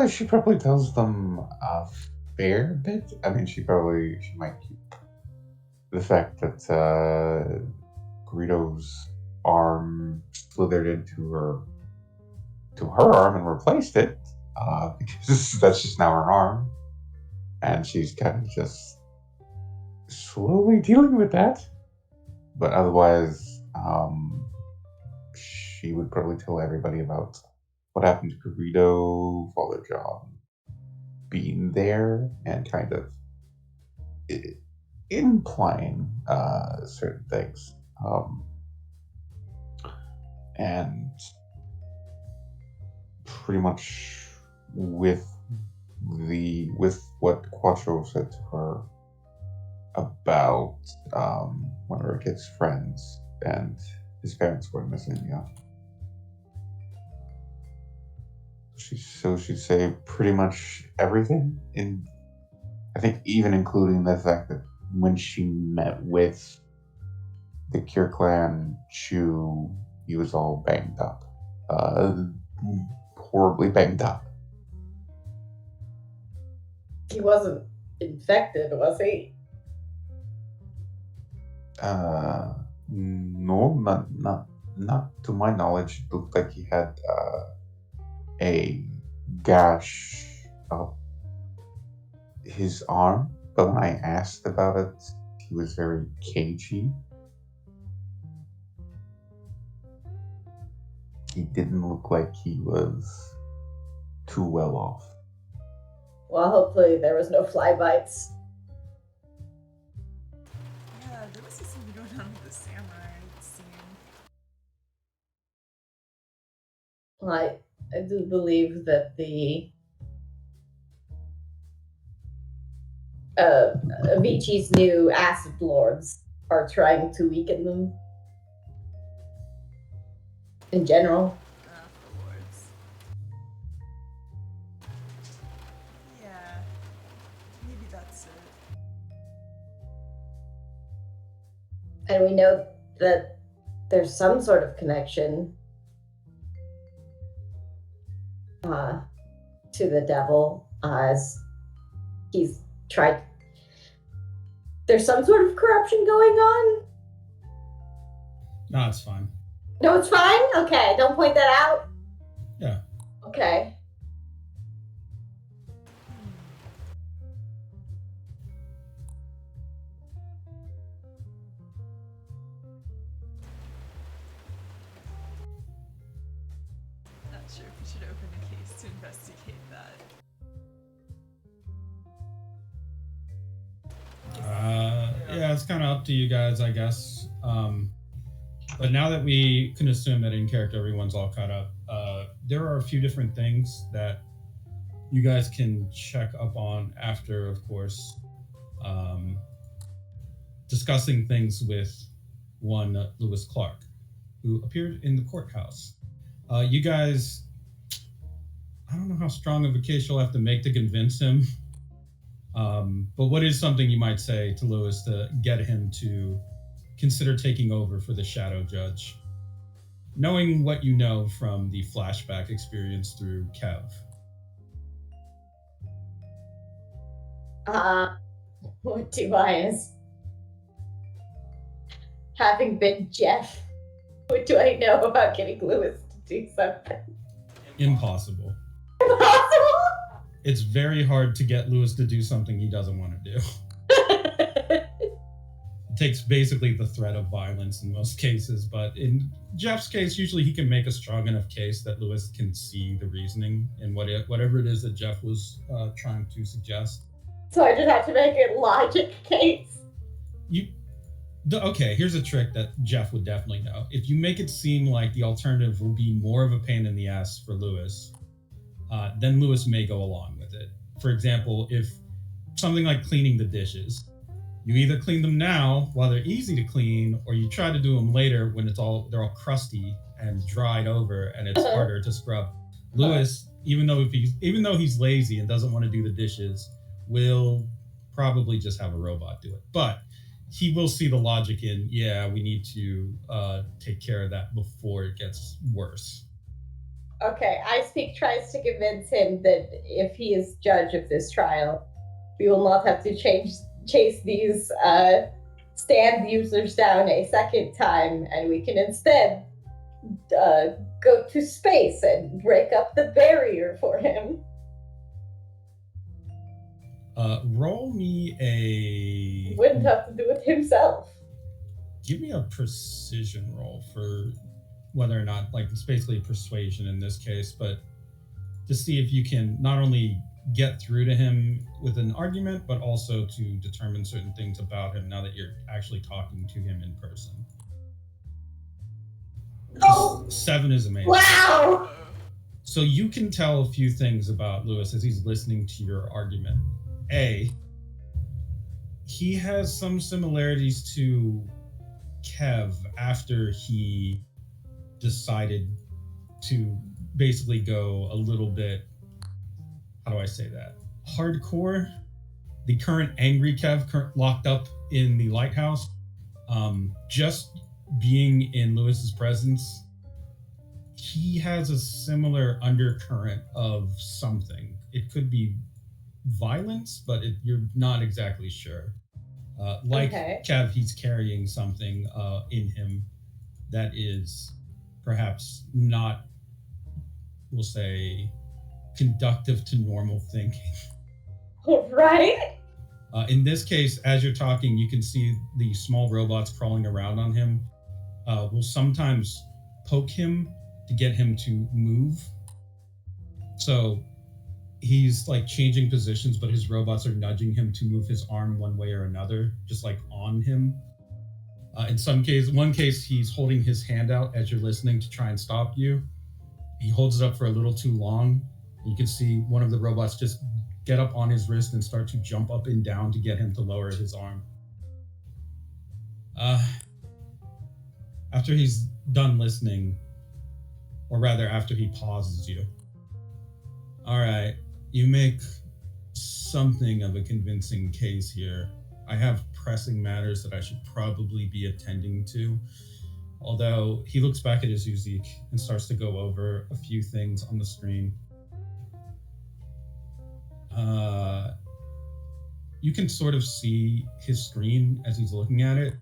She probably tells them a fair bit. I mean, she might keep the fact that Greedo's arm slithered to her arm and replaced it, because that's just now her arm, and she's kind of just slowly dealing with that. But otherwise, she would probably tell everybody about what happened to Greedo, Father John being there, and kind of implying certain things. And pretty much with with what Quattro said to her about one of her kids' friends and his parents were missing. Yeah, she'd say pretty much everything. In I think even including the fact that when she met with the Cure Clan Chu, he was all banged up, uh, horribly banged up. He wasn't infected, was he? No, not to my knowledge. It looked like he had a gash up his arm, but when I asked about it, he was very cagey. He didn't look like he was too well off. Well, hopefully there was no fly bites. Yeah, there was something going on with the samurai, it seemed. I do believe that the Avicii's new acid lords are trying to weaken them in general. For lords. Yeah, maybe that's it. And we know that there's some sort of connection to the devil, as he's tried. There's some sort of corruption going on. No, it's fine. No, it's fine. Okay, don't point that out. Yeah. Okay. Not sure if we should open a case to investigate that. Yeah, it's kind of up to you guys, I guess. But now that we can assume that in character everyone's all caught up, there are a few different things that you guys can check up on after, of course, discussing things with one Lewis Clark, who appeared in the courthouse. You guys, I don't know how strong of a case you'll have to make to convince him. But what is something you might say to Lewis to get him to consider taking over for the Shadow Judge? Knowing what you know from the flashback experience through Kev. What do I, as having been Jeff, what do I know about getting Lewis to do something? Impossible. Impossible? It's very hard to get Lewis to do something he doesn't want to do. It takes basically the threat of violence in most cases, but in Jeff's case, usually he can make a strong enough case that Lewis can see the reasoning in whatever it is that Jeff was trying to suggest. So I just have to make a logic case. Okay, here's a trick that Jeff would definitely know. If you make it seem like the alternative will be more of a pain in the ass for Lewis, then Lewis may go along with it. For example, if something like cleaning the dishes, you either clean them now while they're easy to clean, or you try to do them later when they're all crusty and dried over and it's harder to scrub. Lewis, even though he's lazy and doesn't want to do the dishes, will probably just have a robot do it. But he will see the logic in, we need to take care of that before it gets worse. Okay, Icepeak tries to convince him that if he is judge of this trial, we will not have to chase these stand users down a second time, and we can instead go to space and break up the barrier for him. Roll me a. Wouldn't have to do it himself. Give me a precision roll for whether or not, like, it's basically persuasion in this case, but to see if you can not only get through to him with an argument, but also to determine certain things about him now that you're actually talking to him in person. Oh! 7 is amazing. Wow! So you can tell a few things about Lewis as he's listening to your argument. A, he has some similarities to Kev after he decided to basically go a little bit, how do I say that? Hardcore. The current angry Kev locked up in the lighthouse. Just being in Lewis's presence, he has a similar undercurrent of something. It could be violence, but you're not exactly sure. Okay. Kev, he's carrying something in him that is perhaps not, we'll say, conductive to normal thinking. Right? In this case, as you're talking, you can see the small robots crawling around on him will sometimes poke him to get him to move. So he's like changing positions, but his robots are nudging him to move his arm one way or another, just like on him. In one case, he's holding his hand out as you're listening to try and stop you. He holds it up for a little too long. You can see one of the robots just get up on his wrist and start to jump up and down to get him to lower his arm. After he's done listening, or rather after he pauses you. All right, you make something of a convincing case here. I have pressing matters that I should probably be attending to. Although he looks back at his Uzik and starts to go over a few things on the screen. You can sort of see his screen as he's looking at it.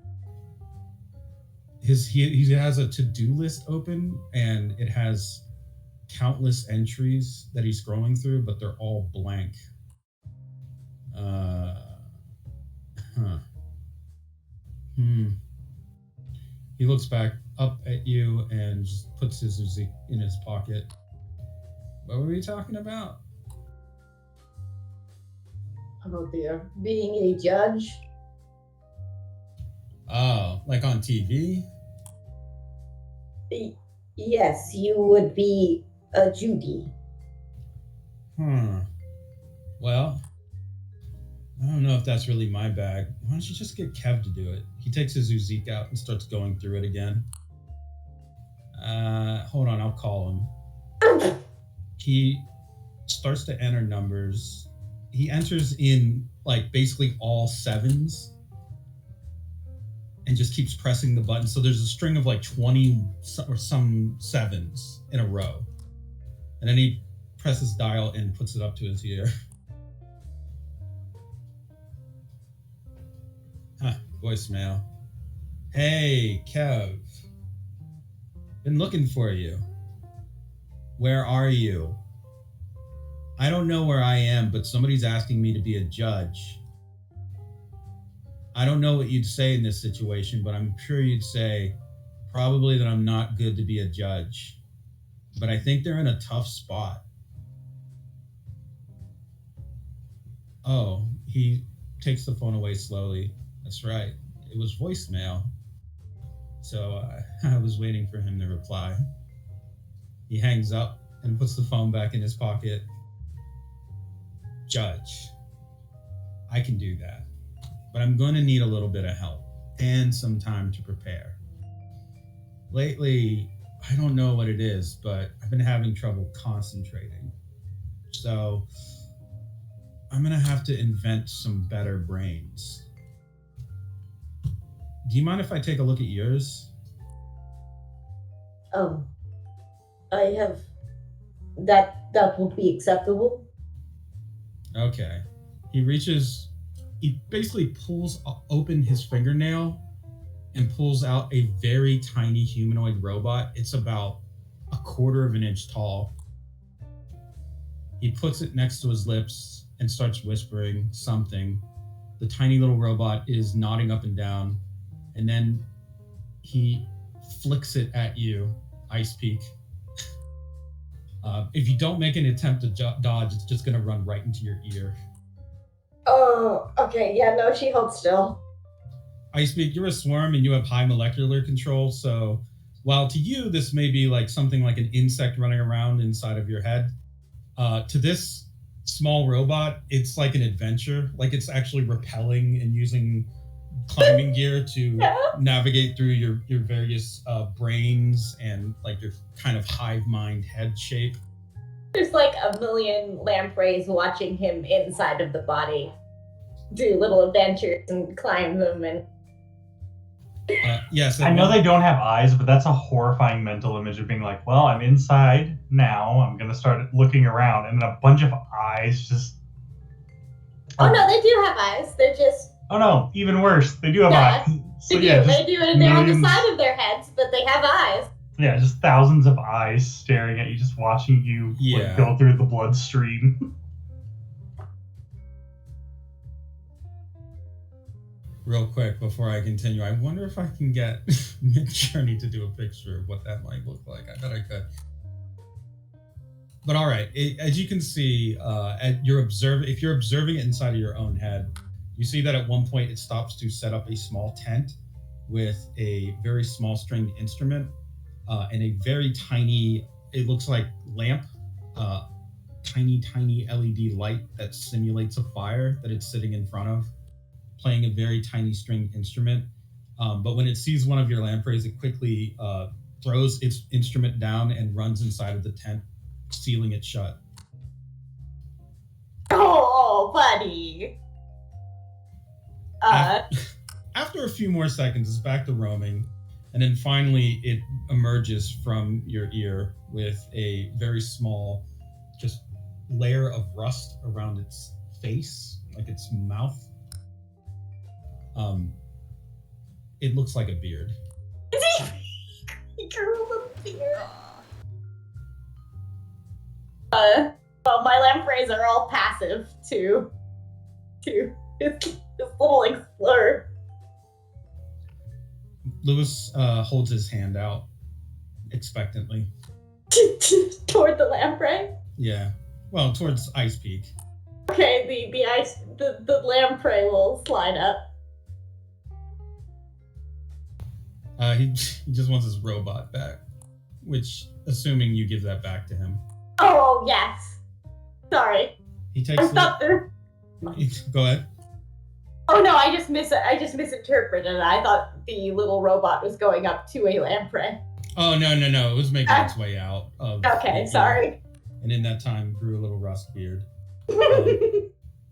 He has a to-do list open, and it has countless entries that he's scrolling through, but they're all blank. He looks back up at you and just puts his Uzik in his pocket. What were we talking about? About being a judge. Oh, like on TV? Yes, you would be a Judy. Well, I don't know if that's really my bag. Why don't you just get Kev to do it? He takes his Uzik out and starts going through it again. Hold on, I'll call him. He starts to enter numbers. He enters in like basically all 7s and just keeps pressing the button. So there's a string of like 20 or some 7s in a row. And then he presses dial and puts it up to his ear. Voicemail. Hey, Kev. Been looking for you. Where are you? I don't know where I am, but somebody's asking me to be a judge. I don't know what you'd say in this situation, but I'm sure you'd say probably that I'm not good to be a judge. But I think they're in a tough spot. Oh, he takes the phone away slowly. That's right. It was voicemail. So I was waiting for him to reply. He hangs up and puts the phone back in his pocket. Judge, I can do that, but I'm going to need a little bit of help and some time to prepare. Lately, I don't know what it is, but I've been having trouble concentrating. So I'm going to have to invent some better brains. Do you mind if I take a look at yours? I have that would be acceptable. Okay. He basically pulls open his fingernail and pulls out a very tiny humanoid robot. It's about a quarter of an inch tall. He puts it next to his lips and starts whispering something. The tiny little robot is nodding up and down, and then he flicks it at you, Ice Peak. If you don't make an attempt to dodge, it's just going to run right into your ear. Oh, okay. Yeah, no, she holds still. Ice Peak, you're a swarm and you have high molecular control, so while to you this may be like something like an insect running around inside of your head, to this small robot, it's like an adventure. Like it's actually rappelling and using climbing gear to navigate through your various brains and like your kind of hive mind head shape. There's like a million lampreys watching him inside of the body do little adventures and climb them and yes, I know they don't have eyes, but that's a horrifying mental image of being like, well, I'm inside now. I'm going to start looking around, and then a bunch of eyes just... Oh, no, they do have eyes. They're just... Oh, no, even worse. They do have eyes. So, they do, and they're on the side of their heads, but they have eyes. Yeah, just thousands of eyes staring at you, just watching you like, go through the bloodstream. Real quick before I continue, I wonder if I can get Midjourney to do a picture of what that might look like. I bet I could. But all right, as you can see, if you're observing it inside of your own head, you see that at one point it stops to set up a small tent with a very small stringed instrument and a very tiny, it looks like lamp, tiny LED light that simulates a fire that it's sitting in front of, playing a very tiny stringed instrument. But when it sees one of your lampreys, it quickly throws its instrument down and runs inside of the tent, sealing it shut. Oh, buddy. After a few more seconds, it's back to roaming. And then finally, it emerges from your ear with a very small, just layer of rust around its face, like its mouth. It looks like a beard. He grew a little beard. Aw. Well, my lampreys are all passive to this little explorer. Lewis holds his hand out expectantly. Toward the lamprey? Yeah. Well, towards Ice Peak. Okay, the lamprey will slide up. He just wants his robot back, which, assuming you give that back to him. Oh, yes. Sorry. He takes Go ahead. Oh no, I just misinterpreted. I thought the little robot was going up to a lamprey. Oh, no. It was making its way out. Okay, sorry. And in that time, grew a little rust beard.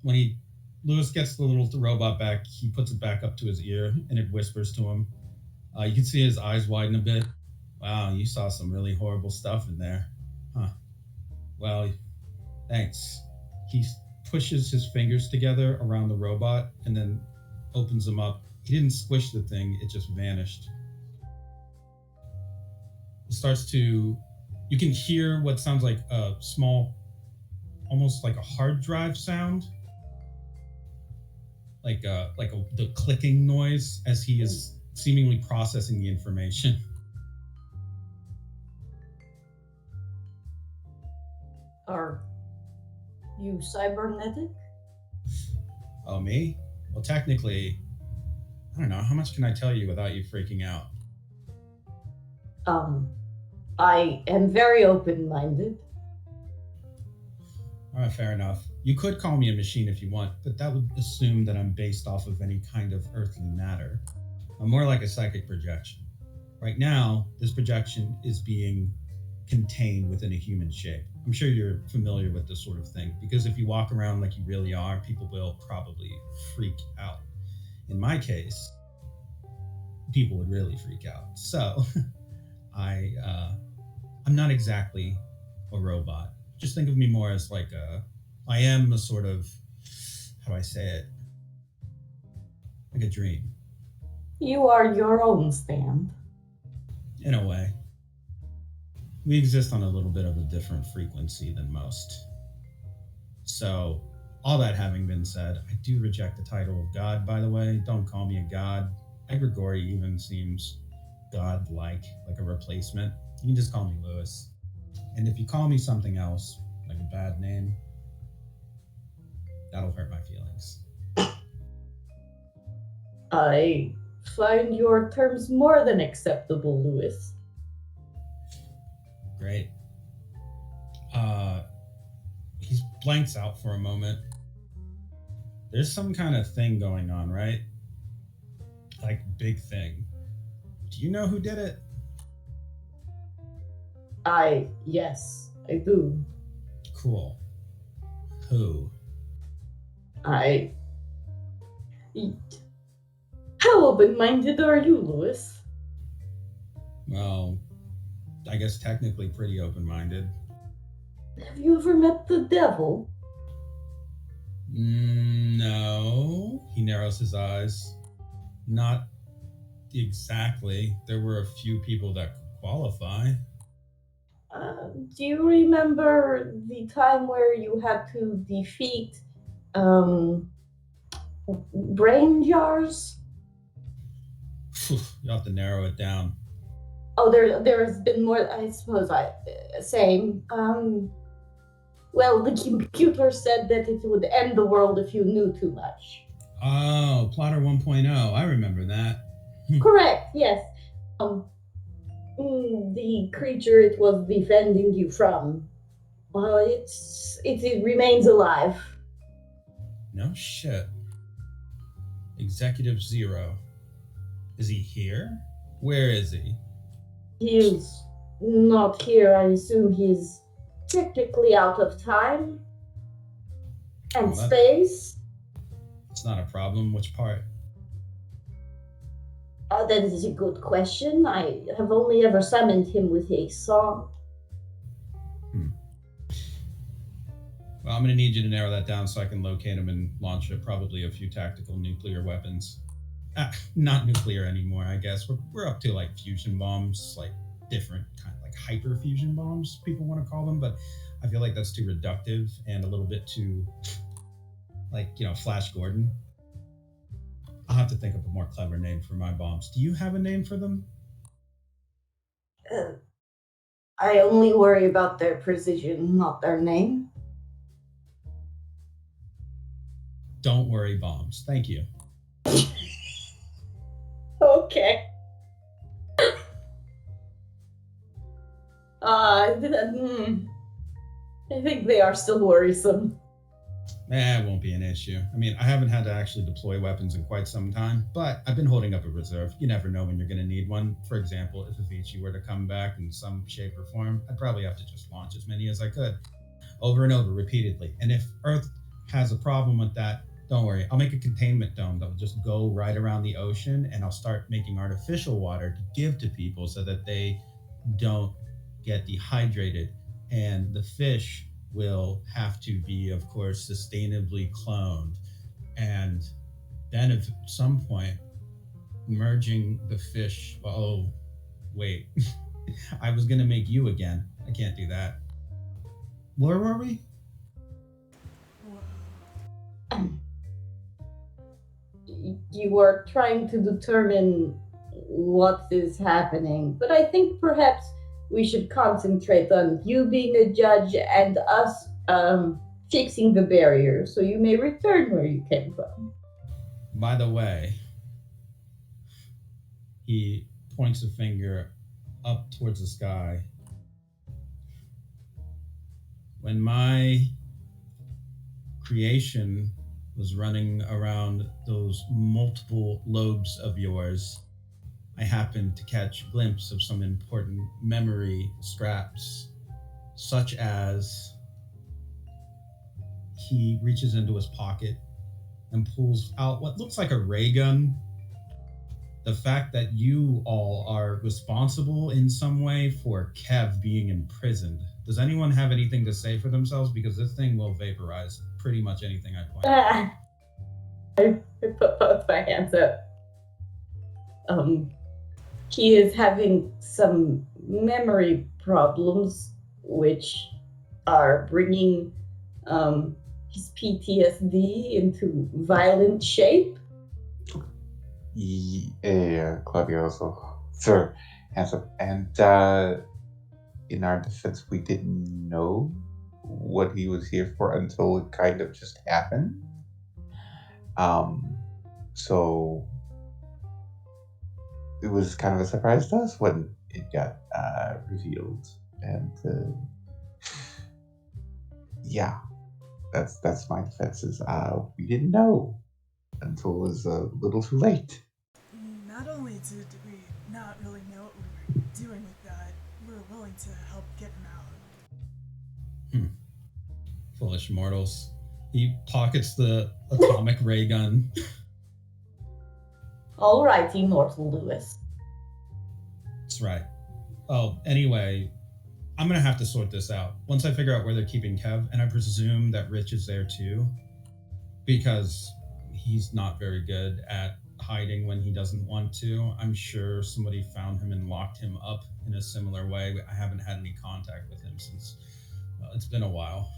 When Lewis gets the little robot back, he puts it back up to his ear, and it whispers to him. You can see his eyes widen a bit. Wow, you saw some really horrible stuff in there. Huh. Well, thanks. He pushes his fingers together around the robot and then opens them up. He didn't squish the thing, it just vanished. It starts to... You can hear what sounds like a small, almost like a hard drive sound. Like the clicking noise as he is seemingly processing the information. Are you cybernetic? Oh, me? Well, technically, I don't know. How much can I tell you without you freaking out? I am very open-minded. All right, fair enough. You could call me a machine if you want, but that would assume that I'm based off of any kind of earthly matter. I'm more like a psychic projection. Right now, this projection is being contained within a human shape. I'm sure you're familiar with this sort of thing, because if you walk around like you really are, people will probably freak out. In my case, people would really freak out. So, I'm not exactly a robot. Just think of me more as I am a sort of, how do I say it? Like a dream, You are your own stand. in a way. We exist on a little bit of a different frequency than most. So, all that having been said, I do reject the title of God, by the way. Don't call me a god. Egregori even seems god-like, like a replacement. You can just call me Lewis. And if you call me something else, like a bad name, that'll hurt my feelings. I find your terms more than acceptable, Lewis. Great. He blanks out for a moment. There's some kind of thing going on, right? Like, big thing. Do you know who did it? Yes, I do. Cool. Who? How open-minded are you, Lewis? Well, I guess technically pretty open-minded. Have you ever met the devil? No. He narrows his eyes. Not exactly. There were a few people that could qualify. Do you remember the time where you had to defeat brain jars? You'll have to narrow it down. Oh, there's been more. I suppose same. Well, the computer said that it would end the world if you knew too much. Oh, Plotter 1.0. I remember that. Correct. Yes. The creature it was defending you from. Well, it remains alive. No shit. Executive Zero. Is he here? Where is he? He is not here. I assume he's technically out of time and space. It's not a problem. Which part? That is a good question. I have only ever summoned him with a song. Well, I'm going to need you to narrow that down so I can locate him and launch probably a few tactical nuclear weapons. Not nuclear anymore, I guess. We're up to like fusion bombs, like different kind of like hyper fusion bombs, people want to call them, but I feel like that's too reductive and a little bit too, like, Flash Gordon. I'll have to think of a more clever name for my bombs. Do you have a name for them? I only worry about their precision, not their name. Don't worry, bombs. Thank you. Okay. I think they are still worrisome. It won't be an issue. I mean, I haven't had to actually deploy weapons in quite some time, but I've been holding up a reserve. You never know when you're going to need one. For example, if Avicii were to come back in some shape or form, I'd probably have to just launch as many as I could, over and over, repeatedly. And if Earth has a problem with that, don't worry. I'll make a containment dome that will just go right around the ocean, and I'll start making artificial water to give to people so that they don't get dehydrated. And the fish will have to be, of course, sustainably cloned. And then at some point, merging the fish... Oh, wait. I was going to make you again. I can't do that. Where were we? You were trying to determine what is happening, but I think perhaps we should concentrate on you being a judge and us fixing the barrier so you may return where you came from. By the way, he points a finger up towards the sky. When my creation was running around those multiple lobes of yours, I happened to catch a glimpse of some important memory scraps, such as he reaches into his pocket and pulls out what looks like a ray gun. The fact that you all are responsible in some way for Kev being imprisoned, Does anyone have anything to say for themselves? Because this thing will vaporize pretty much anything I point out. I put both my hands up. He is having some memory problems, which are bringing his PTSD into violent shape. Yeah, Claudia also sir hands up. And in our defense, we didn't know what he was here for until it kind of just happened. So it was kind of a surprise to us when it got revealed. And yeah, that's my defenses. We didn't know until it was a little too late. Not only did we not really know what we were doing with that, we were willing to help get him out. Foolish mortals. He pockets the atomic ray gun. All right, Immortal Lewis. That's right. Oh, anyway, I'm gonna have to sort this out. Once I figure out where they're keeping Kev, and I presume that Rich is there too, because he's not very good at hiding when he doesn't want to. I'm sure somebody found him and locked him up in a similar way. I haven't had any contact with him since, well, it's been a while.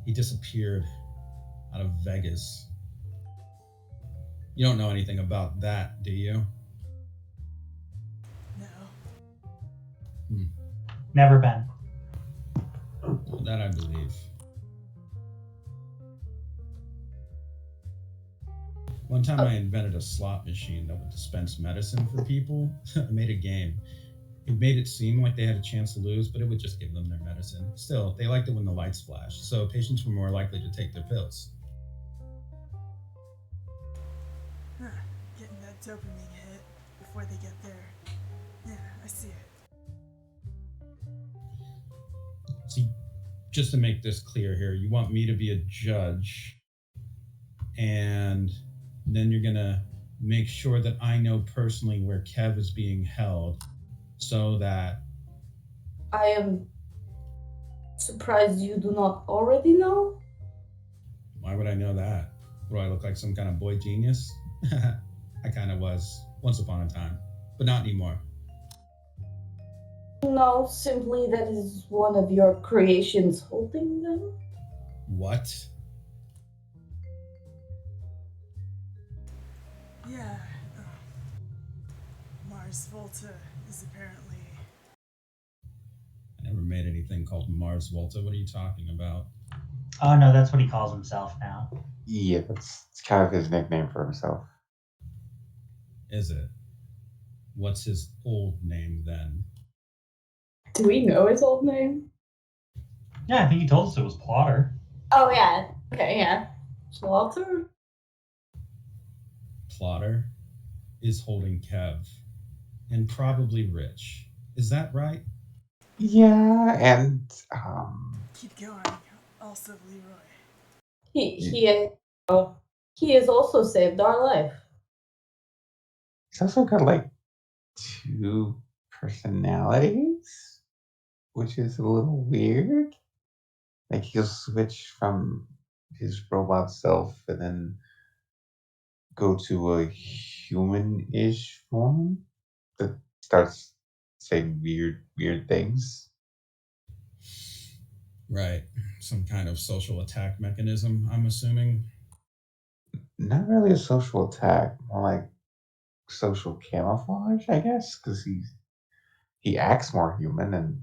He disappeared out of Vegas. You don't know anything about that, do you? No. Never been. Well, that I believe. One time I invented a slot machine that would dispense medicine for people. I made a game. It made it seem like they had a chance to lose, but it would just give them their medicine. Still, they liked it when the lights flashed, so patients were more likely to take their pills. Huh. Getting that dopamine hit before they get there. Yeah, I see it. See, just to make this clear here, you want me to be a judge, and then you're gonna make sure that I know personally where Kev is being held, so that... I am surprised you do not already know. Why would I know that? Do I look like some kind of boy genius? I kind of was, once upon a time, but not anymore. No, simply that is one of your creations holding them. What? Yeah. Mars Volta is apparently... I never made anything called Mars Volta. What are you talking about? Oh no, that's what he calls himself now. Yeah, it's kind of his nickname for himself. Is it? What's his old name then? Do we know his old name? Yeah, I think he told us it was Plotter. Oh, yeah. Okay, yeah. Walter? Plotter is holding Kev, and probably Rich. Is that right? Yeah, and Keep going. Also Leroy. He has also saved our life. he's also got like 2 personalities, which is a little weird. Like he'll switch from his robot self and then go to a human-ish form that starts saying weird things. Right. Some kind of social attack mechanism, I'm assuming. Not really a social attack, more like social camouflage, I guess, because he acts more human, and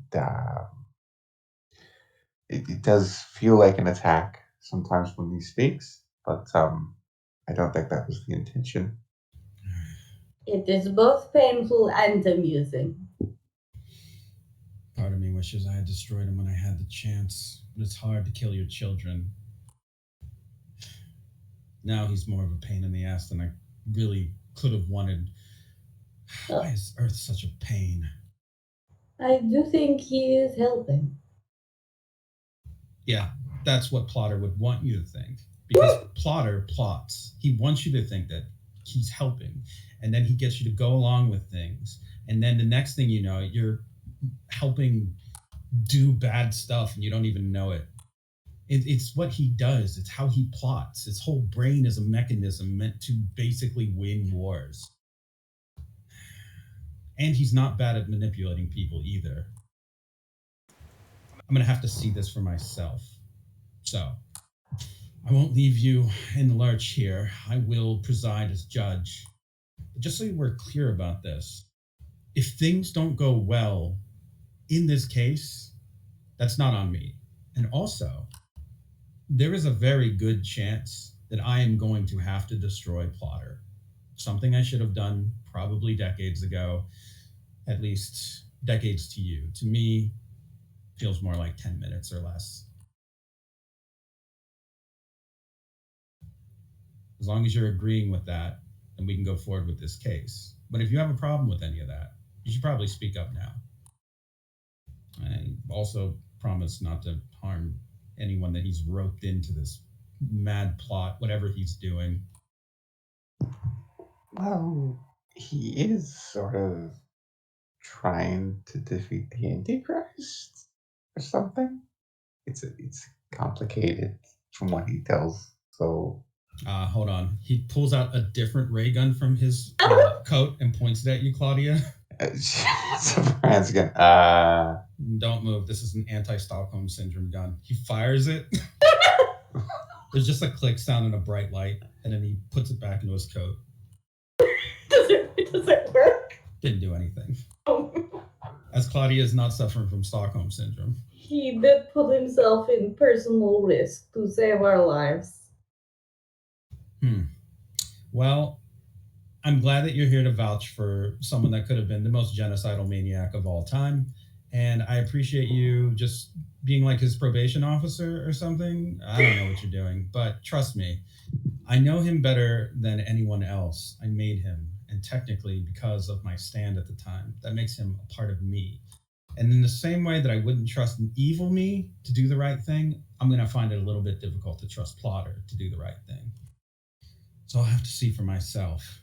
it does feel like an attack sometimes when he speaks, but I don't think that was the intention. It is both painful and amusing. Part of me wishes I had destroyed him when I had the chance, but it's hard to kill your children. Now he's more of a pain in the ass than I really could have wanted. Why is Earth such a pain? I do think he is helping. Yeah, that's what Plotter would want you to think. Because Plotter plots. He wants you to think that he's helping. And then he gets you to go along with things. And then the next thing you know, you're helping do bad stuff and you don't even know it. It's what he does. It's how he plots. His whole brain is a mechanism meant to basically win wars. And he's not bad at manipulating people either. I'm going to have to see this for myself. So, I won't leave you in the lurch here. I will preside as judge. But just so we're clear about this, if things don't go well in this case, that's not on me. And also, there is a very good chance that I am going to have to destroy Plotter. Something I should have done probably decades ago, at least decades to you. To me, feels more like 10 minutes or less. As long as you're agreeing with that, then we can go forward with this case. But if you have a problem with any of that, you should probably speak up now. I also promise not to harm anyone that he's roped into this mad plot, whatever he's doing. Well, he is sort of trying to defeat the Antichrist or something. It's complicated from what he tells. So hold on. He pulls out a different ray gun from his coat and points it at you, Claudia. Fran's again. Don't move. This is an anti-Stockholm syndrome gun. He fires it. There's just a click sound and a bright light, and then he puts it back into his coat. Does it work? Didn't do anything. As Claudia is not suffering from Stockholm syndrome. He did put himself in personal risk to save our lives. Well, I'm glad that you're here to vouch for someone that could have been the most genocidal maniac of all time. And I appreciate you just being like his probation officer or something. I don't know what you're doing, but trust me, I know him better than anyone else. I made him, and technically because of my stand at the time, that makes him a part of me. And in the same way that I wouldn't trust an evil me to do the right thing, I'm going to find it a little bit difficult to trust Plotter to do the right thing. So I'll have to see for myself.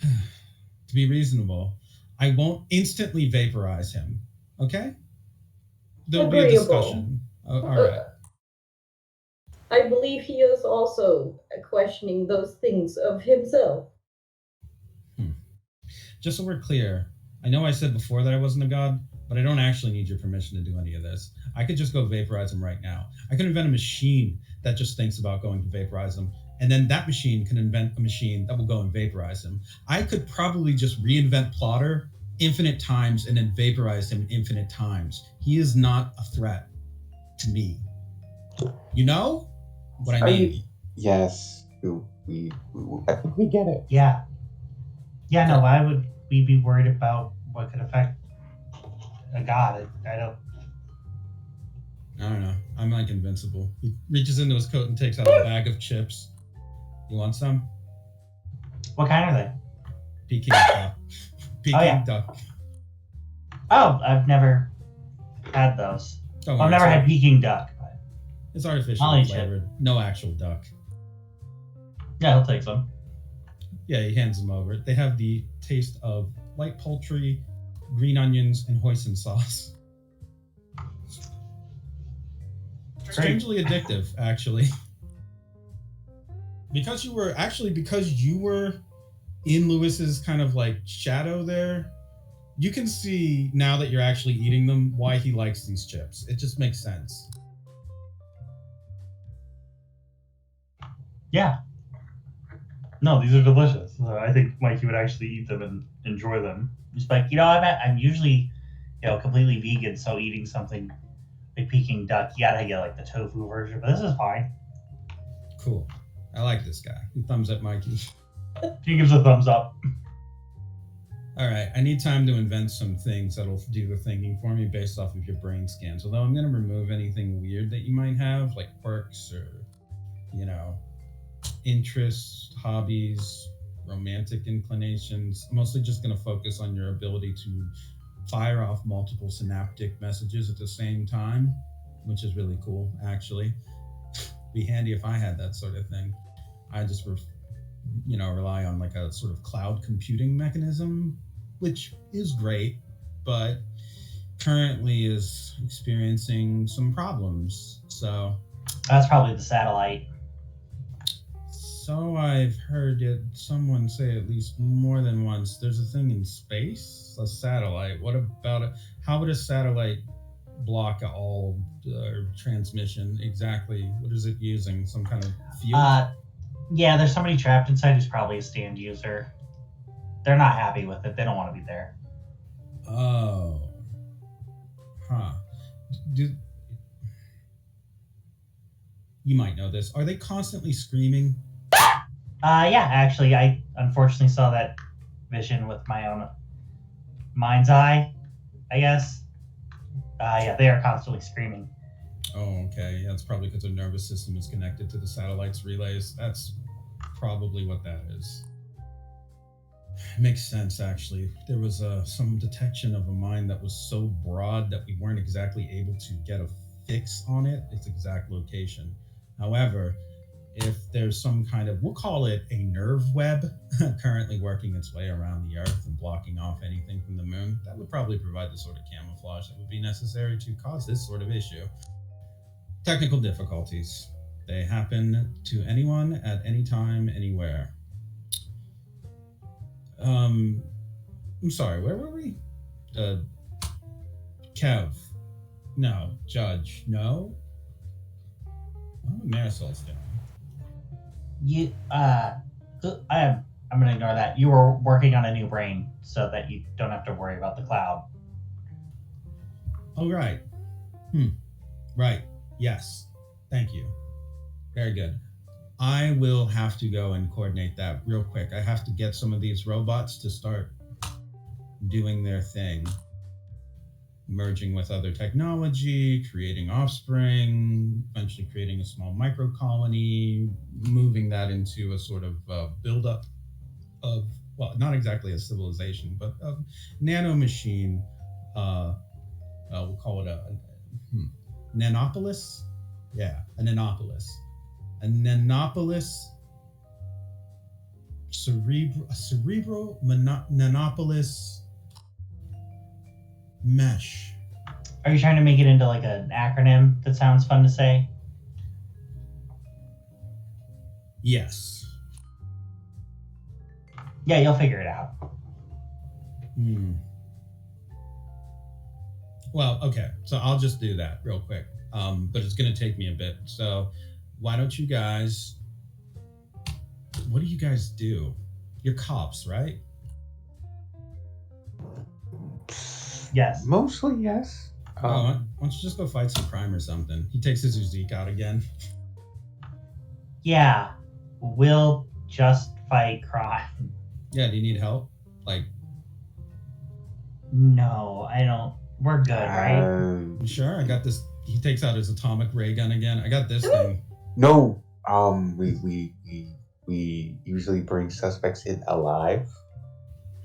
To be reasonable, I won't instantly vaporize him, okay? There'll be a discussion. All right. I believe he is also questioning those things of himself. Just so we're clear, I know I said before that I wasn't a god, but I don't actually need your permission to do any of this. I could just go vaporize him right now. I could invent a machine that just thinks about going to vaporize him, and then that machine can invent a machine that will go and vaporize him. I could probably just reinvent Plotter infinite times and then vaporize him infinite times. He is not a threat to me. You know what I mean? Yes, we I think we get it. Yeah. Yeah, no, why would we be worried about what could affect a god? I don't know. I'm like invincible. He reaches into his coat and takes out a bag of chips. You want some? What kind are they? Peking duck. Peking duck. Oh, I've never had those. I've never had Peking duck. But it's artificially flavored. No actual duck. Yeah, he'll take some. Yeah, he hands them over. They have the taste of light poultry, green onions, and hoisin sauce. Strangely addictive, actually. Because you were in Lewis's kind of like shadow there, you can see now that you're actually eating them why he likes these chips. It just makes sense. Yeah. No, these are delicious. I think Mikey would actually eat them and enjoy them. Just like, I'm usually, completely vegan, so eating something like Peking duck, you gotta get like the tofu version, but this is fine. Cool. I like this guy. Thumbs up, Mikey. He gives a thumbs up. All right, I need time to invent some things that'll do the thinking for me based off of your brain scans. Although I'm gonna remove anything weird that you might have, like quirks or, interests, hobbies, romantic inclinations. I'm mostly just going to focus on your ability to fire off multiple synaptic messages at the same time, which is really cool, actually. Be handy if I had that sort of thing. I just, rely on like a sort of cloud computing mechanism, which is great, but currently is experiencing some problems. So That's probably the satellite. So I've heard someone say at least more than once. There's a thing in space, a satellite. What about it? How would a satellite block all transmission exactly? What is it using? Some kind of field? Yeah, there's somebody trapped inside who's probably a stand user. They're not happy with it. They don't want to be there. Oh, huh. Do you might know this? Are they constantly screaming? Yeah, actually, I unfortunately saw that vision with my own mind's eye, I guess. Yeah, they are constantly screaming. Oh, okay. Yeah, it's probably because their nervous system is connected to the satellite's relays. That's probably what that is. Makes sense, actually. There was some detection of a mine that was so broad that we weren't exactly able to get a fix on its exact location. However, if there's some kind of, we'll call it a nerve web, currently working its way around the Earth and blocking off anything from the moon, that would probably provide the sort of camouflage that would be necessary to cause this sort of issue. Technical difficulties. They happen to anyone at any time, anywhere. I'm sorry, where were we? Kev. No. Judge. No? What are Marisol's doing? I'm gonna ignore that. You were working on a new brain so that you don't have to worry about the cloud. Oh, right. Right. Yes. Thank you. Very good. I will have to go and coordinate that real quick. I have to get some of these robots to start doing their thing. Merging with other technology, creating offspring, eventually creating a small micro colony, moving that into a sort of buildup of, well, not exactly a civilization, but a nano machine. We'll call it a nanopolis. Yeah, a nanopolis. A nanopolis, cerebral nanopolis mesh. Are you trying to make it into like an acronym that sounds fun to say? Yes. Yeah, you'll figure it out. Well, okay, so I'll just do that real quick. But it's going to take me a bit. So why don't you guys, what do you guys do? You're cops, right? Yes. Mostly, yes. Why don't you just go fight some crime or something? He takes his Uzik out again. Yeah, we'll just fight crime. Yeah, do you need help? Like, no, I don't. We're good, right? Sure, I got this. He takes out his atomic ray gun again. I got this thing. No, we usually bring suspects in alive.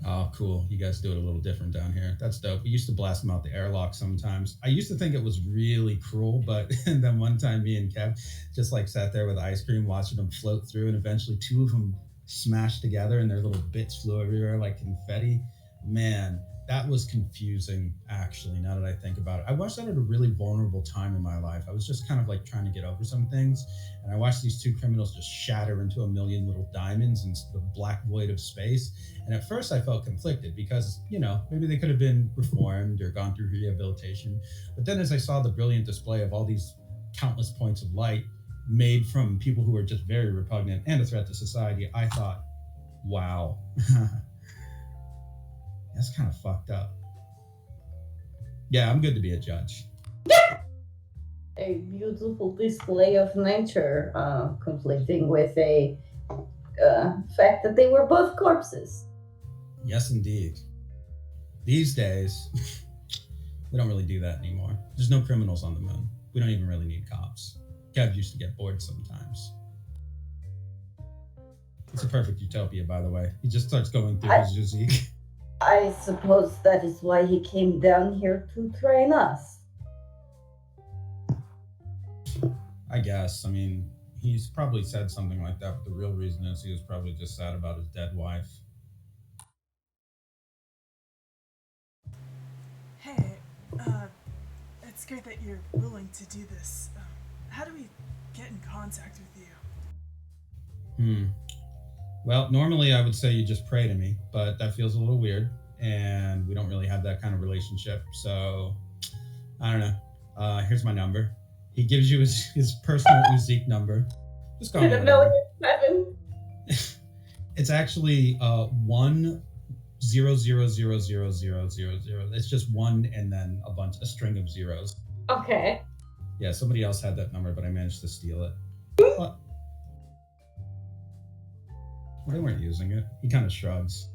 Oh, cool. You guys do it a little different down here. That's dope. We used to blast them out the airlock sometimes. I used to think it was really cruel, but then one time me and Kev just like sat there with ice cream watching them float through, and eventually two of them smashed together and their little bits flew everywhere like confetti. Man, that was confusing, actually, now that I think about it. I watched that at a really vulnerable time in my life. I was just kind of like trying to get over some things, and I watched these two criminals just shatter into a million little diamonds in the black void of space. And at first I felt conflicted because, maybe they could have been reformed or gone through rehabilitation. But then as I saw the brilliant display of all these countless points of light made from people who are just very repugnant and a threat to society, I thought, wow. That's kind of fucked up. Yeah, I'm good to be a judge. A beautiful display of nature, conflicting with a fact that they were both corpses. Yes, indeed. These days, we don't really do that anymore. There's no criminals on the moon. We don't even really need cops. Kev used to get bored sometimes. It's a perfect utopia, by the way. He just starts going through his Uzik. I suppose that is why he came down here to train us. I guess. I mean, he's probably said something like that, but the real reason is he was probably just sad about his dead wife. Hey, It's great that you're willing to do this. How do we get in contact with you? Well, normally I would say you just pray to me, but that feels a little weird, and we don't really have that kind of relationship. So, I don't know. Here's my number. He gives you his personal Uzik number. Just go Did on it know whatever. it's 7? It's actually 1000000. It's just one and then a string of zeros. Okay. Yeah, somebody else had that number, but I managed to steal it. What? Well, they weren't using it. He kind of shrugs.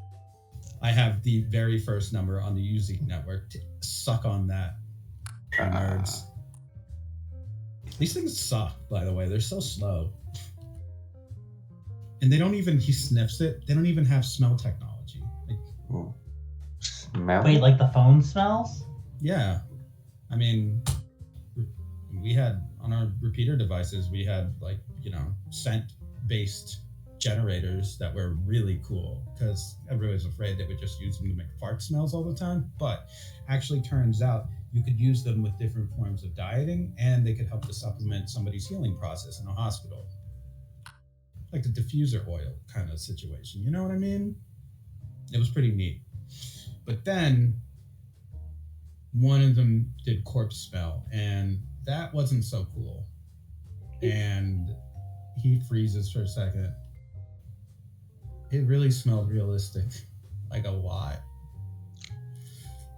I have the very first number on the Uzik network. Suck on that, nerds. These things suck, by the way. They're so slow. And they don't even, he sniffs it, they don't even have smell technology. Like, Smell? Wait, like the phone smells? yeah. I mean, we had, on our repeater devices, we had like, scent-based generators that were really cool because everybody was afraid they would just use them to make fart smells all the time. But actually turns out you could use them with different forms of dieting and they could help to supplement somebody's healing process in a hospital. Like the diffuser oil kind of situation. You know what I mean? It was pretty neat. But then one of them did corpse smell and that wasn't so cool. And he freezes for a second. It really smelled realistic, like a lot.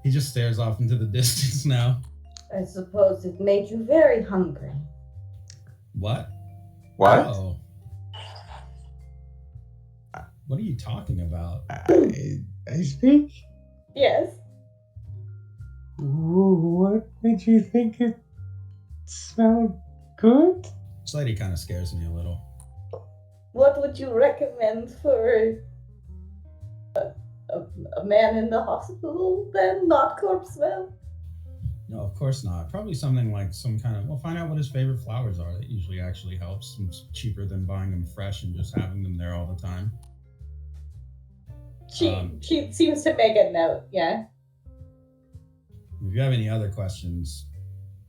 He just stares off into the distance now. I suppose it made you very hungry. What? What? Oh. What are you talking about? I speak? Yes. What made you think it smelled good? This lady kind of scares me a little. What would you recommend for a man in the hospital then? Not corpse smell? No, of course not. Probably something like some kind of, find out what his favorite flowers are. That usually actually helps. It's cheaper than buying them fresh and just having them there all the time. She seems to make a note, yeah. If you have any other questions,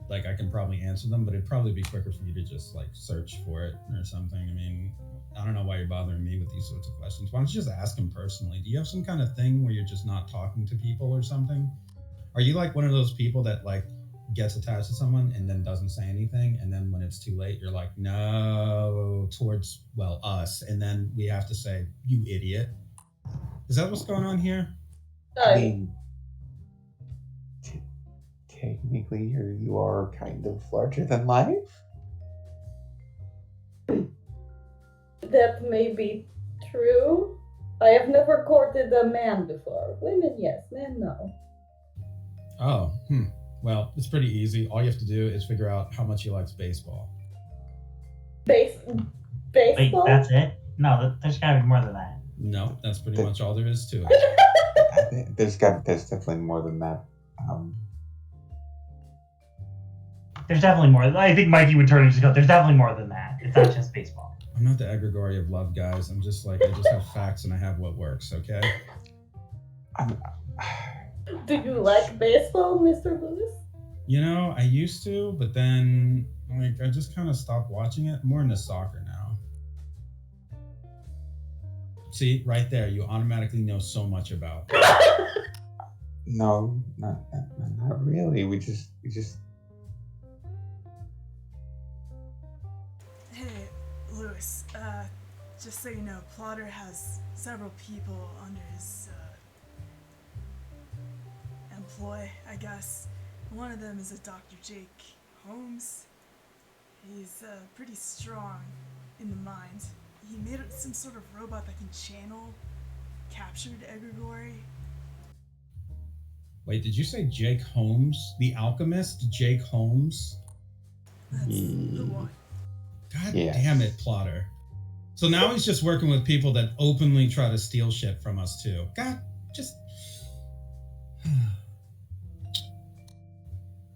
like I can probably answer them, but it'd probably be quicker for you to just like search for it or something. I mean, I don't know why you're bothering me with these sorts of questions. Why don't you just ask him personally? Do you have some kind of thing where you're just not talking to people or something? Are you like one of those people that like gets attached to someone and then doesn't say anything, and then when it's too late, you're like, no, towards us, and then we have to say, you idiot. Is that what's going on here? I mean, technically, you are kind of larger than life. That may be true. I have never courted a man before. Women, yes. Men, no. Oh, Well, it's pretty easy. All you have to do is figure out how much he likes baseball. Baseball? Wait, that's it? No, there's gotta be more than that. No, that's pretty much all there is to it. There's definitely more than that. There's definitely more. I think Mikey would turn and just go, there's definitely more than that. It's not just baseball. I'm not the egregore of love, guys. I'm just like, I just have facts and I have what works, okay? Do you like baseball, Mr. Lewis? I used to, but then I just kind of stopped watching it. I'm more into soccer now. See, right there, you automatically know so much about. No, not really. We just. Hey, Lewis, just so you know, Plotter has several people under his employ, I guess. One of them is a Dr. Jake Holmes. He's pretty strong in the mind. He made some sort of robot that can channel captured egregore. Wait, did you say Jake Holmes? The alchemist, Jake Holmes? That's the one. God Yes. damn it, Plotter. So now he's just working with people that openly try to steal shit from us too. God, just...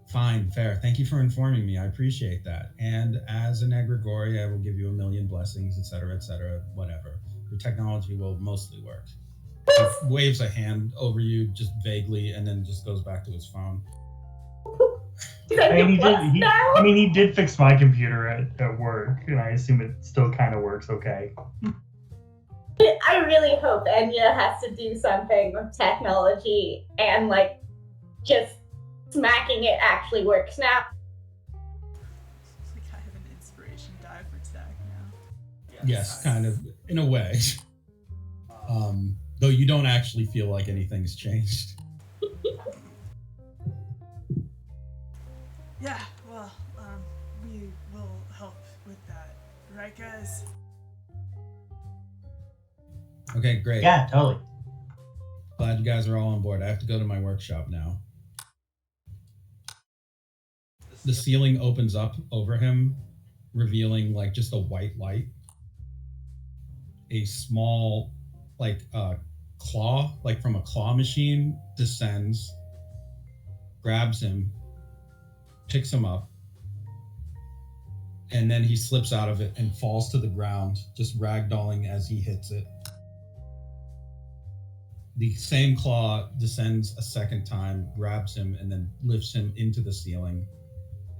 Fine, fair. Thank you for informing me. I appreciate that. And as an egregore, I will give you a million blessings, etc., whatever. Your technology will mostly work. He waves a hand over you just vaguely and then just goes back to his phone. He's like, I mean, "What he did fix my computer at work, and I assume it still kind of works okay. I really hope Enya has to do something with technology and like just smacking it actually works now. Like I have an inspiration die for tech now. Yes, kind of, in a way. Though you don't actually feel like anything's changed. Yeah, well, we will help with that. Right, guys? Okay, great. Yeah, totally. Glad you guys are all on board. I have to go to my workshop now. The ceiling opens up over him, revealing like just a white light. A small, like, claw, like from a claw machine, descends, grabs him, picks him up, and then he slips out of it and falls to the ground, just ragdolling as he hits it. The same claw descends a second time, grabs him, and then lifts him into the ceiling.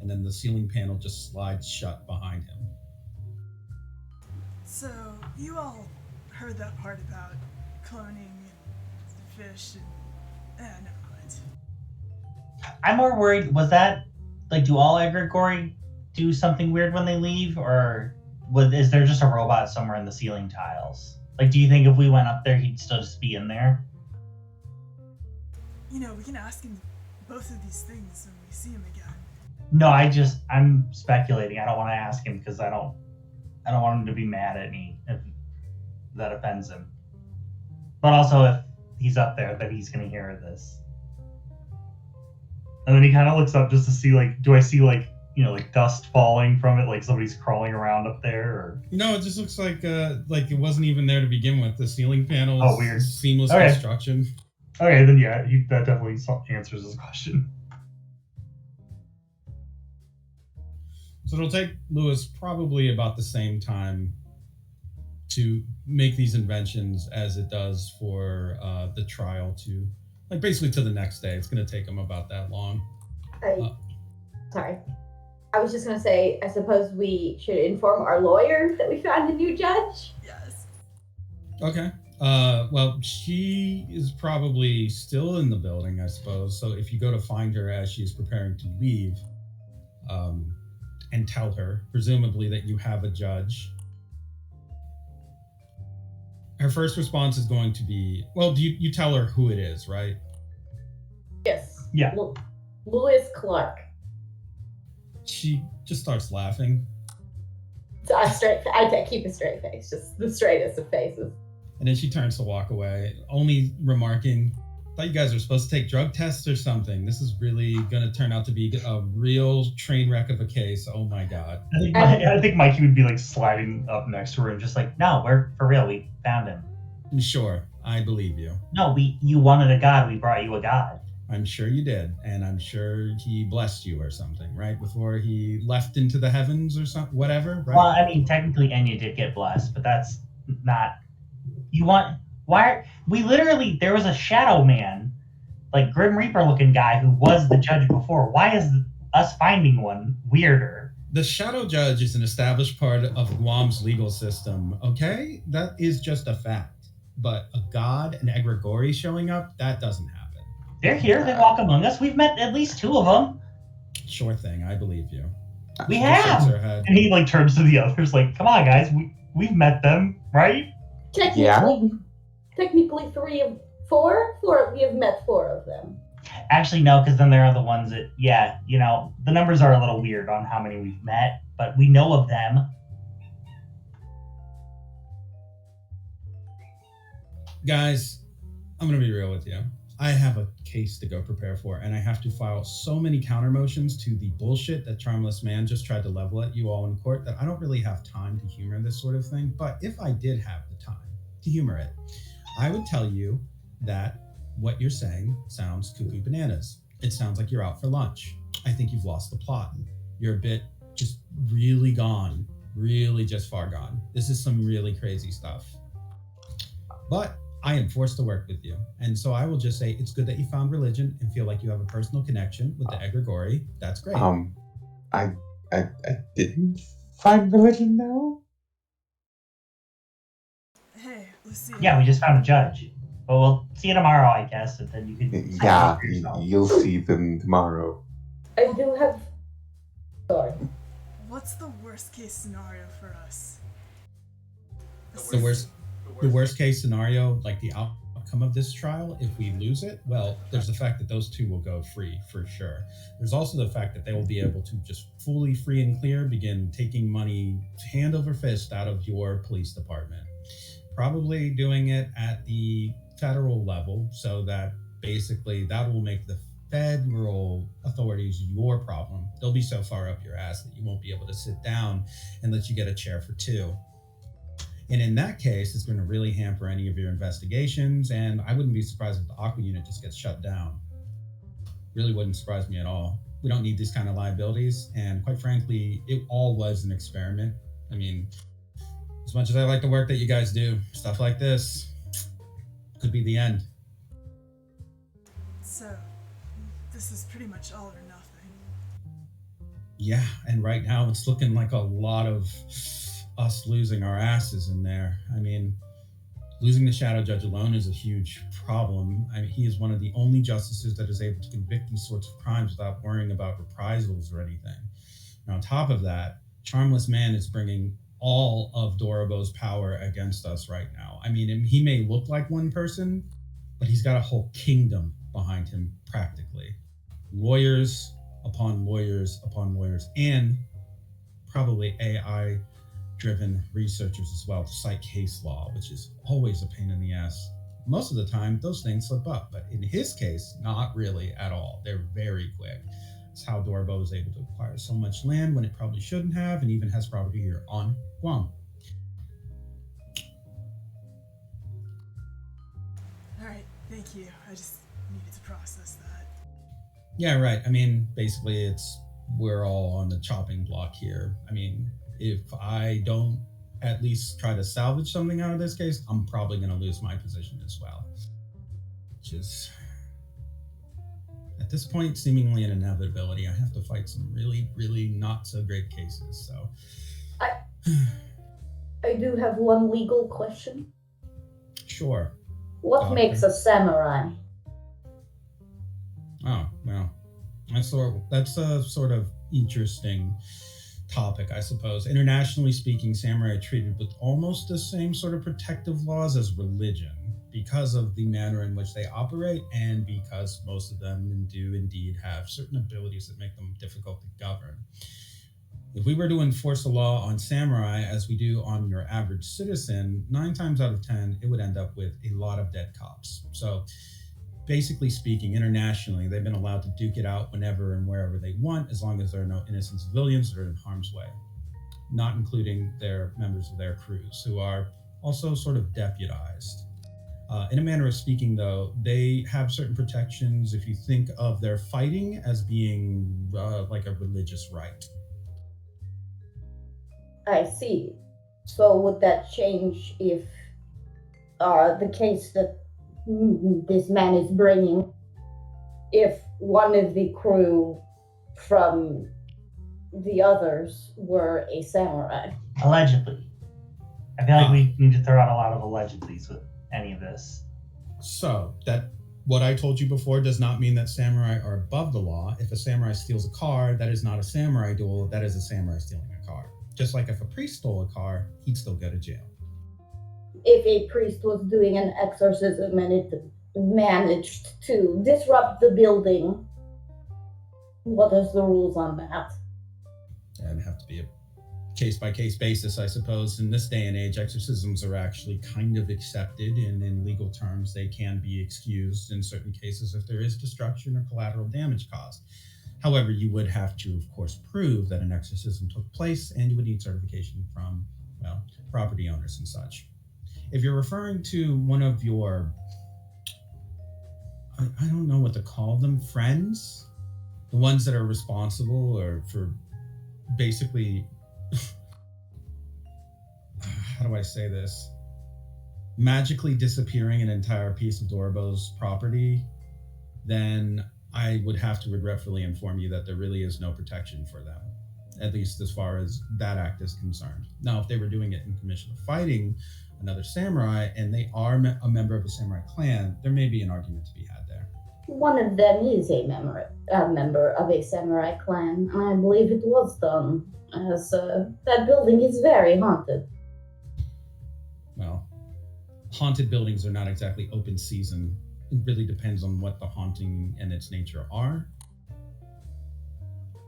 And then the ceiling panel just slides shut behind him. So, you all heard that part about cloning and the fish and... never mind. I'm more worried, was that, like, do all Egregori do something weird when they leave, or is there just a robot somewhere in the ceiling tiles? Like, do you think if we went up there, he'd still just be in there? You know, we can ask him both of these things when we see him again. No, I'm speculating. I don't want to ask him because I don't want him to be mad at me if that offends him. But also, if he's up there, that he's going to hear this. And then he kind of looks up just to see, like, do I see, like, you know, like dust falling from it, like somebody's crawling around up there? Or... No, it just looks like it wasn't even there to begin with. The ceiling panel is weird. Seamless Okay. construction. Okay, then yeah, that definitely answers his question. So it'll take Lewis probably about the same time to make these inventions as it does for the trial to, like, basically to the next day. It's going to take him about that long. Sorry. I was just going to say, I suppose we should inform our lawyer that we found a new judge. Yes. Okay. Well, she is probably still in the building, I suppose. So if you go to find her as she is preparing to leave, and tell her, presumably, that you have a judge, her first response is going to be, well, do you tell her who it is, right? Yes. Yeah. Lewis Clark. She just starts laughing. I keep a straight face, just the straightest of faces. And then she turns to walk away, only remarking, I thought you guys were supposed to take drug tests or something. This is really going to turn out to be a real train wreck of a case. Oh my God. I think Mikey would be like sliding up next to her and just like, no, we're for real. We found him. Sure, I believe you. No, you wanted a god. We brought you a god. I'm sure you did. And I'm sure he blessed you or something, right? Before he left into the heavens or something, whatever, right? Well, I mean, technically Enya did get blessed, but that's not... there was a shadow man, like Grim Reaper looking guy who was the judge before. Why is us finding one weirder? The shadow judge is an established part of Guam's legal system, okay? That is just a fact. But a god, an egregori showing up, that doesn't happen. They're here, they walk among us. We've met at least two of them. Sure thing, I believe you. We have! And he like turns to the others like, come on guys, we've met them, right? Technically 3 of 4? 4, we have met 4 of them. Actually, no, because then there are the ones that, yeah, you know, the numbers are a little weird on how many we've met, but we know of them. Guys, I'm going to be real with you. I have a case to go prepare for, and I have to file so many counter motions to the bullshit that Charmless Man just tried to level at you all in court that I don't really have time to humor this sort of thing. But if I did have the time to humor it, I would tell you that what you're saying sounds cuckoo bananas. It sounds like you're out for lunch. I think you've lost the plot. You're a bit just really gone, really just far gone. This is some really crazy stuff. But I am forced to work with you. And so I will just say it's good that you found religion and feel like you have a personal connection with the egregore. That's great. I didn't find religion now. Hey, Lucia. Yeah, we just found a judge. But we'll see you tomorrow, I guess, and then you can Yeah, for yourself. you'll see them tomorrow. I do have. Sorry. What's the worst case scenario for us? The worst case scenario, like the outcome of this trial, if we lose it, well, there's the fact that those two will go free for sure. There's also the fact that they will be able to just fully free and clear begin taking money hand over fist out of your police department. Probably doing it at the federal level, so that basically that will make the federal authorities your problem. They'll be so far up your ass that you won't be able to sit down and let you get a chair for two. And in that case, it's going to really hamper any of your investigations. And I wouldn't be surprised if the Aqua unit just gets shut down. Really wouldn't surprise me at all. We don't need these kind of liabilities. And quite frankly, it all was an experiment. I mean, as much as I like the work that you guys do, stuff like this could be the end. So, this is pretty much all or nothing. Yeah, and right now it's looking like a lot of us losing our asses in there. I mean, losing the Shadow Judge alone is a huge problem. I mean, he is one of the only justices that is able to convict these sorts of crimes without worrying about reprisals or anything. And on top of that, Charmless Man is bringing all of Dorobo's power against us right now. I mean, he may look like one person, but he's got a whole kingdom behind him, practically. Lawyers upon lawyers upon lawyers, and probably AI-driven researchers as well to cite case law, which is always a pain in the ass. Most of the time, those things slip up, but in his case, not really at all. They're very quick. It's how Dorobo is able to acquire so much land when it probably shouldn't have, and even has property here on Guam. Alright, thank you. I just needed to process that. Yeah, right. I mean, basically, we're all on the chopping block here. I mean, if I don't at least try to salvage something out of this case, I'm probably going to lose my position as well. Which is, at this point, seemingly an inevitability. I have to fight some really, really not so great cases, so. I do have one legal question. Sure. What makes a samurai? Oh, well, that's a sort of interesting topic, I suppose. Internationally speaking, samurai are treated with almost the same sort of protective laws as religion because of the manner in which they operate and because most of them do indeed have certain abilities that make them difficult to govern. If we were to enforce a law on samurai as we do on your average citizen, 9 times out of 10, it would end up with a lot of dead cops. So basically speaking, internationally, they've been allowed to duke it out whenever and wherever they want, as long as there are no innocent civilians that are in harm's way, not including their members of their crews, who are also sort of deputized. In a manner of speaking, though, they have certain protections if you think of their fighting as being like a religious rite. I see. So would that change if the case that this man is bringing, if one of the crew from the others were a samurai? Allegedly. I feel like we need to throw out a lot of allegedlys with any of this. So, that what I told you before does not mean that samurai are above the law. If a samurai steals a car, that is not a samurai duel, that is a samurai stealing a car. Just like if a priest stole a car, he'd still go to jail. If a priest was doing an exorcism and it managed to disrupt the building, what is the rules on that? It'd have to be a case-by-case basis, I suppose. In this day and age, exorcisms are actually kind of accepted, and in legal terms, they can be excused in certain cases if there is destruction or collateral damage caused. However, you would have to, of course, prove that an exorcism took place, and you would need certification from, well, property owners and such. If you're referring to one of your, I don't know what to call them, friends, the ones that are responsible or for basically, how do I say this? magically disappearing an entire piece of Dorobo's property, then I would have to regretfully inform you that there really is no protection for them, at least as far as that act is concerned. Now, if they were doing it in commission of fighting another samurai and they are a member of a samurai clan, there may be an argument to be had there. One of them is a member of a samurai clan, and I believe it was done, as that building is very haunted. Well, haunted buildings are not exactly open season. It really depends on what the haunting and its nature are.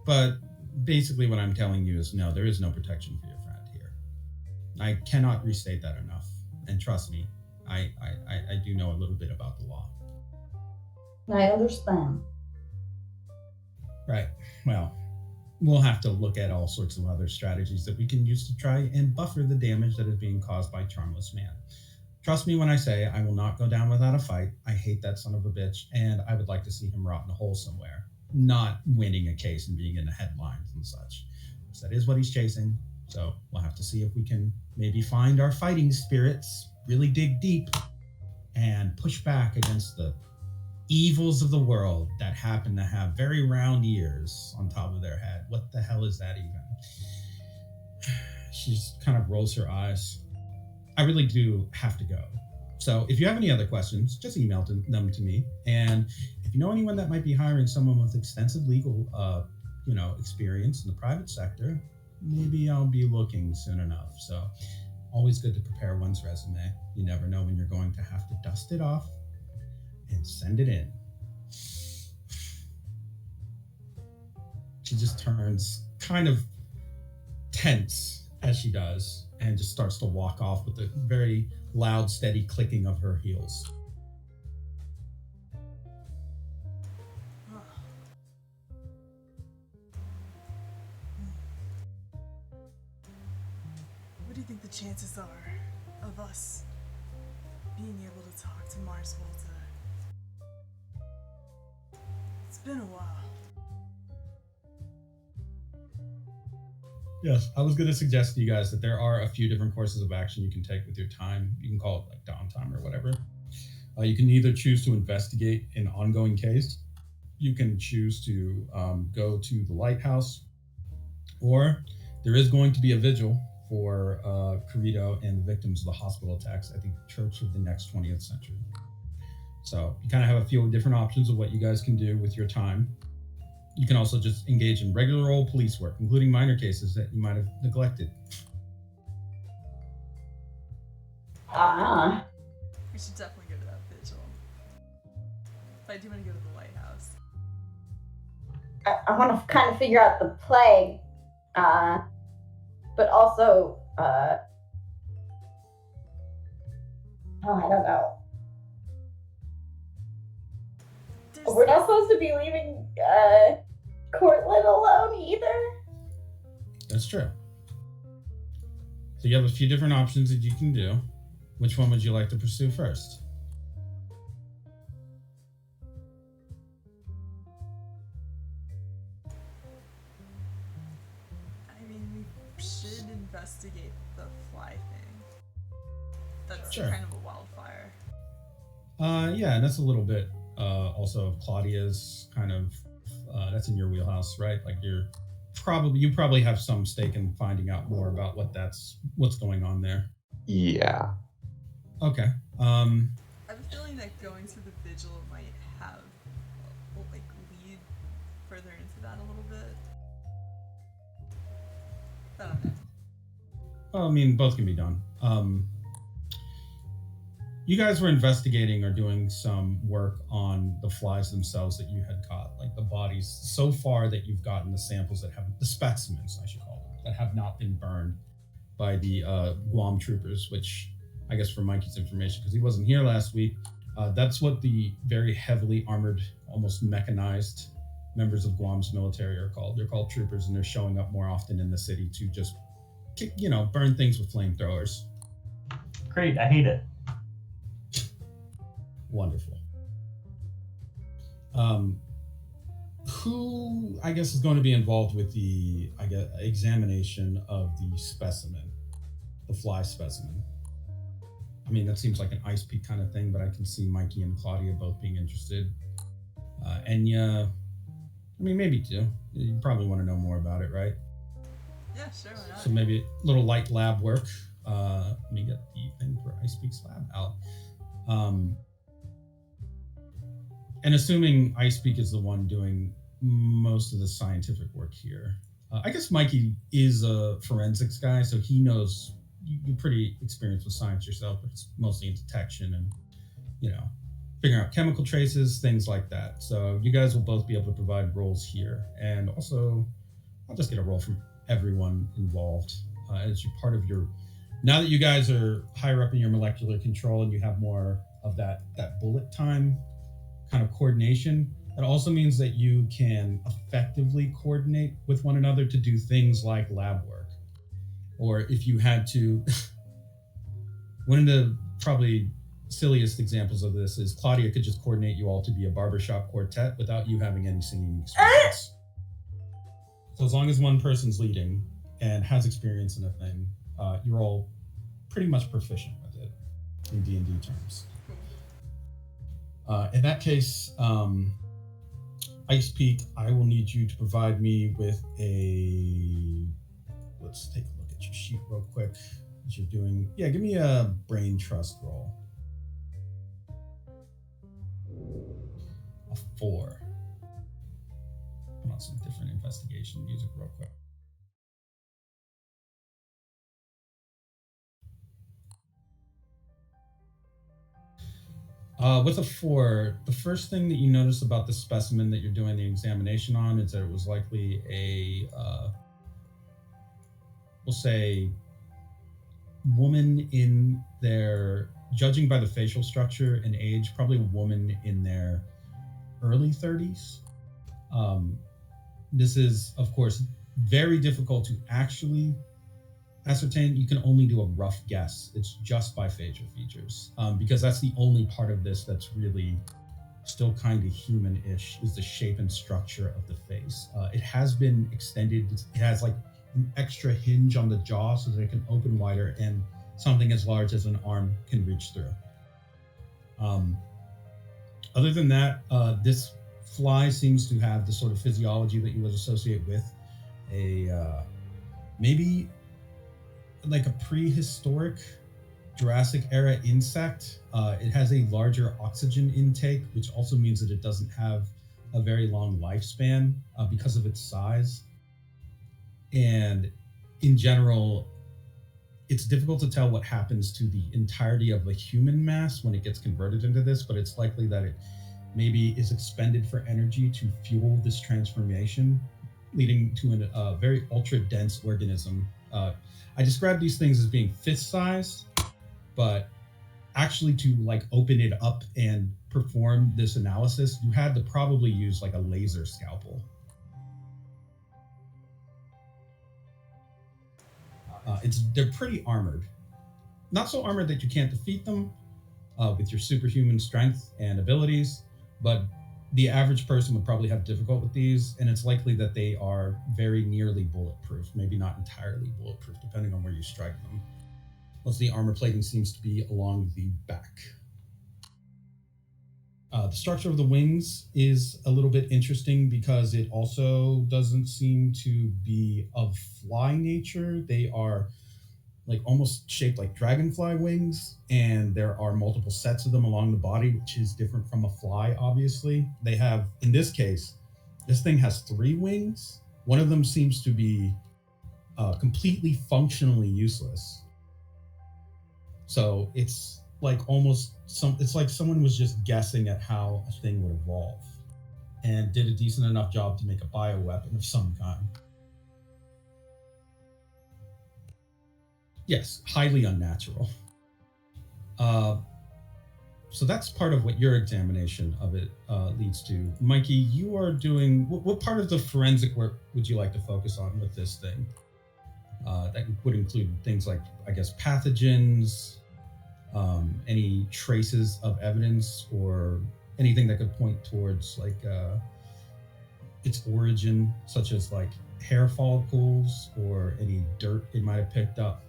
But basically what I'm telling you is no, there is no protection for your friend here. I cannot restate that enough. And trust me, I do know a little bit about the law. I understand. Right. Well, we'll have to look at all sorts of other strategies that we can use to try and buffer the damage that is being caused by Charmless Man. Trust me when I say I will not go down without a fight. I hate that son of a bitch, and I would like to see him rot in a hole somewhere, not winning a case and being in the headlines and such. So that is what he's chasing. So we'll have to see if we can maybe find our fighting spirits, really dig deep, and push back against the evils of the world that happen to have very round ears on top of their head. What the hell is that even? She just kind of rolls her eyes. I really do have to go. So if you have any other questions, just email them to me. And if you know anyone that might be hiring someone with extensive legal experience in the private sector, maybe I'll be looking soon enough. So always good to prepare one's resume. You never know when you're going to have to dust it off and send it in. She just turns kind of tense as she does and just starts to walk off with a very loud, steady clicking of her heels. What do you think the chances are of us being able to talk to Mars Volta? It's been a while. Yes, I was going to suggest to you guys that there are a few different courses of action you can take with your time. You can call it like downtime or whatever. You can either choose to investigate an ongoing case. You can choose to go to the lighthouse, or there is going to be a vigil for Corrido and the victims of the hospital attacks at the Church of the Next 20th Century. So you kind of have a few different options of what you guys can do with your time. You can also just engage in regular old police work, including minor cases that you might have neglected. We should definitely go to that vigil. But I do want to go to the lighthouse. I want to kind of figure out the plague, but also, I don't know. We're not supposed to be leaving Courtland alone either. That's true. So you have a few different options that you can do. Which one would you like to pursue first? I mean, we should investigate the fly thing. That's Sure. kind of a wildfire. Yeah, and that's a little bit also of Claudia's kind of, that's in your wheelhouse, right? Like you probably have some stake in finding out more about what's going on there. Yeah. Okay. I have a feeling that going to the vigil might have, lead further into that a little bit. I don't know. Well, I mean, both can be done. You guys were investigating or doing some work on the flies themselves that you had caught, like the bodies so far that you've gotten the samples that have, the specimens, I should call them, that have not been burned by the Guam troopers, which I guess for Mikey's information, because he wasn't here last week, that's what the very heavily armored, almost mechanized members of Guam's military are called. They're called troopers, and they're showing up more often in the city to just, burn things with flamethrowers. Great, I hate it. Wonderful. Who, I guess, is going to be involved with the, examination of the specimen, the fly specimen? I mean, that seems like an Ice Peak kind of thing, but I can see Mikey and Claudia both being interested. Enya, I mean, maybe too. You probably want to know more about it, right? Yeah, sure, why not? So maybe a little light lab work. Let me get the thing for Ice Peak's lab out. And assuming Ice Peak is the one doing most of the scientific work here, I guess Mikey is a forensics guy, so he knows you're pretty experienced with science yourself, but it's mostly in detection and, figuring out chemical traces, things like that. So you guys will both be able to provide roles here. And also, I'll just get a role from everyone involved as you're part of your... Now that you guys are higher up in your molecular control and you have more of that bullet time kind of coordination, it also means that you can effectively coordinate with one another to do things like lab work. Or if you had to... One of the probably silliest examples of this is Claudia could just coordinate you all to be a barbershop quartet without you having any singing experience. So as long as one person's leading and has experience in a thing, you're all pretty much proficient with it in D&D terms. In that case, Ice Peak, I will need you to provide me with let's take a look at your sheet real quick. As you're doing, give me a brain trust roll. A 4. Put on some different investigation music real quick. With a 4, the first thing that you notice about the specimen that you're doing the examination on is that it was likely a, we'll say, woman in their, judging by the facial structure and age, probably a woman in their early 30s. This is, of course, very difficult to actually ascertain. You can only do a rough guess. It's just by facial features, because that's the only part of this that's really still kind of human-ish, is the shape and structure of the face. It has been extended. It has like an extra hinge on the jaw so that it can open wider and something as large as an arm can reach through. Other than that, this fly seems to have the sort of physiology that you would associate with a maybe like a prehistoric Jurassic era insect. It has a larger oxygen intake, which also means that it doesn't have a very long lifespan because of its size. And in general, it's difficult to tell what happens to the entirety of the human mass when it gets converted into this, but it's likely that it maybe is expended for energy to fuel this transformation, leading to a very ultra dense organism. I describe these things as being fist-sized, but actually to like open it up and perform this analysis, you had to probably use like a laser scalpel. They're pretty armored. Not so armored that you can't defeat them with your superhuman strength and abilities, but the average person would probably have difficulty with these, and it's likely that they are very nearly bulletproof, maybe not entirely bulletproof, depending on where you strike them. Most of the armor plating seems to be along the back. The structure of the wings is a little bit interesting because it also doesn't seem to be of fly nature. They are like almost shaped like dragonfly wings, and there are multiple sets of them along the body, which is different from a fly, obviously. They have, in this case, this thing has 3 wings. One of them seems to be completely functionally useless. So it's like it's like someone was just guessing at how a thing would evolve and did a decent enough job to make a bioweapon of some kind. Yes, highly unnatural. So that's part of what your examination of it leads to. Mikey, you are doing... What part of the forensic work would you like to focus on with this thing? That would include things like, I guess, pathogens, any traces of evidence, or anything that could point towards like its origin, such as like hair follicles or any dirt it might have picked up.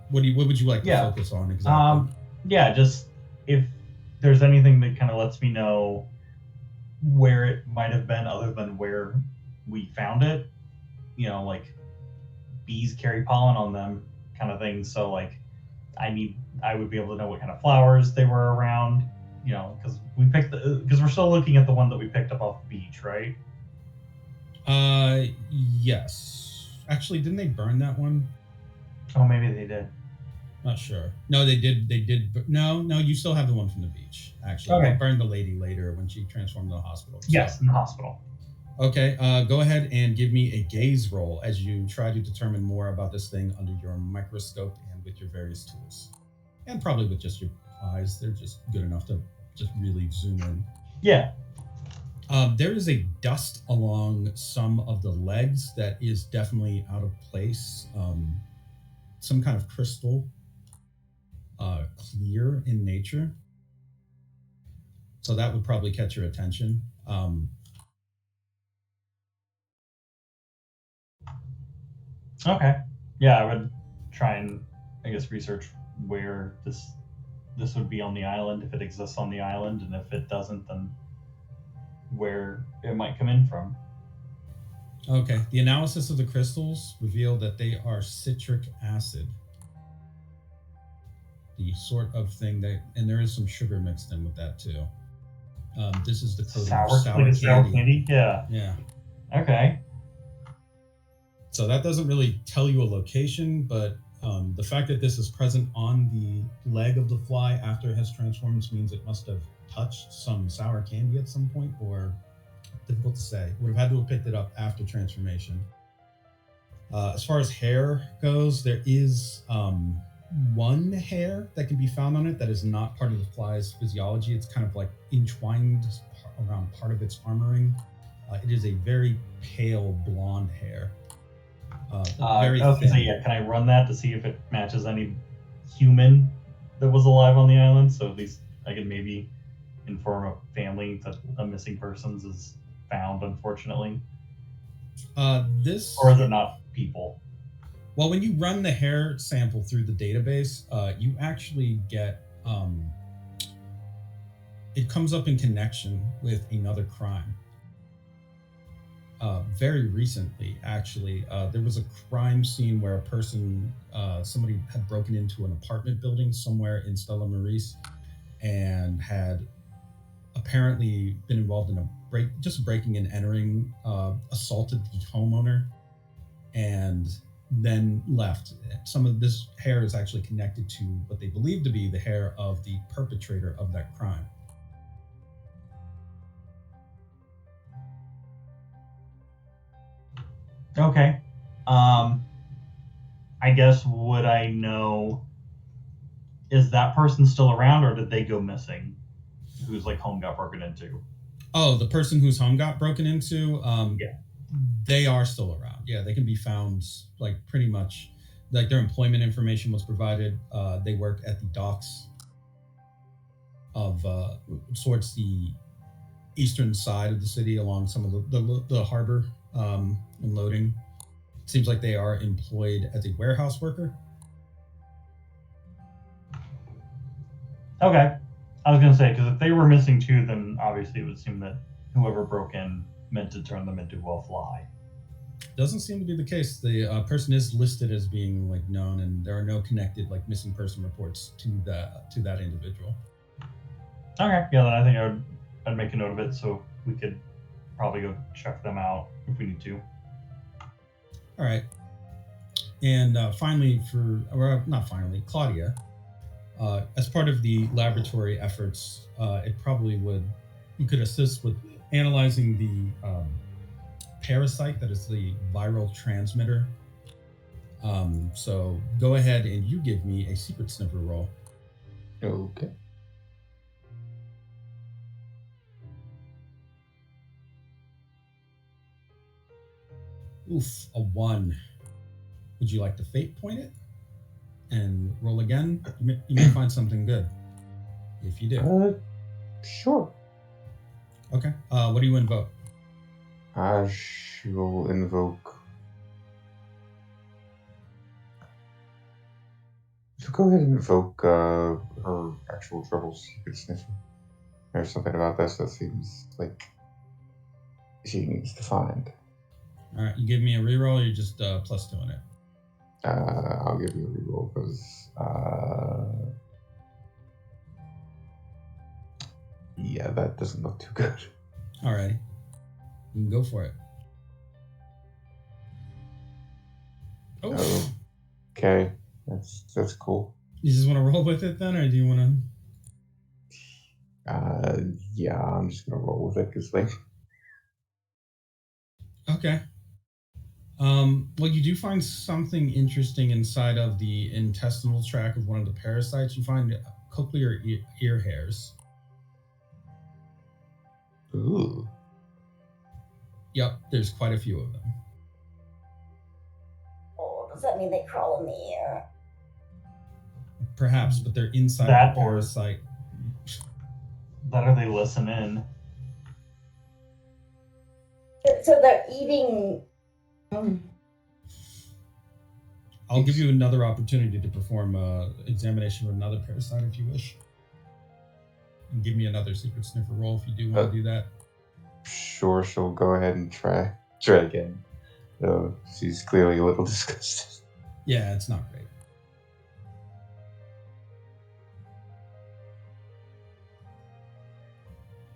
What would you like to Yeah. focus on exactly? Yeah, just if there's anything that kind of lets me know where it might have been other than where we found it, like bees carry pollen on them kind of thing. So like I would be able to know what kind of flowers they were around, because we're still looking at the one that we picked up off the beach, right? Yes. Actually, didn't they burn that one? Oh, maybe they did. Not sure. No, they did. No, you still have the one from the beach. Actually, Okay. They burned the lady later when she transformed to the hospital. Yes, in the hospital. Okay. Go ahead and give me a gaze roll as you try to determine more about this thing under your microscope and with your various tools, and probably with just your eyes. They're just good enough to just really zoom in. Yeah. There is a dust along some of the legs that is definitely out of place. Some kind of crystal, clear in nature. So that would probably catch your attention. Okay. Yeah, I would try and, I guess, research where this would be on the island, if it exists on the island, and if it doesn't, then where it might come in from. Okay. The analysis of the crystals revealed that they are citric acid. The sort of thing and there is some sugar mixed in with that too. This is the coating of sour candy. Yeah. Yeah. Okay. So that doesn't really tell you a location, but the fact that this is present on the leg of the fly after it has transformed means it must have touched some sour candy at some point, or difficult to say. Would have had to have picked it up after transformation. As far as hair goes, there is one hair that can be found on it that is not part of the fly's physiology. It's kind of like entwined around part of its armoring. It is a very pale blonde hair. Very thin. So yeah, can I run that to see if it matches any human that was alive on the island? So at least I can maybe inform a family that a missing persons is found, unfortunately. Or is it not people? Well, when you run the hair sample through the database, you actually get it comes up in connection with another crime. Very recently, actually, there was a crime scene where somebody had broken into an apartment building somewhere in Stella Maris and had apparently been involved in breaking and entering, assaulted the homeowner, and then left. Some of this hair is actually connected to what they believe to be the hair of the perpetrator of that crime. Okay. I guess would I know, is that person still around or did they go missing? Whose like home got broken into? Oh, the person whose home got broken into? Yeah. They are still around. Yeah, they can be found like pretty much, like their employment information was provided. They work at the docks of towards the eastern side of the city along some of the harbor and loading. It seems like they are employed as a warehouse worker. Okay. I was going to say, because if they were missing too, then obviously it would seem that whoever broke in meant to turn them into a fly. Doesn't seem to be the case. The person is listed as being like known, and there are no connected like missing person reports to that individual. Okay, yeah, then I think I'd make a note of it so we could probably go check them out if we need to. All right. And finally, Claudia, as part of the laboratory efforts, you could assist with analyzing the parasite that is the viral transmitter. So go ahead and you give me a secret sniffer roll. Okay. Oof, a 1. Would you like to fate point it and roll again? You may find something good if you do. Sure. Okay. What do you invoke? She will invoke go ahead and invoke her actual trouble secret sniffer. There's something about this that seems like she needs to find. All right, you give me a reroll, or you just +2 on it? I'll give you a reroll because yeah, that doesn't look too good. All right, you can go for it. Oh. Okay, that's cool. You just want to roll with it then, or do you want to? Yeah, I'm just gonna roll with it because like. Okay. Well, you do find something interesting inside of the intestinal tract of one of the parasites. You find cochlear ear hairs. Ooh. Yep, there's quite a few of them. Oh, does that mean they crawl in the ear? Perhaps, but they're inside That the parasite. That or they listen in. So they're eating. I'll give you another opportunity to perform an examination of another parasite if you wish. And give me another secret sniffer roll if you do want to do that. Sure, she'll go ahead and try again. Though she's clearly a little disgusted. Yeah, it's not great.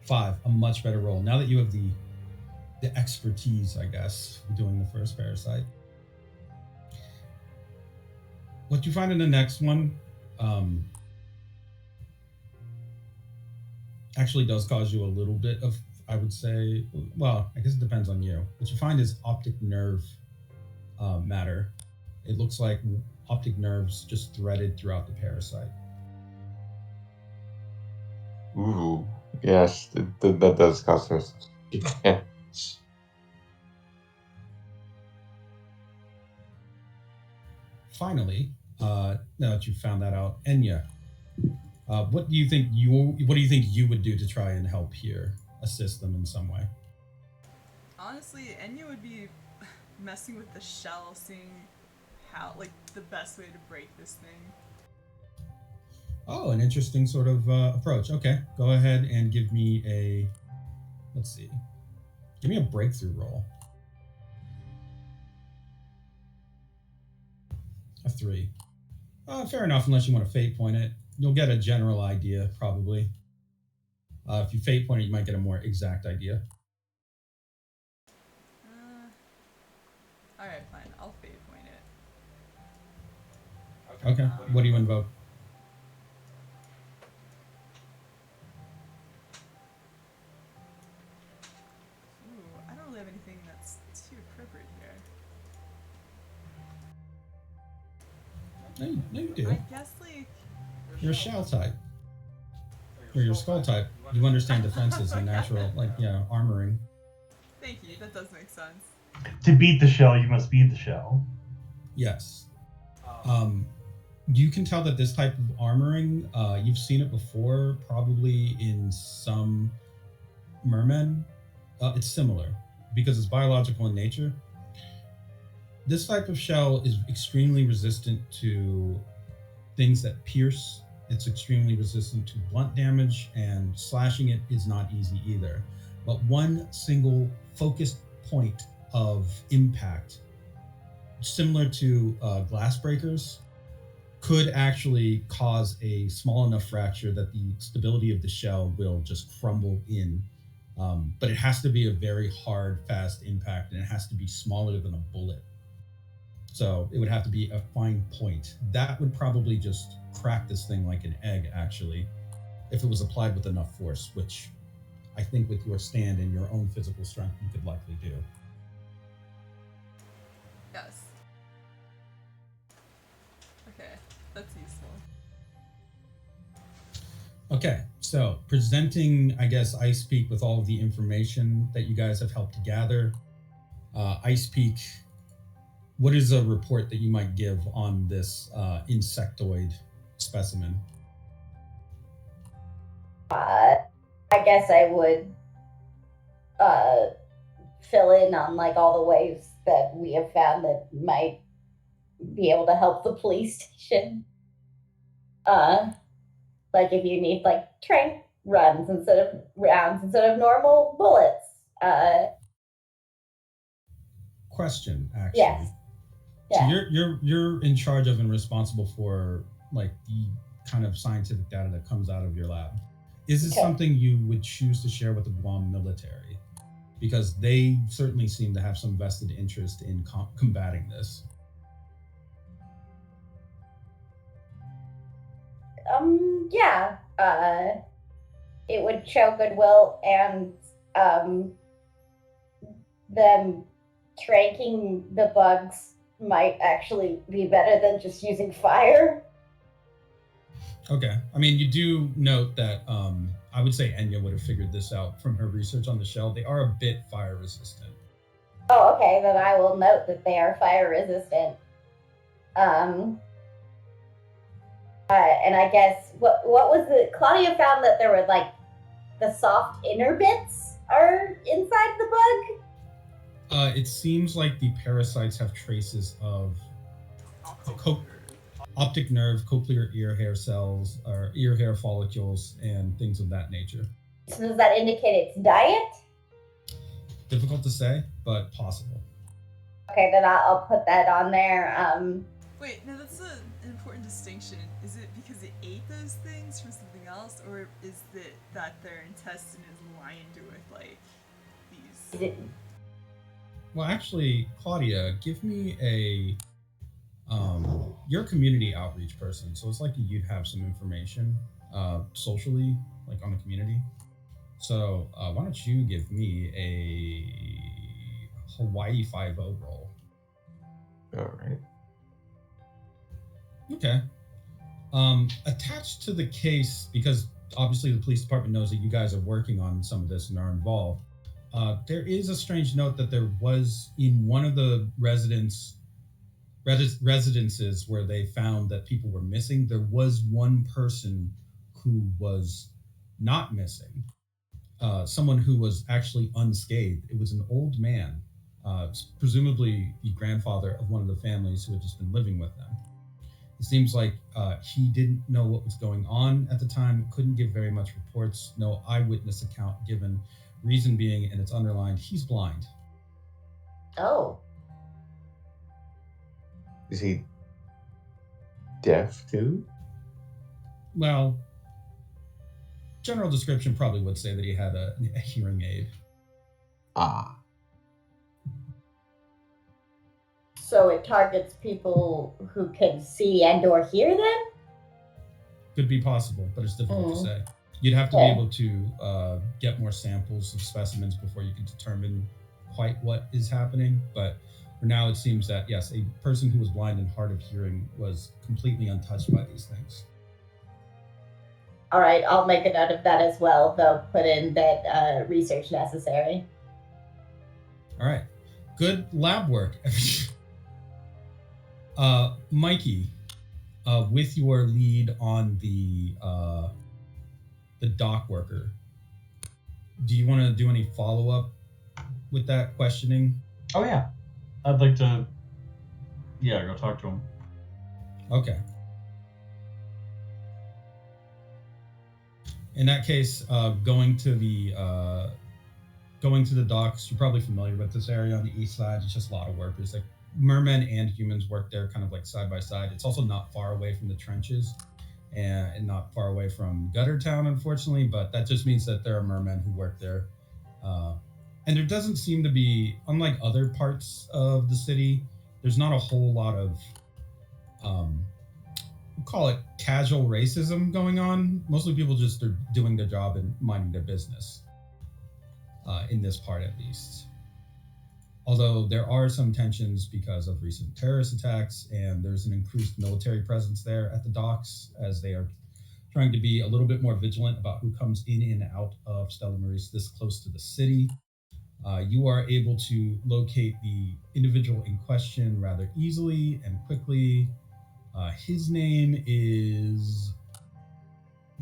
Five, a much better roll. Now that you have the expertise, I guess, doing the first parasite. What you find in the next one actually does cause you a little bit of, I would say, well, I guess it depends on you. What you find is optic nerve matter. It looks like optic nerves just threaded throughout the parasite. Ooh, yes, that does cause her damage. Finally, now that you've found that out, Enya, what do you think you would do to try and help here, assist them in some way? Honestly, Enya would be messing with the shell, seeing how, like, the best way to break this thing. Oh, an interesting sort of approach. Okay, go ahead and give me a, let's see, give me a breakthrough roll. A 3. Fair enough, unless you want to fate point it. You'll get a general idea, probably. If you fate point it, you might get a more exact idea. Alright, fine. I'll fate point it. Okay, what do you invoke? Ooh, I don't really have anything that's too appropriate here. No, you do. I guess, like... You're a shell type. Or you're skull type. You understand defenses and natural, like, yeah, armoring. Thank you, that does make sense. To beat the shell, you must beat the shell. Yes. You can tell that this type of armoring, you've seen it before, probably in some mermen. It's similar because it's biological in nature. This type of shell is extremely resistant to things that pierce. It's extremely resistant to blunt damage, and slashing it is not easy either. But one single focused point of impact, similar to glass breakers, could actually cause a small enough fracture that the stability of the shell will just crumble in. But it has to be a very hard, fast impact, and it has to be smaller than a bullet. So it would have to be a fine point. That would probably just crack this thing like an egg, actually, if it was applied with enough force, which I think with your stand and your own physical strength, you could likely do. Yes. Okay, that's useful. Okay, so presenting, I guess, Ice Peak with all of the information that you guys have helped to gather. Ice Peak, what is a report that you might give on this insectoid specimen? I guess I would fill in on like all the ways that we have found that might be able to help the police station. Like if you need like trank runs instead of rounds instead of normal bullets. Question, actually. Yes. So Yeah. you're in charge of and responsible for like the kind of scientific data that comes out of your lab. Is this Okay. something you would choose to share with the Guam military? Because they certainly seem to have some vested interest in combating this. Yeah. It would show goodwill and them tranking the bugs might actually be better than just using fire. Okay. I mean, you do note that I would say Enya would have figured this out from her research on the shell. They are a bit fire resistant. Oh, okay. Then I will note that they are fire resistant. And I guess what was the Claudia found that there were like the soft inner bits are inside the bug. It seems like the parasites have traces of optic nerve, cochlear ear hair cells, or ear hair follicles, and things of that nature. So does that indicate its diet? Difficult to say, but possible. Okay, then I'll put that on there. Wait, no, that's an important distinction. Is it because it ate those things from something else, or is it that their intestine is lined with like these? Well, actually, Claudia, give me a. You're a community outreach person, so it's like you'd have some information socially, like on the community. So why don't you give me a Hawaii 5-0 roll? All right. Okay. Attached to the case, because obviously the police department knows that you guys are working on some of this and are involved, there is a strange note that there was in one of the residences where they found that people were missing. There was one person who was not missing. Someone who was actually unscathed. It was an old man, presumably the grandfather of one of the families who had just been living with them. It seems like he didn't know what was going on at the time, couldn't give very much reports, no eyewitness account given, reason being, and it's underlined, he's blind. Oh. Is he deaf too? Well, general description probably would say that he had a hearing aid. Ah. So it targets people who can see and or hear then? Could be possible, but it's difficult to say. You'd have to be able to get more samples of specimens before you can determine quite what is happening. But for now, it seems that, yes, a person who was blind and hard of hearing was completely untouched by these things. All right, I'll make a note of that as well, though put in that research necessary. All right. Good lab work. Mikey, with your lead on the dock worker, do you want to do any follow-up with that questioning? Oh yeah, I'd like to. Yeah, go talk to him. Okay. In that case, going to the docks, you're probably familiar with this area on the east side. It's just a lot of workers. Like mermen and humans work there, kind of like side by side. It's also not far away from the trenches, and not far away from Gutter Town, unfortunately. But that just means that there are mermen who work there, and there doesn't seem to be, unlike other parts of the city, there's not a whole lot of we'll call it casual racism going on. Mostly people just are doing their job and minding their business, in this part at least. Although there are some tensions because of recent terrorist attacks, and there's an increased military presence there at the docks as they are trying to be a little bit more vigilant about who comes in and out of Stella Maris this close to the city. You are able to locate the individual in question rather easily and quickly. His name is,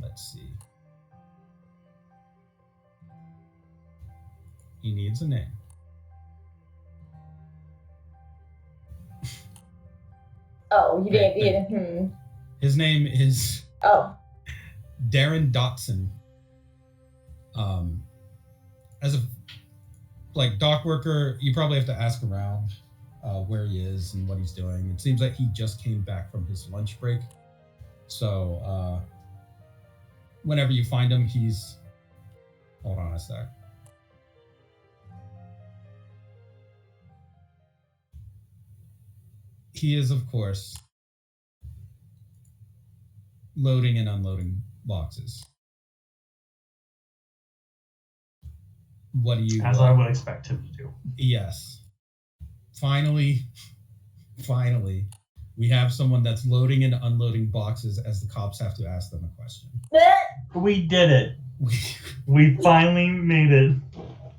let's see. He needs a name. Oh, you didn't. His name is Oh. Darren Dotson. As a dock worker, you probably have to ask around where he is and what he's doing. It seems like he just came back from his lunch break. So whenever you find him, he's... Hold on a sec. He is, of course, loading and unloading boxes. What do you... As I would expect him to do. Yes. Finally, we have someone that's loading and unloading boxes as the cops have to ask them a question. We did it. We finally made it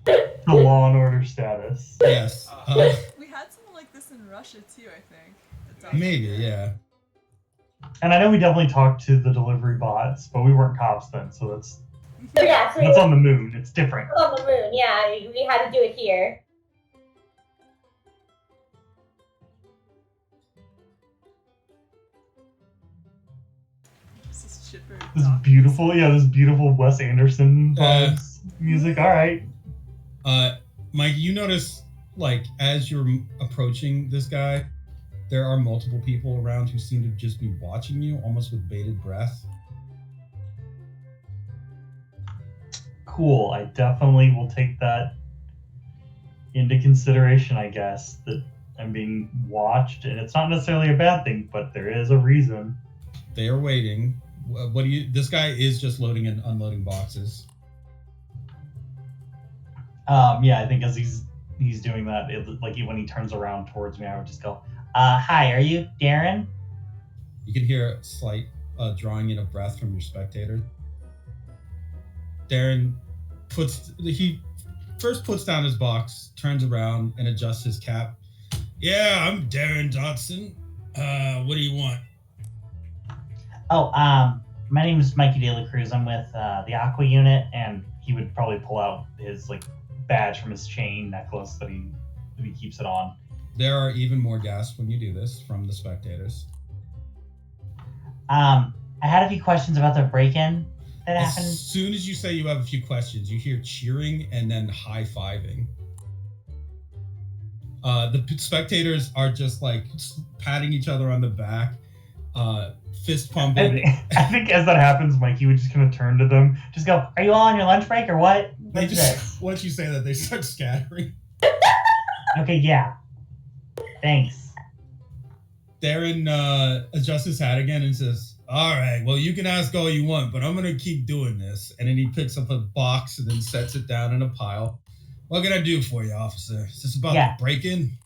to Law and Order status. Yes. We had something like this in Russia too, I think. Maybe, yeah. And I know we definitely talked to the delivery bots, but we weren't cops then, so that's So yeah, so on the moon. It's different. on the moon. Yeah, we had to do it here. This beautiful Wes Anderson music. All right. Mike, you notice, as you're approaching this guy, there are multiple people around who seem to just be watching you, almost with bated breath. Cool. I definitely will take that into consideration, I guess, that I'm being watched, and it's not necessarily a bad thing, but there is a reason. They are waiting. This guy is just loading and unloading boxes. Yeah, I think as he's doing that, when he turns around towards me, I would just go, hi, are you Darren? You can hear a slight drawing in of breath from your spectator. Darren first puts down his box, turns around, and adjusts his cap. Yeah, I'm Darren Dotson. What do you want? Oh, my name is Mikey De La Cruz. I'm with the Aqua Unit, and he would probably pull out his badge from his chain necklace that he keeps it on. There are even more gasps when you do this from the spectators. I had a few questions about the break-in that happened. As soon as you say you have a few questions, you hear cheering and then high-fiving. The spectators are just patting each other on the back, fist pumping. I think as that happens, Mikey would just kind of turn to them, just go, "Are you all on your lunch break or what?" Once you say that, they start scattering. Okay, yeah. Thanks. Darren adjusts his hat again and says, "All right, well, you can ask all you want, but I'm going to keep doing this." And then he picks up a box and then sets it down in a pile. What can I do for you, officer? Is this about the break-in?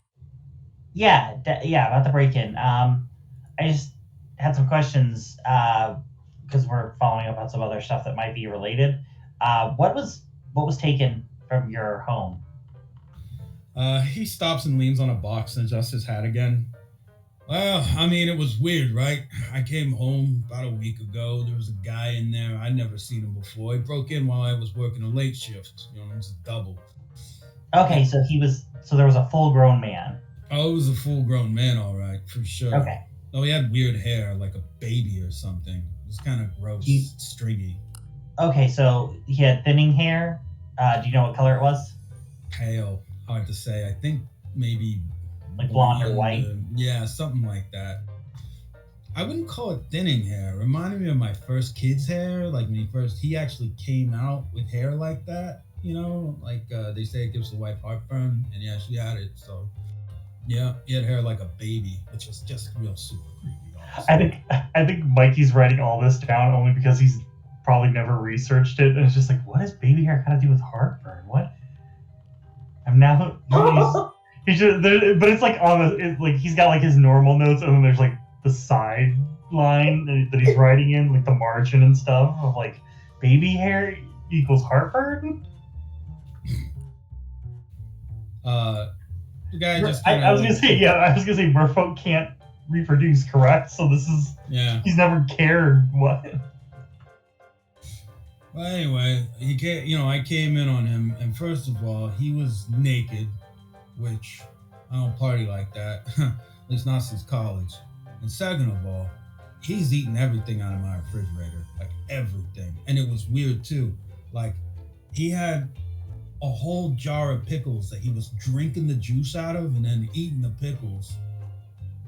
Yeah, about the break-in. I just had some questions because we're following up on some other stuff that might be related. What was taken from your home? He stops and leans on a box and adjusts his hat again. Well, I mean, it was weird, right? I came home about a week ago. There was a guy in there. I'd never seen him before. He broke in while I was working a late shift. It was a double. Okay, so there was a full-grown man. Oh, it was a full-grown man, all right, for sure. Okay. Oh, he had weird hair, like a baby or something. It was kind of gross, stringy. Okay, so he had thinning hair. Do you know what color it was? Pale. Hard to say. I think maybe blonde or white. Yeah, something like that. I wouldn't call it thinning hair. Reminded me of my first kid's hair. When he actually came out with hair like that. They say it gives the wife heartburn, and yeah, she had it. So, yeah, he had hair like a baby, which was just real super creepy. Honestly. I think Mikey's writing all this down only because he's probably never researched it, and it's just what does baby hair got to do with heartburn? What? I'm now he's just there, but it's he's got his normal notes, and then there's the side line that he's writing in the margin and stuff of baby hair equals heartburn. The guy just I was gonna say merfolk can't reproduce, correct? So this is he's never cared what. Well, anyway, I came in on him, and first of all, he was naked, which I don't party like that, at least not since college. And second of all, he's eating everything out of my refrigerator, like everything. And it was weird too. Like he had a whole jar of pickles that he was drinking the juice out of and then eating the pickles,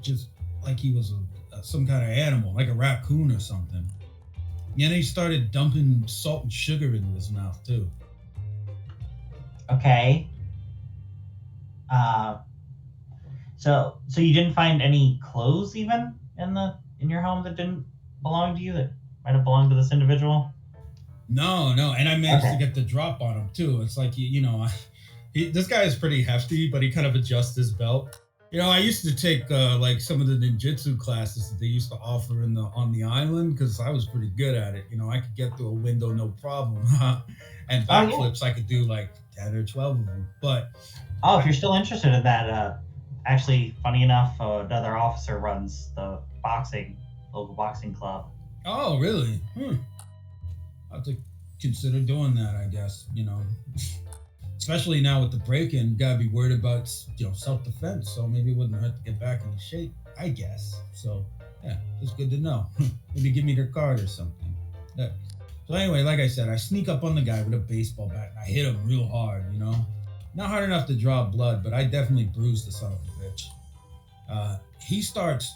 just like he was some kind of animal, like a raccoon or something. And then he started dumping salt and sugar into his mouth too. Okay. So you didn't find any clothes even in your home that didn't belong to you, that might have belonged to this individual? No, and I managed to get the drop on him too. It's like this guy is pretty hefty, but he kind of adjusts his belt. I used to take like some of the ninjutsu classes that they used to offer on the island because I was pretty good at it. I could get through a window no problem, and backflips I could do like 10 or 12 of them. But if you're still interested in that, actually, funny enough, another officer runs the local boxing club. Oh, really? I'll have to consider doing that, I guess. Especially now with the break-in, you gotta be worried about self-defense. So maybe it wouldn't hurt to get back into shape, I guess. So yeah, it's good to know. Maybe give me their card or something. Yeah. So anyway, like I said, I sneak up on the guy with a baseball bat and I hit him real hard. Not hard enough to draw blood, but I definitely bruised the son of a bitch. He starts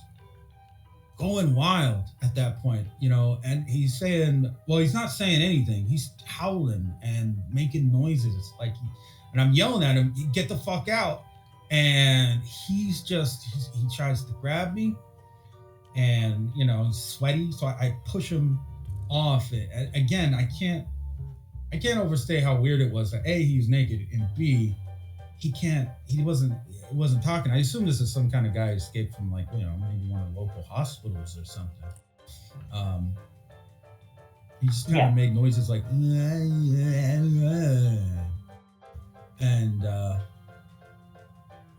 going wild at that point, and he's saying, well, he's not saying anything. He's howling and making noises and I'm yelling at him, get the fuck out. And he tries to grab me and, he's sweaty. So I push him off it. Again, I can't overstate how weird it was that A, he was naked, and B, he wasn't talking. I assume this is some kind of guy who escaped from maybe one of the local hospitals or something. He just kind of made noises like, and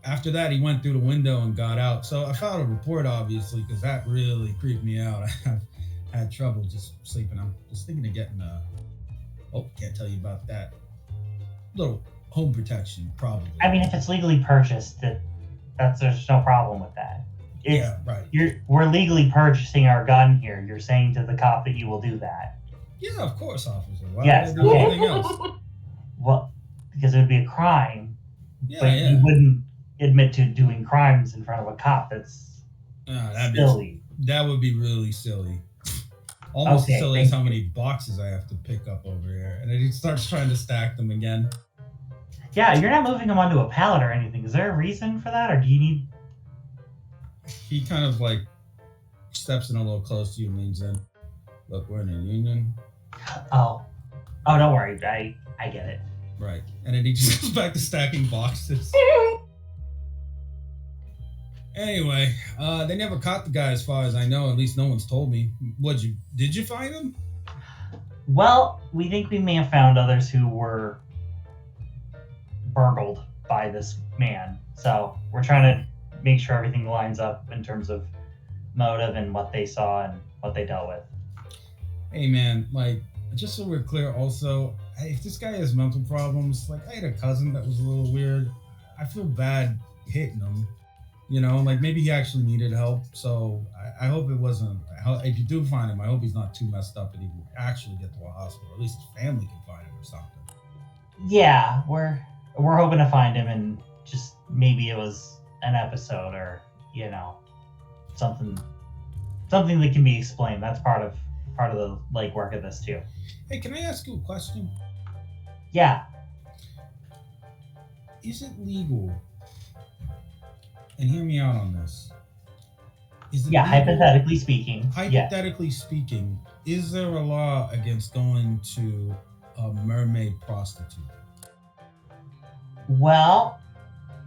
after that he went through the window and got out. So I filed a report, obviously, because that really creeped me out. I had trouble just sleeping. I'm just thinking of getting can't tell you about that. Little home protection, probably. I mean, if it's legally purchased, there's no problem with that. Yeah, right. We're legally purchasing our gun here. You're saying to the cop that you will do that. Yeah, of course, officer. Why yes. would I do anything else? Well, because it would be a crime. But you wouldn't admit to doing crimes in front of a cop. That's silly. That would be really silly. Almost as silly as how many boxes I have to pick up over here. And then he starts trying to stack them again. Yeah, you're not moving them onto a pallet or anything. Is there a reason for that, or do you need... He kind of steps in a little close to you and leans in. Look, we're in a union. Oh, don't worry. I get it. Right. And then he just goes back to stacking boxes. Anyway, they never caught the guy as far as I know. At least no one's told me. Did you find him? Well, we think we may have found others who were burgled by this man. So we're trying to make sure everything lines up in terms of motive and what they saw and what they dealt with. Hey man, just so we're clear also, if this guy has mental problems, I had a cousin that was a little weird. I feel bad hitting him. Maybe he actually needed help. So I hope it wasn't. If you do find him, I hope he's not too messed up and he can actually get to a hospital. At least his family can find him or something. Yeah, we're hoping to find him, and just maybe it was an episode or something that can be explained. That's part of the legwork of this too. Hey, can I ask you a question? Yeah. Is it legal? And hear me out on this. Hypothetically speaking. Hypothetically speaking, is there a law against going to a mermaid prostitute? Well,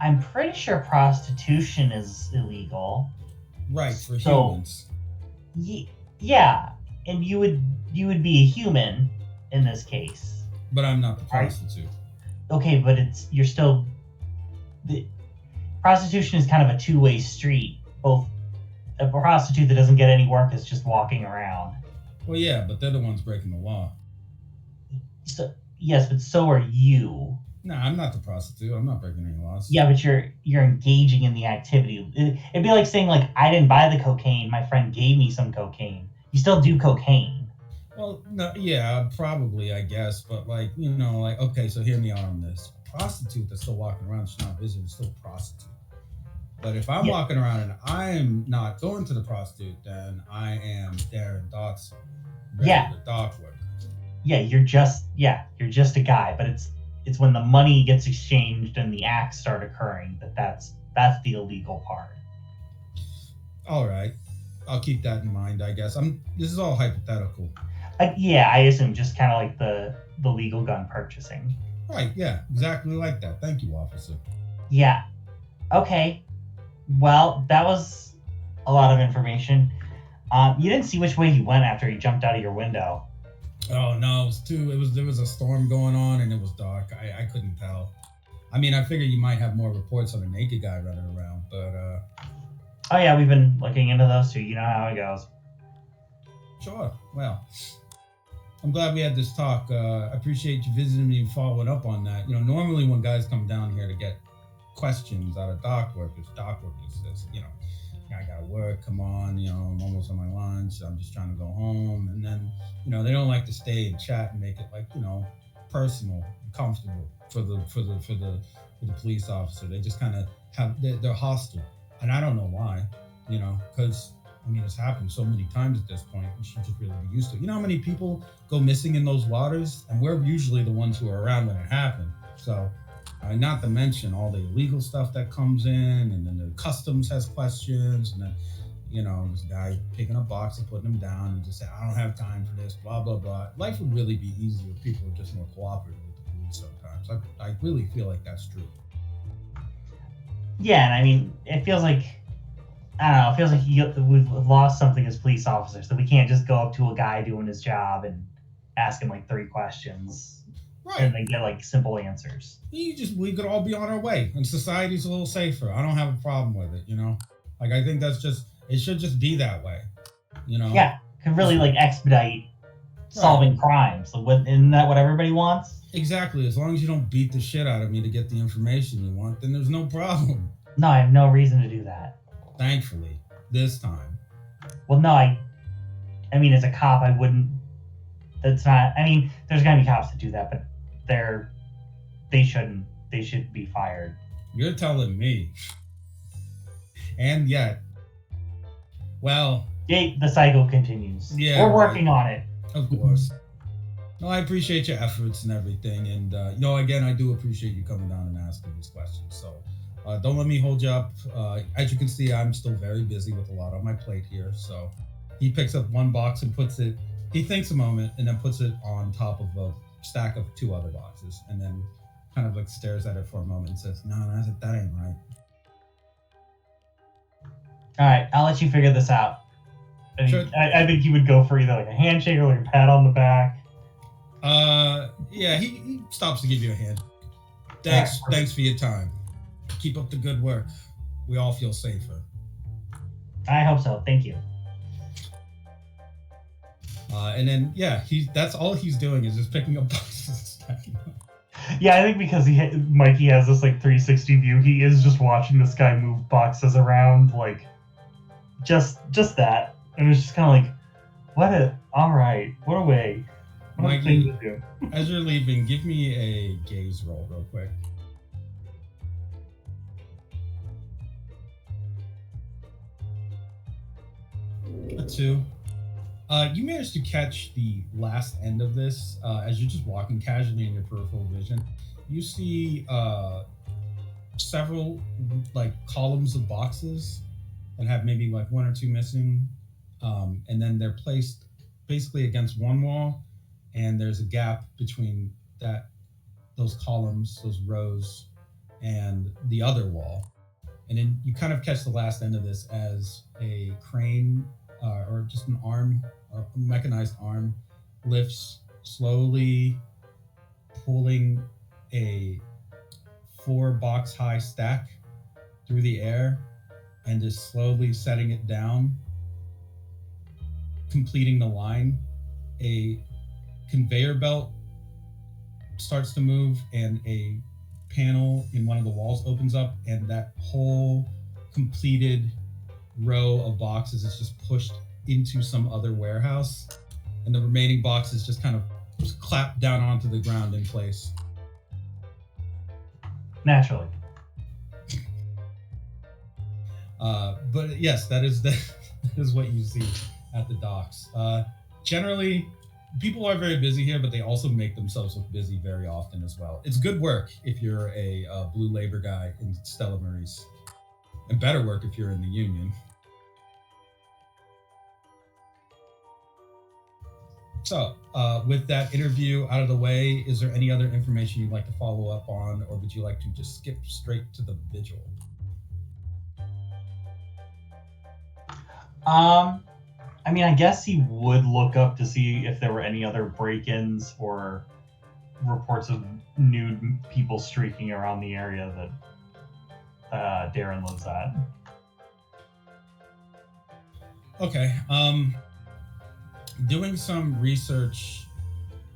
I'm pretty sure prostitution is illegal. Right, for humans. Yeah, and you would be a human in this case. But I'm not the prostitute. Okay, but you're still... Prostitution is kind of a two-way street. Both a prostitute that doesn't get any work is just walking around. Well, yeah, but they're the ones breaking the law. So, yes, but so are you. No, I'm not the prostitute. I'm not breaking any laws. Yeah, but you're engaging in the activity. It'd be like saying, I didn't buy the cocaine. My friend gave me some cocaine. You still do cocaine. Well, no, yeah, probably, I guess. But, like, you know, like, okay, so hear me out on this. A prostitute that's still walking around, she's not visiting, is still a prostitute. But if I'm walking around and I'm not going to the prostitute, then I am Darren Dotson, regular dock worker. Yeah, you're just a guy. But it's when the money gets exchanged and the acts start occurring that's the illegal part. All right, I'll keep that in mind. I guess this is all hypothetical. I assume just kind of like the legal gun purchasing. Right. Yeah. Exactly like that. Thank you, officer. Yeah. Okay. Well, that was a lot of information. You didn't see which way he went after he jumped out of your window. Oh no, there was a storm going on and it was dark. I couldn't tell. I mean, I figured you might have more reports on a naked guy running around, but oh yeah, we've been looking into those too. You know how it goes. Sure. Well, I'm glad we had this talk. I appreciate you visiting me and following up on that. You know, normally when guys come down here to get questions out of dock workers says, you know, I gotta work, come on, you know, I'm almost on my lunch, I'm just trying to go home. And then, you know, they don't like to stay and chat and make it, like, you know, personal and comfortable for the police officer. They just kind of they're hostile. And I don't know why, you know, because I mean, it's happened so many times at this point. You should just really be used to it. You know how many people go missing in those waters? And we're usually the ones who are around when it happened. So, not to mention all the illegal stuff that comes in, and then the customs has questions, and then, you know, this guy picking up boxes, putting them down, and just saying, I don't have time for this, blah, blah, blah. Life would really be easier if people were just more cooperative with the police sometimes. I really feel like that's true. Yeah, and I mean, it feels like, I don't know, it feels like we've lost something as police officers, that we can't just go up to a guy doing his job and ask him like 3 questions. Right. And they get like simple answers. We could all be on our way, and society's a little safer. I don't have a problem with it, you know? Like, I think it should just be that way, you know? Yeah, could really like expedite solving crimes. Isn't that what everybody wants? Exactly. As long as you don't beat the shit out of me to get the information you want, then there's no problem. No, I have no reason to do that. Thankfully, this time. Well, no, I mean, as a cop, I wouldn't. That's not. I mean, there's gonna be cops that do that, but they shouldn't. They should be fired. You're telling me. And yet, well, the cycle continues. Yeah, we're working on it. Of course. No, I appreciate your efforts and everything, and you know, again, I do appreciate you coming down and asking these questions. So. Don't let me hold you up. As you can see, I'm still very busy with a lot on my plate here. So he picks up one box and puts it, he thinks a moment and then puts it on top of a stack of 2 other boxes, and then kind of like stares at it for a moment and says, no, that ain't right. All right, I'll let you figure this out. I think he would go for either like a handshake or like a pat on the back. Yeah, he stops to give you a hand. Thanks for your time. Keep up the good work. We all feel safer. I hope so. Thank you. And then, yeah, that's all he's doing is just picking up boxes and stacking them. Yeah, I think because Mikey has this like 360 view, he is just watching this guy move boxes around, like just that. And it's just kind of like, all right, what a way. What a thing to do. As you're leaving, give me a gaze roll real quick. A 2. You managed to catch the last end of this as you're just walking casually in your peripheral vision. You see several like columns of boxes that have maybe like 1 or 2 missing, and then they're placed basically against one wall, and there's a gap between those columns, those rows, and the other wall. And then you kind of catch the last end of this as a crane or just an arm, a mechanized arm, lifts slowly, pulling a 4-box high stack through the air and just slowly setting it down, completing the line. A conveyor belt starts to move and a panel in one of the walls opens up, and that whole completed row of boxes is just pushed into some other warehouse, and the remaining boxes just kind of clap down onto the ground in place. Naturally. But yes, that is what you see at the docks. Generally, people are very busy here, but they also make themselves look busy very often as well. It's good work if you're a blue labor guy in Stella Maris, and better work if you're in the Union. So, with that interview out of the way, is there any other information you'd like to follow up on, or would you like to just skip straight to the vigil? I mean, I guess he would look up to see if there were any other break-ins or reports of nude people streaking around the area that Darren lives at. Okay. Doing some research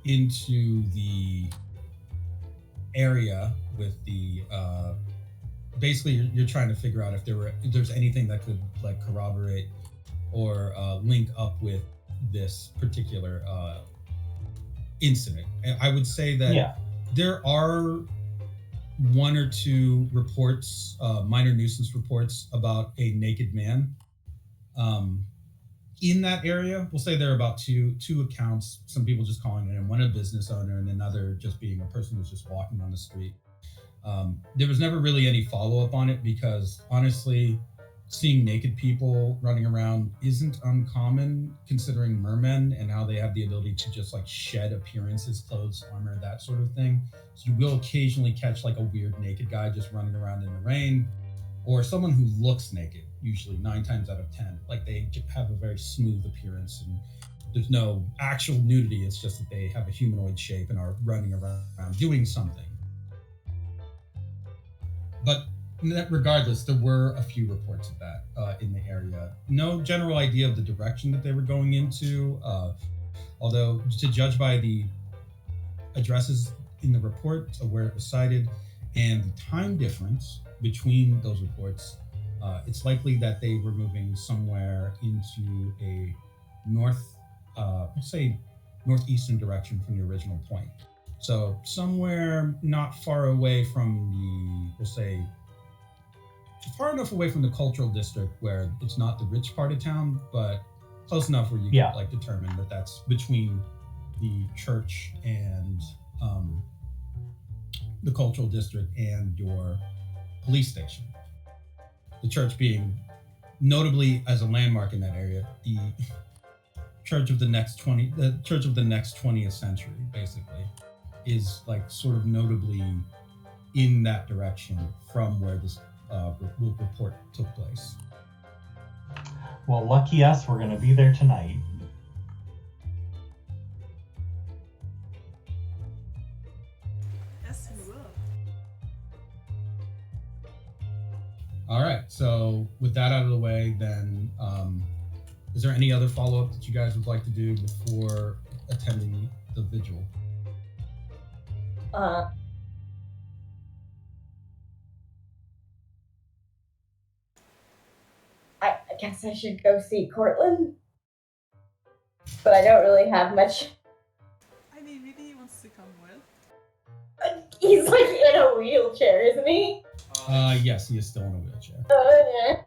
into the area with the basically you're trying to figure out if there's anything that could like corroborate or link up with this particular incident. And I would say that there are one or two reports, minor nuisance reports about a naked man in that area. We'll say there are about two accounts, some people just calling it in, one a business owner and another just being a person who's just walking on the street. There was never really any follow-up on it because honestly, seeing naked people running around isn't uncommon considering mermen and how they have the ability to just like shed appearances, clothes, armor, that sort of thing. So you will occasionally catch like a weird naked guy just running around in the rain, or someone who looks naked, usually 9 times out of 10. Like they have a very smooth appearance and there's no actual nudity. It's just that they have a humanoid shape and are running around doing something. But regardless, there were a few reports of that in the area. No general idea of the direction that they were going into, although to judge by the addresses in the report of where it was cited and the time difference between those reports, it's likely that they were moving somewhere into a northeastern direction from the original point. So somewhere not far away from far enough away from the cultural district where it's not the rich part of town, but close enough where you can like determine that that's between the church and the cultural district and your police station. The church being notably as a landmark in that area, the church of the next 20th century, basically, is like sort of notably in that direction from where this report took place. Well, lucky us, we're going to be there tonight. Yes, we will. All right, so with that out of the way, then is there any other follow-up that you guys would like to do before attending the vigil? I guess I should go see Courtland, but I don't really have much. I mean, maybe he wants to come with. He's like in a wheelchair, isn't he? Yes, he is still in a wheelchair. Yeah.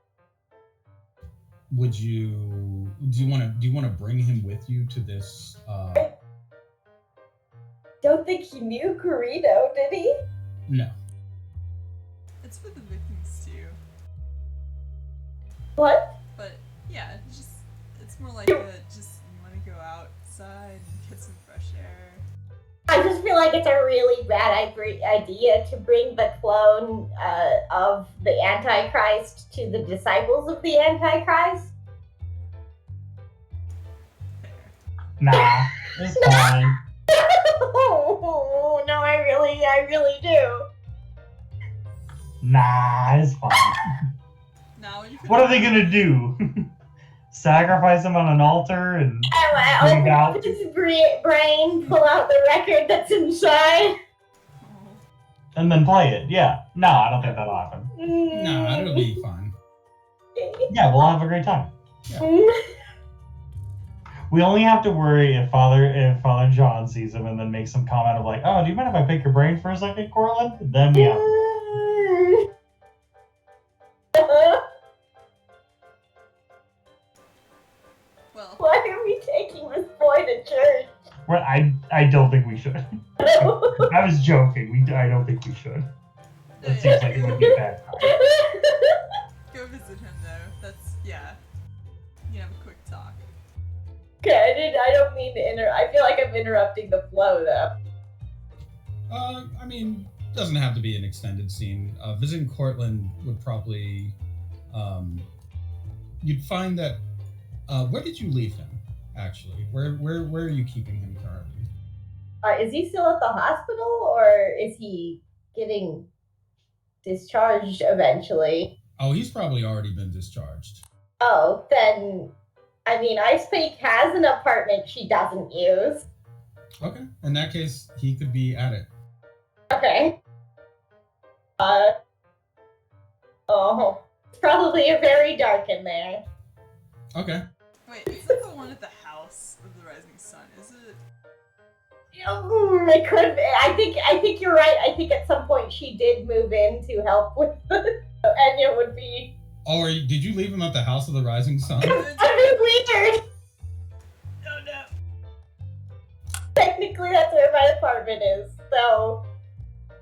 Do you want to bring him with you to this? Don't think he knew Corrito, did he? No. It's for the victims too. What? But yeah, it's more like you want to go outside and get some fresh air. I just feel like it's a really bad idea to bring the clone of the Antichrist to the disciples of the Antichrist. Nah, it's fine. Oh, no, I really do. Nah, it's fine. Now What are they gonna do? Sacrifice him on an altar and bring out his brain, pull out the record that's inside. and then play it? Yeah. No, I don't think that'll happen. No, it'll be fine. Yeah, we'll have a great time. Yeah. We only have to worry if Father John sees him and then makes some comment of like, "Oh, do you mind if I pick your brain for a second, Courtland?" Then we have. Well, Why are we taking this boy to church? Well, I don't think we should. I was joking. I don't think we should. It seems like it would be bad. go visit him though. That's yeah. You have a quick talk. Okay, I don't mean to I feel like I'm interrupting the flow though. I mean, doesn't have to be an extended scene. Visiting Courtland would probably, you'd find that. Where did you leave him? Actually, where are you keeping him currently? Is he still at the hospital, or is he getting discharged eventually? Oh, he's probably already been discharged. Oh, then, I mean, Ice Peak has an apartment she doesn't use. Okay, in that case, he could be at it. Okay. Oh, it's probably very dark in there. Okay. Wait, is that the one at the house of the rising sun? Is it? It could be. I think you're right. I think at some point she did move in to help with Enya would be. Oh, did you leave him at the house of the rising sun? I mean, weird. Oh no. Technically, that's where my apartment is. So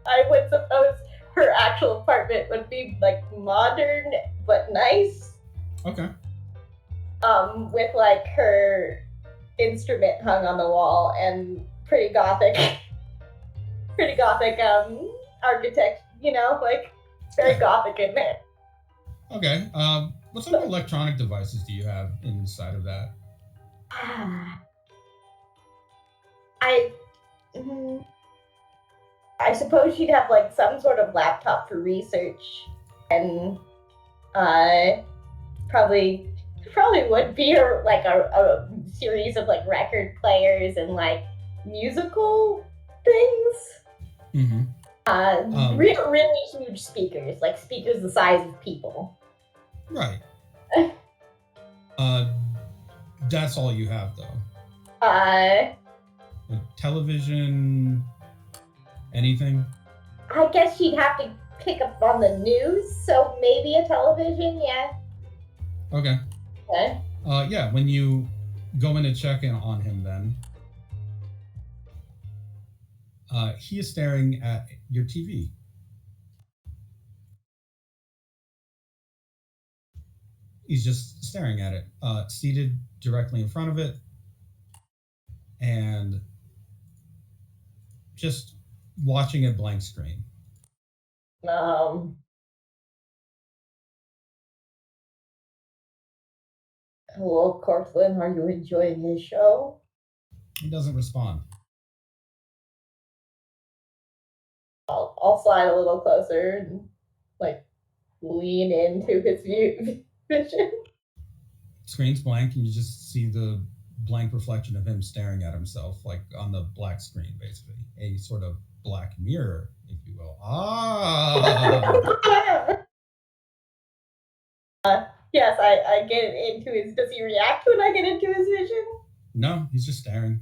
I would suppose her actual apartment would be like modern but nice. Okay. With like her instrument hung on the wall and pretty gothic architect, like very gothic in there. Okay. What sort of electronic devices do you have inside of that? I suppose she'd have like some sort of laptop for research, and probably would be a series of like record players and like musical things. Mm-hmm. Really huge speakers, like speakers the size of people. Right. That's all you have, though. A television, anything? I guess she'd have to pick up on the news, so maybe a television, yeah. Okay. Okay. Yeah, when you go in to check in on him then, he is staring at your TV. He's just staring at it, seated directly in front of it, and just watching a blank screen. Hello, Courtland. Are you enjoying his show? He doesn't respond. I'll slide a little closer and like lean into his vision. Screen's blank, and you just see the blank reflection of him staring at himself, like on the black screen, basically. A sort of black mirror, if you will. Yes, I get into his. Does he react when I get into his vision? No, he's just staring.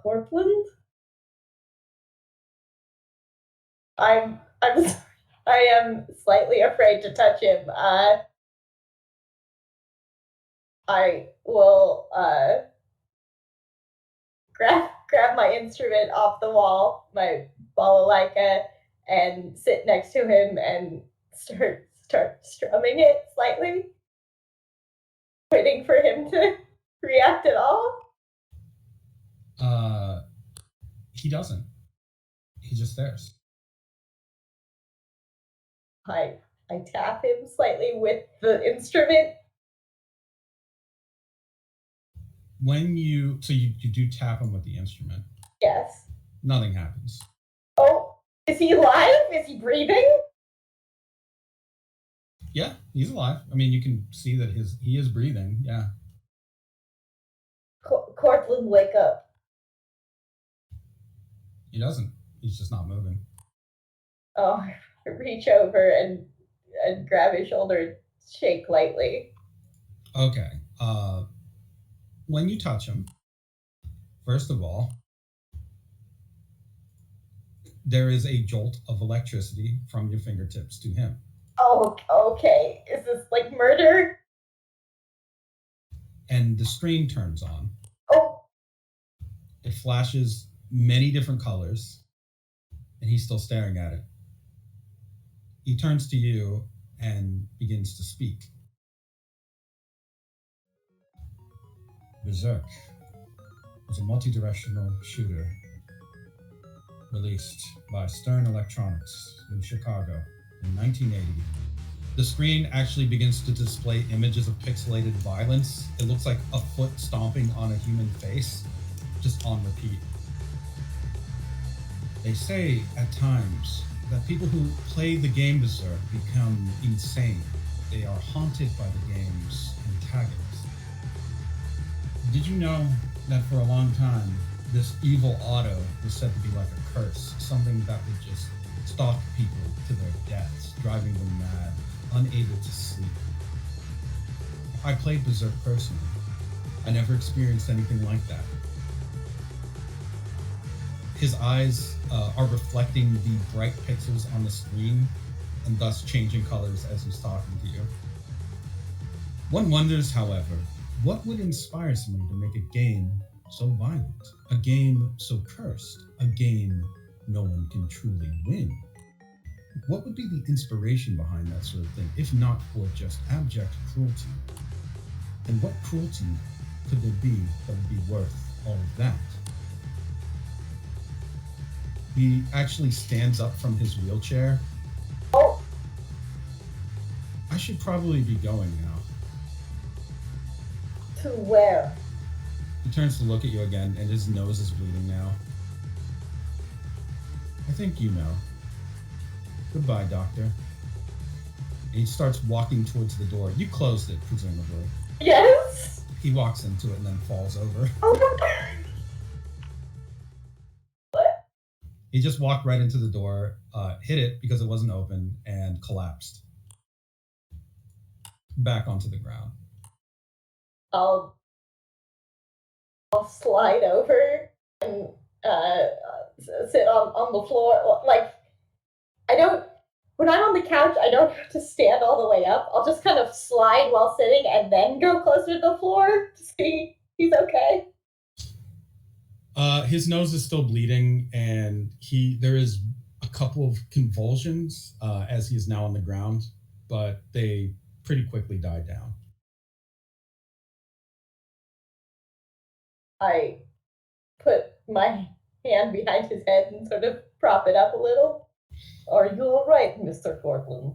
Courtland? I am slightly afraid to touch him. I will grab my instrument off the wall, my balalaika, and sit next to him and start strumming it slightly, waiting for him to react at all. He doesn't. He just stares. I tap him slightly with the instrument. You do tap him with the instrument. Yes. Nothing happens. Oh, is he alive? Is he breathing? Yeah, he's alive. I mean, you can see that he is breathing. Yeah. Courtland, wake up. He doesn't. He's just not moving. Oh, I reach over and grab his shoulder, shake lightly. Okay. When you touch him, first of all, there is a jolt of electricity from your fingertips to him. Oh, okay. Is this like murder? And the screen turns on. Oh, It flashes many different colors, and he's still staring at it. He turns to you and begins to speak. Berserk was a multi-directional shooter released by Stern Electronics in Chicago in 1980. The screen actually begins to display images of pixelated violence. It looks like a foot stomping on a human face, just on repeat. They say at times that people who play the game Berserk become insane. They are haunted by the game's antagonists. Did you know that for a long time, this evil auto was said to be like a curse, something that would just stalk people to their deaths, driving them mad, unable to sleep? I played Berserk personally. I never experienced anything like that. His eyes are reflecting the bright pixels on the screen and thus changing colors as he's talking to you. One wonders, however, what would inspire someone to make a game so violent, a game so cursed, a game no one can truly win? What would be the inspiration behind that sort of thing, if not for just abject cruelty? And what cruelty could there be that would be worth all of that? He actually stands up from his wheelchair. oh, I should probably be going now. to where? He turns to look at you again, and his nose is bleeding now. I think you know. Goodbye, doctor. And he starts walking towards the door. You closed it, presumably. Yes. He walks into it and then falls over. Oh my God. He just walked right into the door, hit it because it wasn't open, and collapsed. Back onto the ground. I'll slide over and sit on the floor. Like, when I'm on the couch, I don't have to stand all the way up. I'll just kind of slide while sitting and then go closer to the floor to see he's okay. His nose is still bleeding, and there is a couple of convulsions as he is now on the ground, but they pretty quickly die down. I put my hand behind his head and sort of prop it up a little. Are you all right, Mr. Courtland?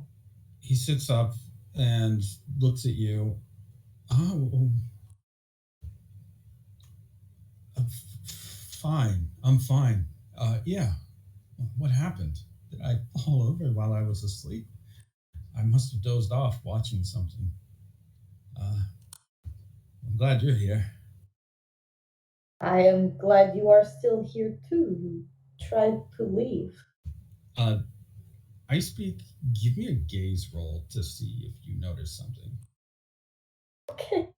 He sits up and looks at you. Oh, fine. I'm fine. Yeah. What happened? Did I fall over while I was asleep? I must have dozed off watching something. I'm glad you're here. I am glad you are still here too. You tried to leave. I speak. Give me a gaze roll to see if you notice something. Okay.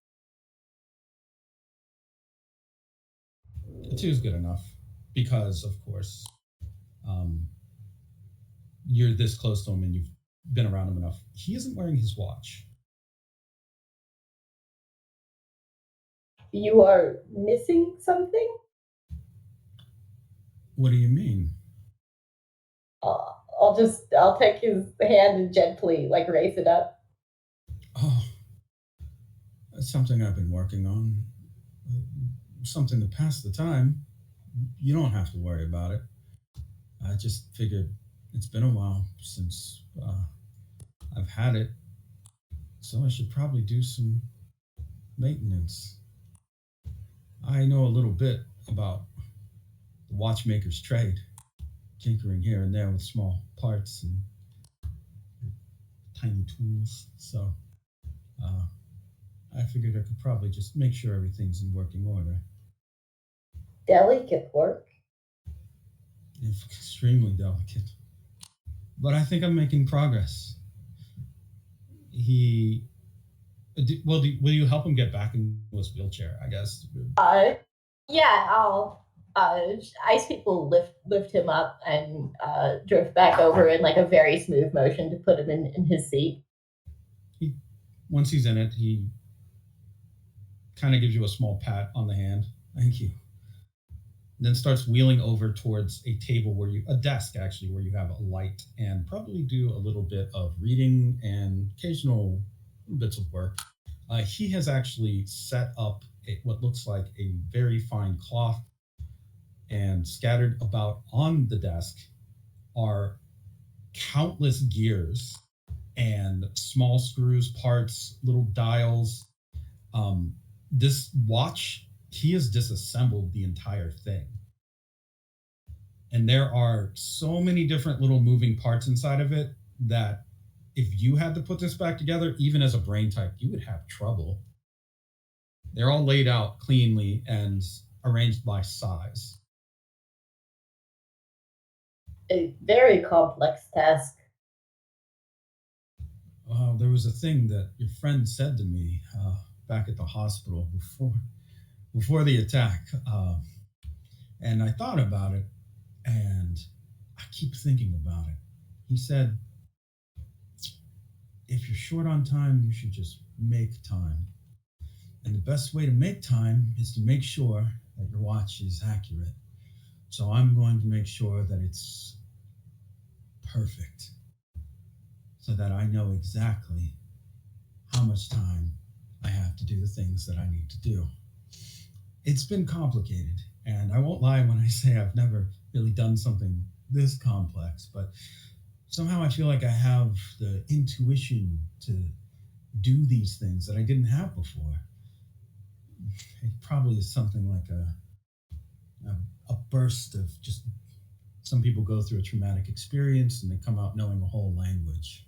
A 2 is good enough because, of course, you're this close to him and you've been around him enough. He isn't wearing his watch. You are missing something? What do you mean? I'll take his hand and gently raise it up. Oh, that's something I've been working on. Something to pass the time. You don't have to worry about it. I just figured it's been a while since I've had it, so I should probably do some maintenance. I know a little bit about the watchmaker's trade, tinkering here and there with small parts and tiny tools, so I figured I could probably just make sure everything's in working order. Delicate work. It's extremely delicate. But I think I'm making progress. He Will you help him get back into his wheelchair? I guess. Yeah, I'll Ice Peak will lift him up and drift back over in like a very smooth motion to put him in his seat. Once he's in it, he kind of gives you a small pat on the hand. Thank you. And then starts wheeling over towards a desk actually, where you have a light and probably do a little bit of reading and occasional bits of work. He has actually set up what looks like a very fine cloth, and scattered about on the desk are countless gears and small screws, parts, little dials. This watch, he has disassembled the entire thing. And there are so many different little moving parts inside of it that if you had to put this back together, even as a brain type, you would have trouble. They're all laid out cleanly and arranged by size. A very complex task. There was a thing that your friend said to me back at the hospital before the attack, and I thought about it, and I keep thinking about it. He said, if you're short on time, you should just make time. And the best way to make time is to make sure that your watch is accurate. So I'm going to make sure that it's perfect so that I know exactly how much time I have to do the things that I need to do. It's been complicated, and I won't lie when I say I've never really done something this complex, but somehow I feel like I have the intuition to do these things that I didn't have before. It probably is something like a burst of just some people go through a traumatic experience and they come out knowing a whole language,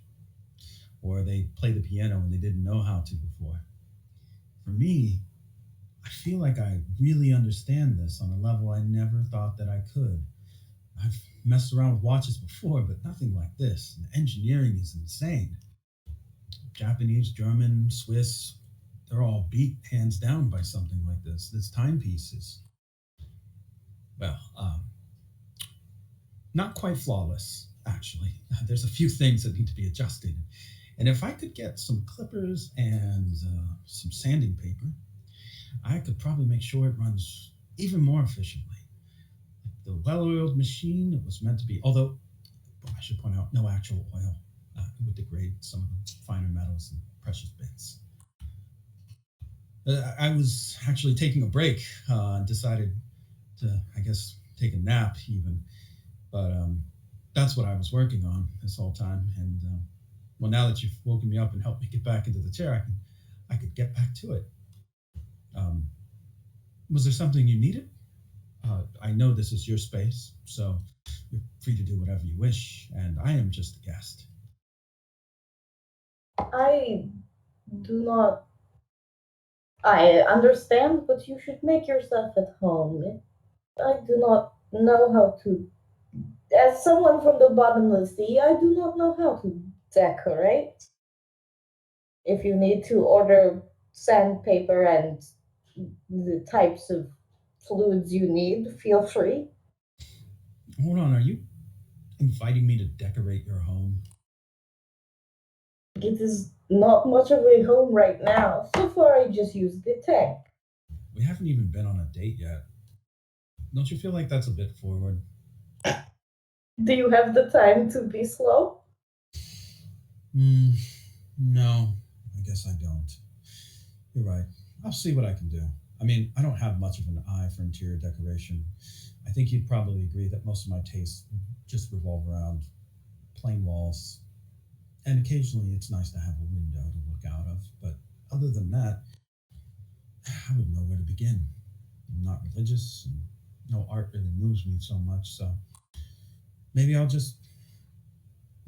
or they play the piano and they didn't know how to before. For me, I feel like I really understand this on a level I never thought that I could. I've messed around with watches before, but nothing like this. The engineering is insane. Japanese, German, Swiss, they're all beat hands down by something like this. This timepieces. Well, not quite flawless, actually. There's a few things that need to be adjusted. And if I could get some clippers and some sanding paper, I could probably make sure it runs even more efficiently. The well-oiled machine, it was meant to be, although I should point out, no actual oil. It would degrade some of the finer metals and precious bits. I was actually taking a break and decided to, I guess, take a nap even. But that's what I was working on this whole time. And well, now that you've woken me up and helped me get back into the chair, I could get back to it. Was there something you needed? I know this is your space, so you're free to do whatever you wish, and I am just a guest. I do not. I understand, but you should make yourself at home. I do not know how to. As someone from the bottomless sea, I do not know how to decorate. If you need to order sandpaper and the types of fluids you need, feel free. Hold on, are you inviting me to decorate your home? It is not much of a home right now. So far, I just used the tank. We haven't even been on a date yet. Don't you feel like that's a bit forward? Do you have the time to be slow? No, I guess I don't. You're right. I'll see what I can do. I mean, I don't have much of an eye for interior decoration. I think you'd probably agree that most of my tastes just revolve around plain walls. And occasionally it's nice to have a window to look out of. But other than that, I wouldn't know where to begin. I'm not religious, and no art really moves me so much. So maybe I'll just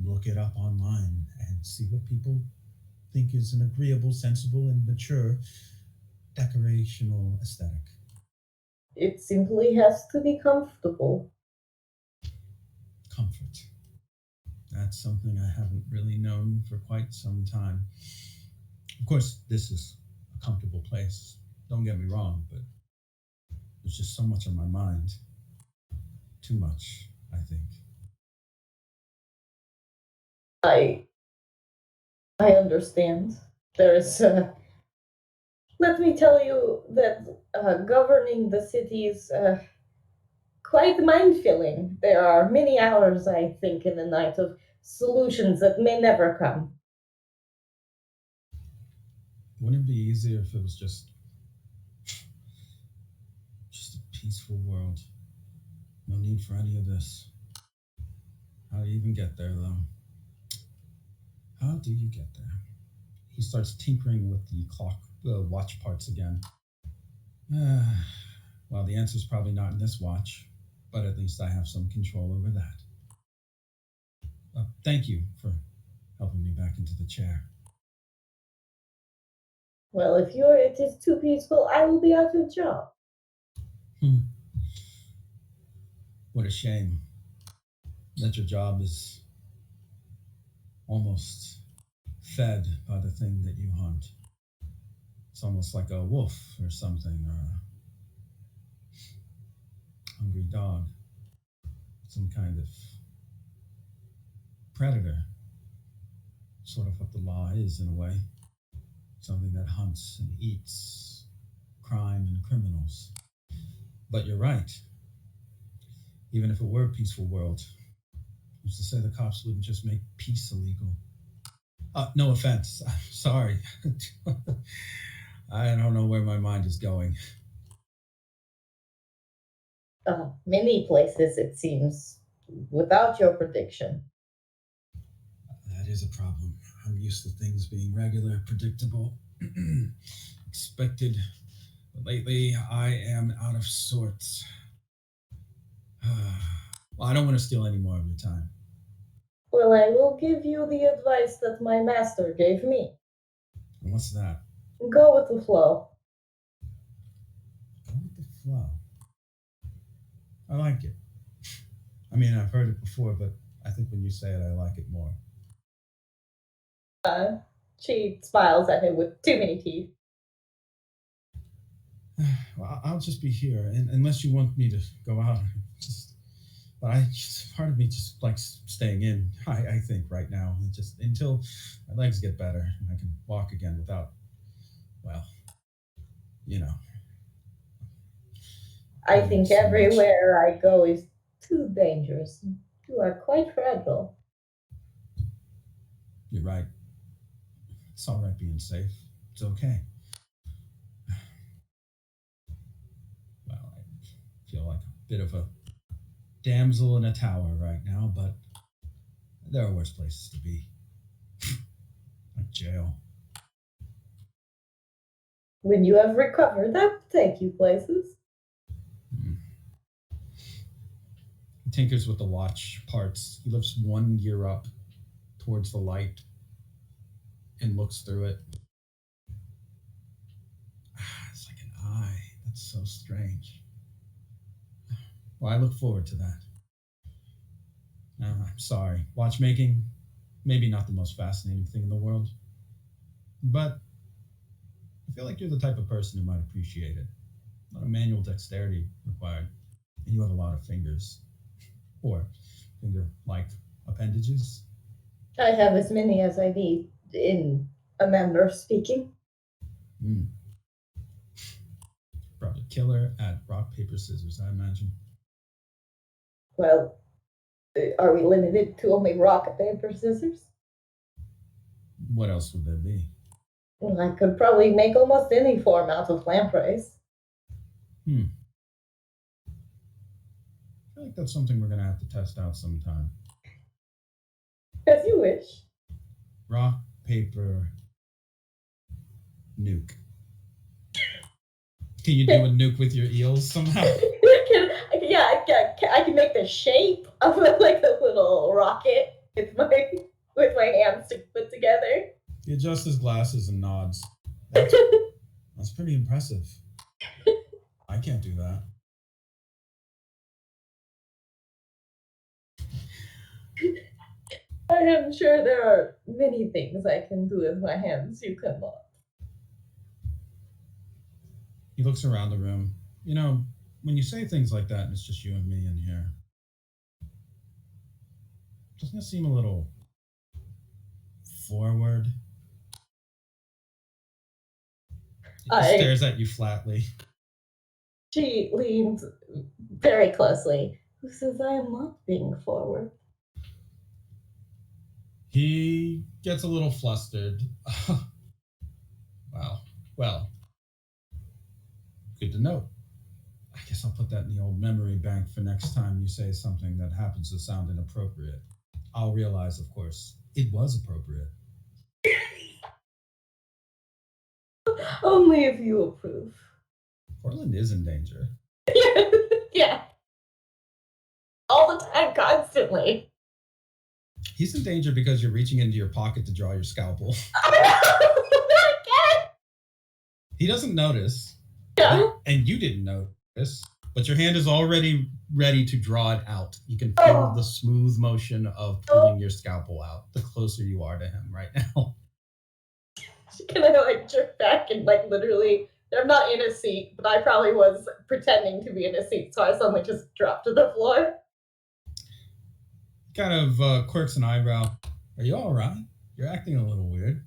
look it up online and see what people think is an agreeable, sensible, and mature decorational aesthetic. It simply has to be comfortable. Comfort. That's something I haven't really known for quite some time. Of course, this is a comfortable place. Don't get me wrong, but there's just so much on my mind. Too much, I think. I understand. There is. Let me tell you that governing the city is quite mind-filling. There are many hours, I think, in the night of solutions that may never come. Wouldn't it be easier if it was just a peaceful world? No need for any of this. How do you even get there, though? How do you get there? He starts tinkering with the watch parts again. Well, the answer's probably not in this watch, but at least I have some control over that. Thank you for helping me back into the chair. Well, if it is too peaceful, I will be out of job. What a shame that your job is almost fed by the thing that you hunt. It's almost like a wolf or something, or a hungry dog. Some kind of predator. Sort of what the law is, in a way. Something that hunts and eats crime and criminals. But you're right. Even if it were a peaceful world, who's to say the cops wouldn't just make peace illegal? No offense. I'm sorry. I don't know where my mind is going. Many places, it seems, without your prediction. That is a problem. I'm used to things being regular, predictable, expected. But lately, I am out of sorts. Well, I don't want to steal any more of your time. Well, I will give you the advice that my master gave me. And what's that? Go with the flow. Go with the flow. I like it. I mean, I've heard it before, but I think when you say it, I like it more. She smiles at him with too many teeth. Well, I'll just be here, unless you want me to go out. Part of me just likes staying in. I think right now, just until my legs get better and I can walk again without, well, you know. I think everywhere I go is too dangerous. You are quite fragile. You're right. It's all right being safe. It's okay. Well, I feel like a bit of a damsel in a tower right now, but there are worse places to be. Like jail. When you have recovered, that will take you places. He tinkers with the watch parts. He lifts one gear up towards the light and looks through it. It's like an eye. That's so strange. Well, I look forward to that. I'm sorry. Watchmaking, maybe not the most fascinating thing in the world, but I feel like you're the type of person who might appreciate it. A lot of manual dexterity required, and you have a lot of fingers. Or finger-like appendages. I have as many as I need, in a manner of speaking. Probably killer at rock, paper, scissors, I imagine. Well, are we limited to only rock, paper, scissors? What else would there be? Well, I could probably make almost any form out of lampreys. I feel like that's something we're going to have to test out sometime. As you wish. Rock, paper, nuke. Can you do a nuke with your eels somehow? I can make the shape of like the little rocket with my hands to put together. He adjusts his glasses and nods. That's pretty impressive. I can't do that. I am sure there are many things I can do with my hands you cannot. He looks around the room. You know, when you say things like that and it's just you and me in here, doesn't it seem a little forward? He stares at you flatly. She leans very closely. Who says I am not being forward? He gets a little flustered. Wow. Well, good to know. I guess I'll put that in the old memory bank for next time you say something that happens to sound inappropriate. I'll realize, of course, it was appropriate. Only if you approve. Courtland is in danger. Yeah. All the time, constantly. He's in danger because you're reaching into your pocket to draw your scalpel. He doesn't notice. Yeah. And you didn't notice. But your hand is already ready to draw it out. You can feel the smooth motion of pulling your scalpel out the closer you are to him right now. She kind of like jerked back and like literally, I'm not in a seat, but I probably was pretending to be in a seat, so I suddenly just dropped to the floor. Kind of quirks an eyebrow. Are you all right? You're acting a little weird.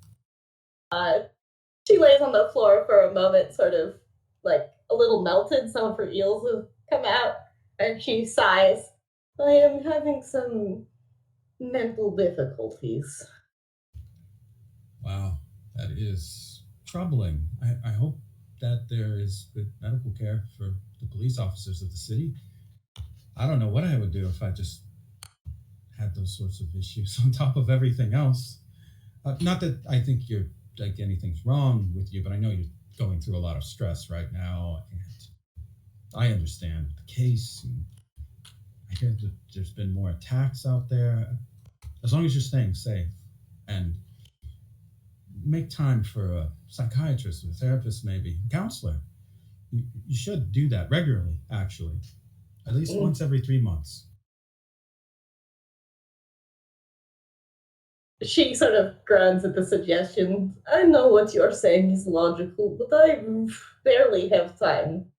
She lays on the floor for a moment, sort of like a little melted. Some of her eels have come out, and she sighs. I am having some mental difficulties. Wow, that is troubling. I hope that there is good medical care for the police officers of the city. I don't know what I would do if I just had those sorts of issues on top of everything else. Not that I think you're like anything's wrong with you, but I know you're going through a lot of stress right now, and I understand the case. And I hear that there's been more attacks out there. As long as you're staying safe and make time for a psychiatrist or a therapist, maybe a counselor. You should do that regularly, actually, at least once every 3 months. She sort of grunts at the suggestion. I know what you're saying is logical, but I barely have time.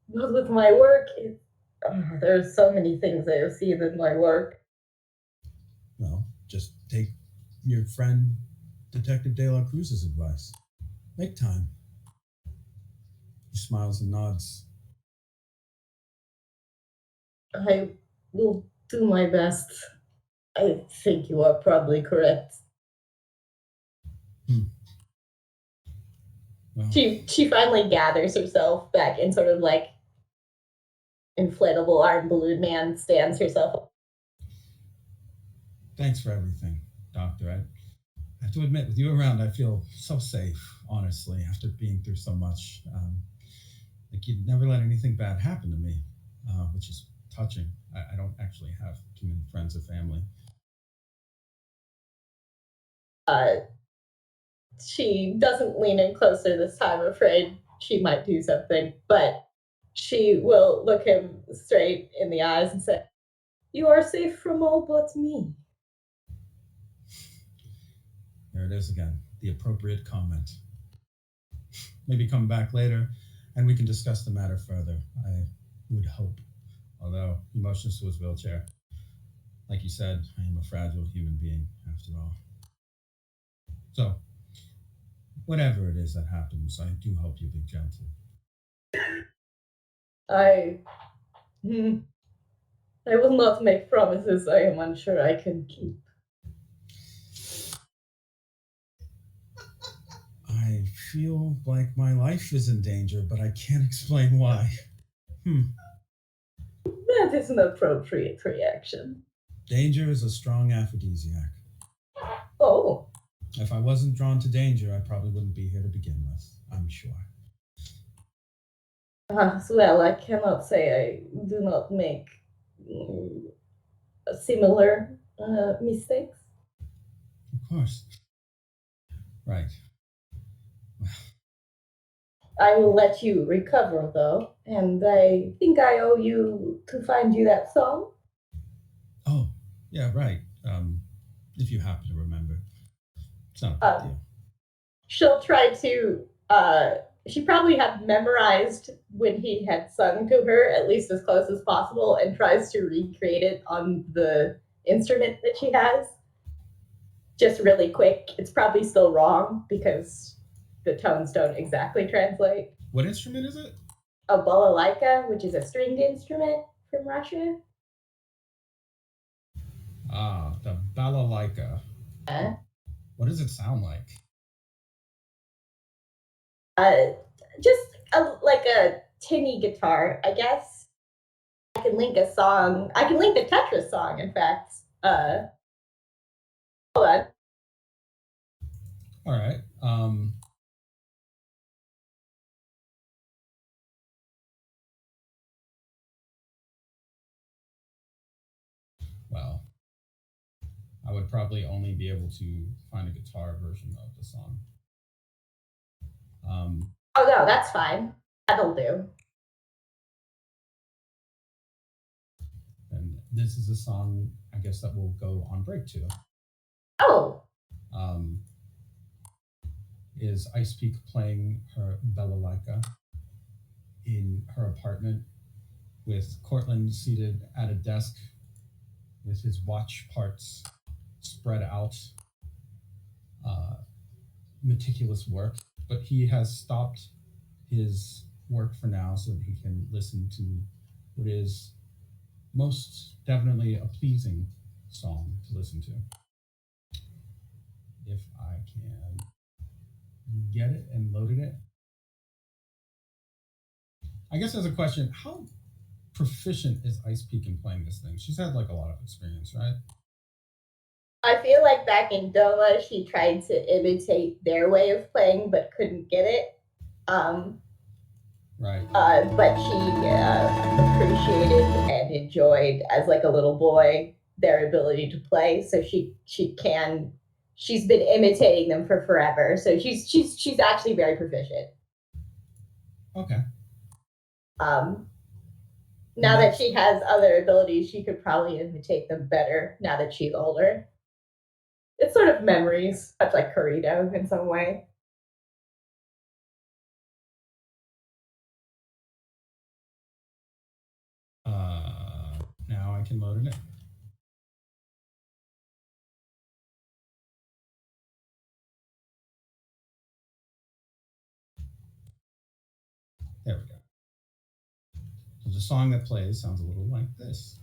But with my work, there's so many things I have seen in my work. Well, just take your friend Detective De La Cruz's advice. Make time. He smiles and nods. I will do my best. I think you are probably correct. Well, She finally gathers herself back and sort of like inflatable arm balloon man stands herself up. thanks for everything, Doctor. I have to admit, with you around, I feel so safe, honestly, after being through so much. Like you'd never let anything bad happen to me, which is touching. I don't actually have too many friends or family. She doesn't lean in closer this time, afraid she might do something, but she will look him straight in the eyes and say, You are safe from all but me. There it is again, the appropriate comment. Maybe come back later and we can discuss the matter further. I would hope. Although he motions to his wheelchair. Like you said, I am a fragile human being, after all. So, whatever it is that happens, I do hope you'll be gentle. I will not make promises I am unsure I can keep. I feel like my life is in danger, but I can't explain why. That is an appropriate reaction. Danger is a strong aphrodisiac. Oh. If I wasn't drawn to danger, I probably wouldn't be here to begin with, I'm sure. Well, I cannot say I do not make similar mistakes. Of course. Right. I will let you recover, though, and I think I owe you to find you that song. Oh, yeah, right. If you happen to remember. It's not a big deal. She'll try to she probably had memorized when he had sung to her, at least as close as possible, and tries to recreate it on the instrument that she has. Just really quick. It's probably still wrong because the tones don't exactly translate. What instrument is it? A balalaika, which is a stringed instrument from Russia. Ah, the balalaika. What does it sound like? Just like a tinny guitar, I guess. I can link a song. I can link the Tetris song, in fact. Hold on. All right. Well, I would probably only be able to find a guitar version of the song. Oh no, that's fine. That'll do. And this is a song, I guess, that will go on break to. Oh. Is Ice Peak playing her balalaika in her apartment with Courtland seated at a desk with his watch parts spread out, meticulous work, but he has stopped his work for now so that he can listen to what is most definitely a pleasing song to listen to. If I can get it and loaded it. I guess as a question, how proficient is Ice Peak in playing this thing? She's had like a lot of experience, right? I feel like back in Doma, she tried to imitate their way of playing, but couldn't get it. Right. But she appreciated and enjoyed, as like a little boy, their ability to play. So she's been imitating them for forever. So she's actually very proficient. Okay. Now that she has other abilities, she could probably imitate them better now that she's older. It's sort of memories, much like Corrido in some way. Now I can load it. There we go. So the song that plays sounds a little like this.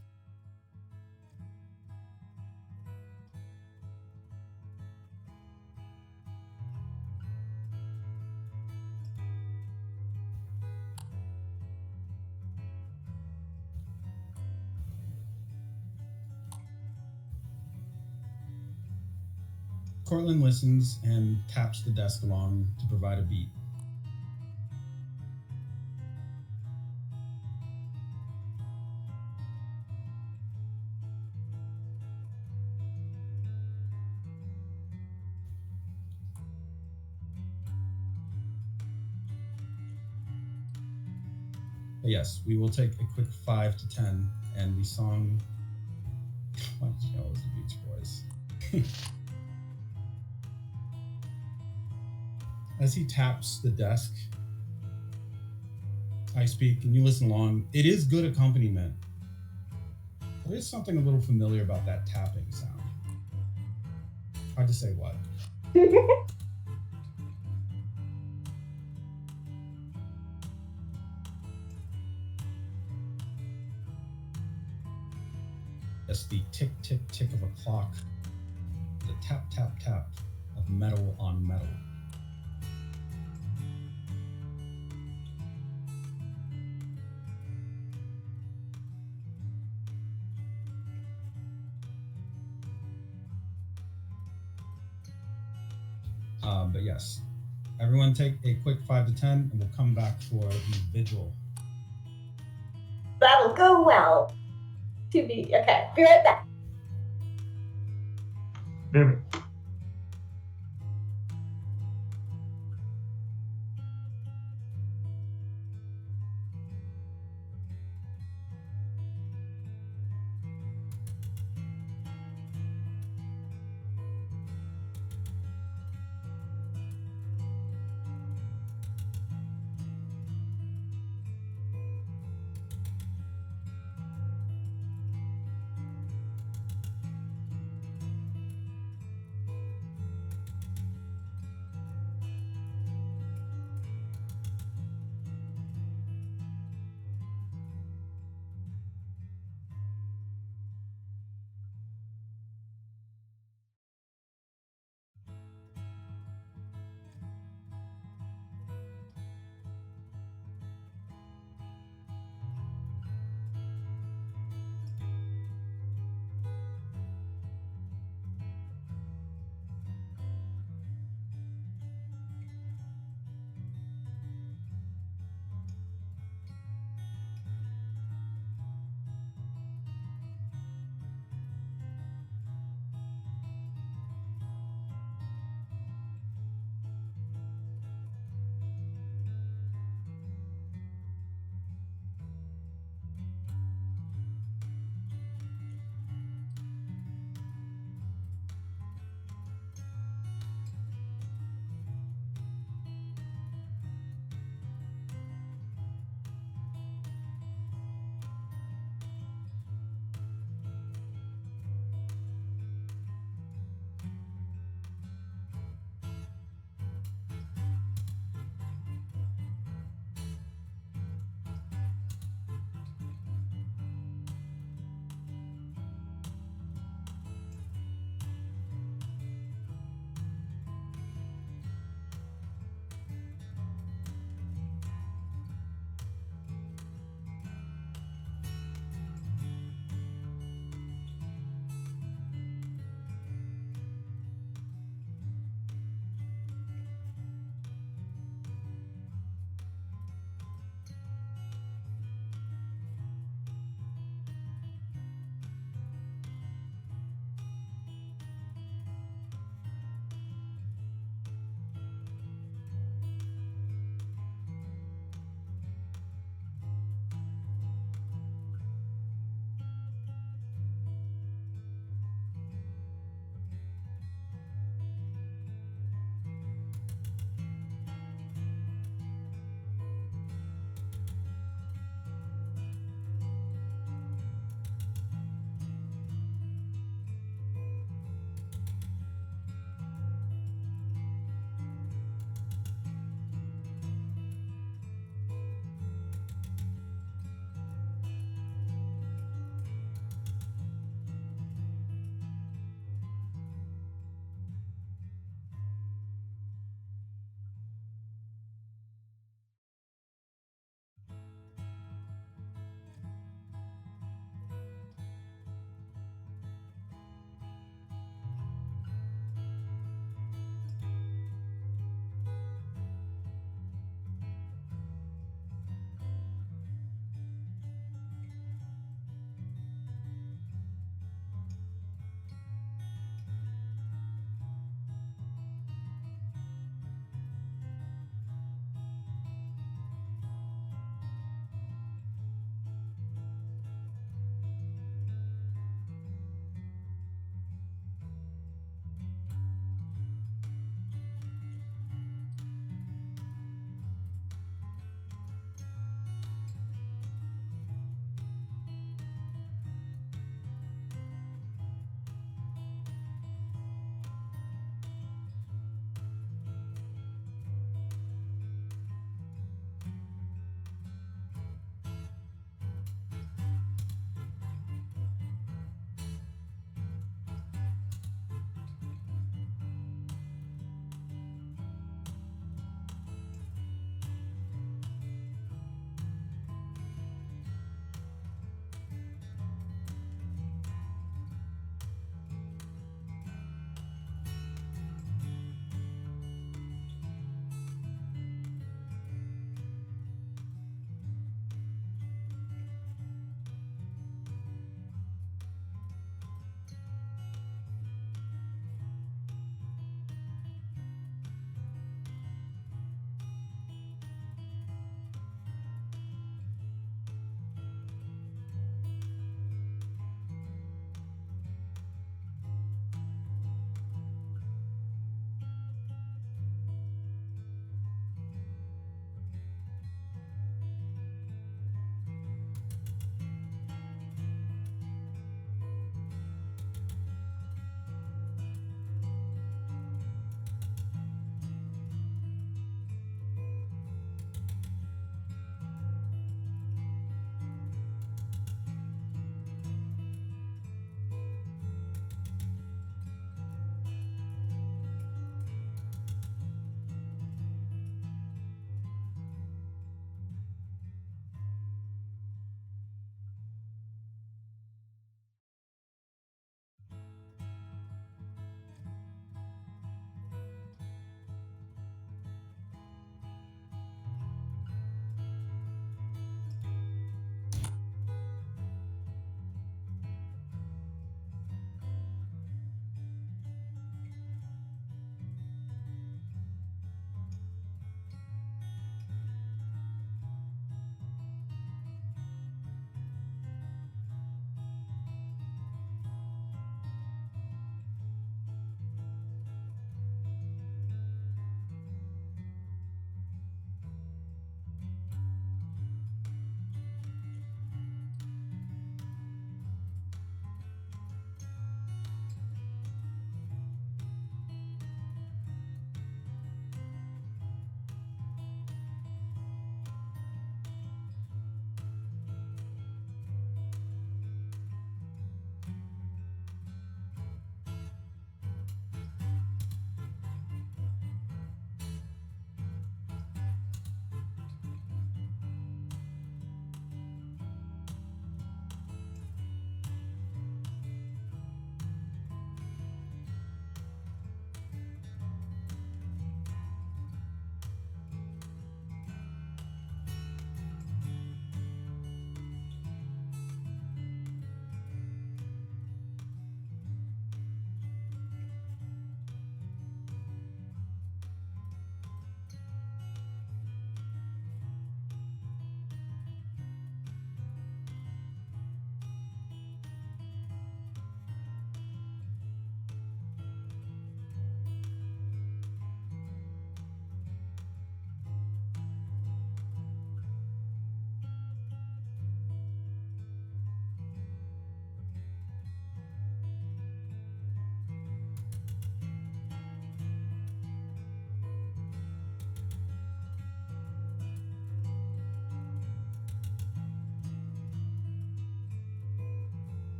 Courtland listens and taps the desk along to provide a beat. But yes, we will take a quick 5 to 10, and the song. What you know, it was the Beach Boys. As he taps the desk, I speak, and you listen along. It is good accompaniment. There is something a little familiar about that tapping sound. Hard to say what. It's the tick, tick, tick of a clock. The tap, tap, tap of metal on metal. But yes, everyone take a quick 5 to 10, and we'll come back for the vigil. That'll go well. Okay, be right back. Maybe.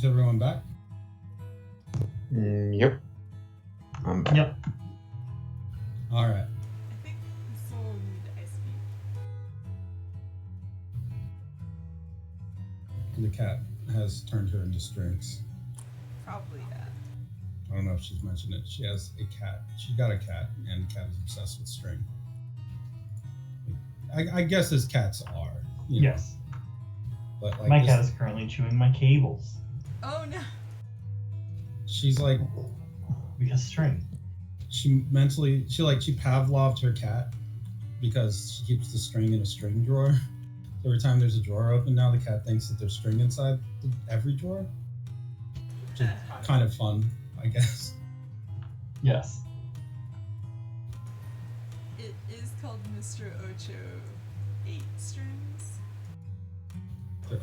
Is everyone back? Yep. I'm back. Yep. All right. I think this will need ice cream. The cat has turned her into strings. Probably, yeah. I don't know if she's mentioned it. She has a cat. She got a cat, and the cat is obsessed with string. I guess as cats are. You know, Yes. but like My this- cat is currently chewing my cables Oh no! she's like because string. she Pavloved her cat because she keeps the string in a string drawer. Every time there's a drawer open now, the cat thinks that there's string inside every drawer. Which is kind of fun, I guess. Yes. It is called Mr. Ocho 8 strings. The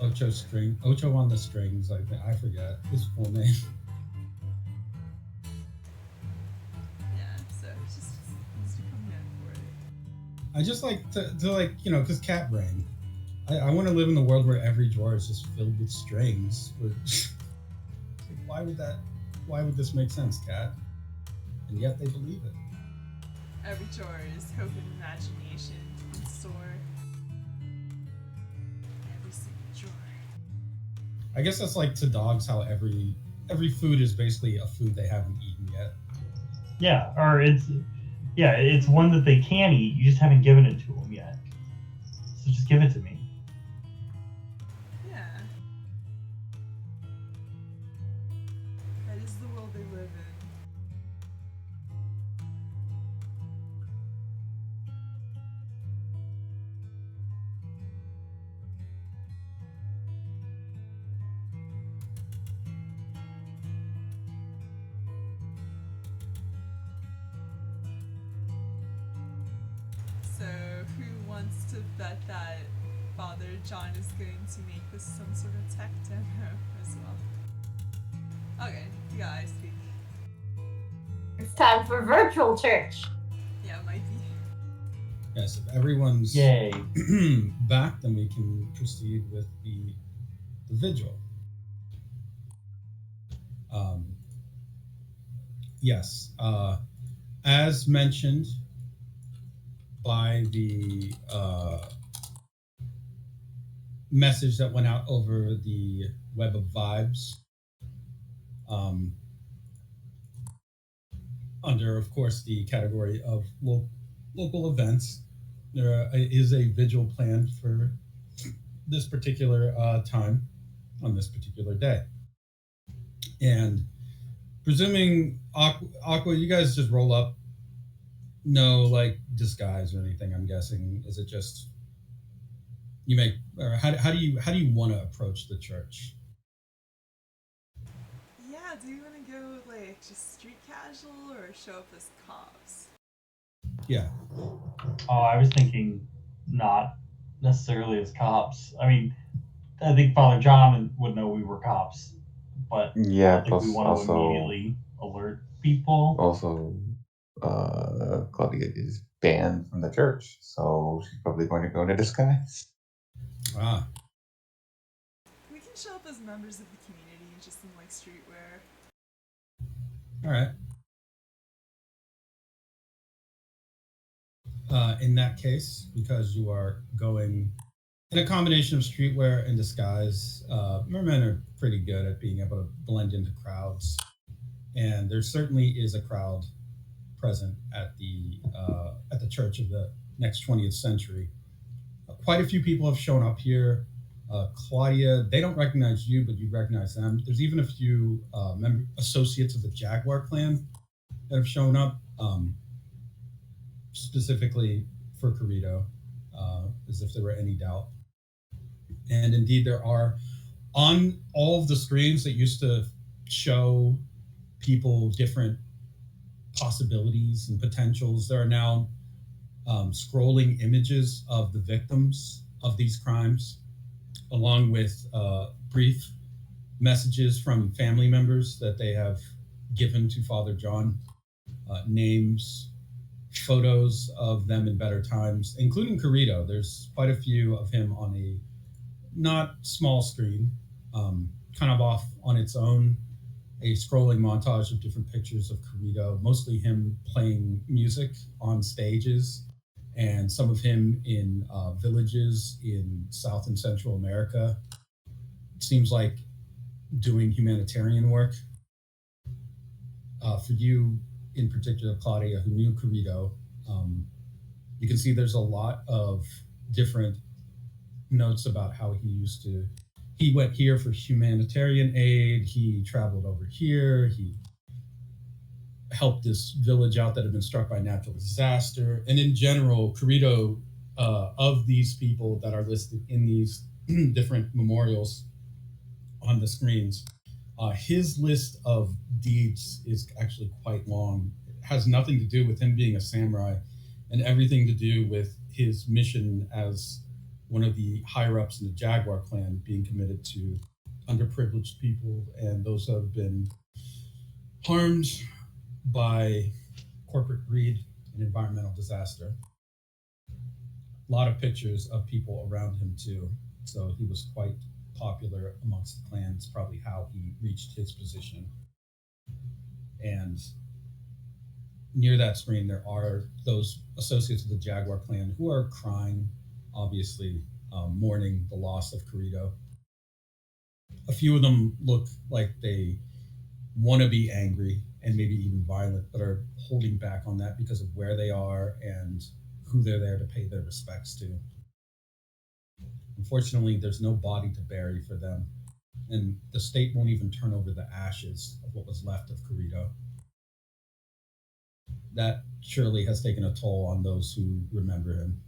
Ocho on the strings. I forget his full name. Yeah, so it's just needs to come known for it. I just like to like, you know, because cat brain. I want to live in the world where every drawer is just filled with strings. Why would this make sense, cat? And yet they believe it. Every drawer is hope and imagination in store. Every single drawer. I guess that's like to dogs how every food is basically a food they haven't eaten yet. Yeah, or it's one that they can eat. You just haven't given it to them yet. So just give it to me. Yeah. That is the world they live in. So, who wants to bet that Father John is going to make this some sort of tech demo as well? Okay, you got ice cream. It's time for virtual church. Yeah, it might be. Yes, if everyone's Yay. back, then we can proceed with the vigil. Yes, as mentioned by the message that went out over the Web of Vibes, under, of course, the category of local events, there is a vigil planned for this particular time on this particular day. And presuming Aqua, you guys just roll up, no like disguise or anything. I'm guessing, is it just you make, or how do you want to approach the church? Yeah, do you want to go like just street casual or show up as cops? Yeah, Oh, I was thinking not necessarily as cops. I mean, I think Father John would know we were cops, but I Yeah, don't think plus we want to also immediately alert people. also Claudia is banned from the church, so she's probably going to go into disguise. We can show up as members of the community, just in like streetwear. All right. In that case, because you are going in a combination of streetwear and disguise, mermen are pretty good at being able to blend into crowds, and there certainly is a crowd present at the church of the next 20th century. Quite a few people have shown up here. Claudia, they don't recognize you, but you recognize them. There's even a few associates of the Jaguar clan that have shown up, specifically for Corrido, as if there were any doubt. And indeed, there are, on all of the screens that used to show people different possibilities and potentials, there are now scrolling images of the victims of these crimes, along with brief messages from family members that they have given to Father John, names, photos of them in better times, including Corrido. There's quite a few of him on a not small screen, kind of off on its own, a scrolling montage of different pictures of Corrido, mostly him playing music on stages, and some of him in villages in South and Central America. It seems like doing humanitarian work. For you in particular, Claudia, who knew Corrido, you can see there's a lot of different notes about how he went here for humanitarian aid, he traveled over here, he helped this village out that had been struck by natural disaster. And in general, Corrido, of these people that are listed in these different memorials on the screens, his list of deeds is actually quite long. It has nothing to do with him being a samurai and everything to do with his mission as one of the higher ups in the Jaguar clan, being committed to underprivileged people and those who have been harmed by corporate greed and environmental disaster. A lot of pictures of people around him too. So he was quite popular amongst the clans, probably how he reached his position. And near that screen, there are those associates of the Jaguar clan who are crying, obviously, mourning the loss of Corrido. A few of them look like they want to be angry and maybe even violent, but are holding back on that because of where they are and who they're there to pay their respects to. Unfortunately, there's no body to bury for them, and the state won't even turn over the ashes of what was left of Corrido. That surely has taken a toll on those who remember him.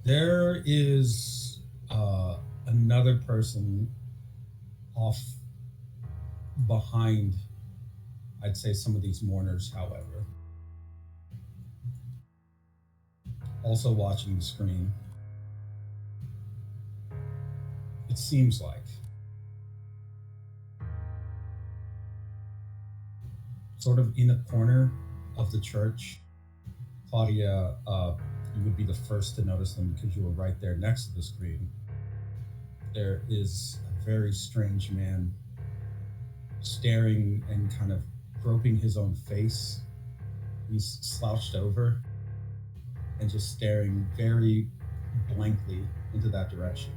There is another person off behind, I'd say, some of these mourners, however. Also watching the screen. It seems like. Sort of in a corner of the church. Claudia, you would be the first to notice them because you were right there next to the screen. There is a very strange man staring and kind of groping his own face. He's slouched over and just staring very blankly into that direction.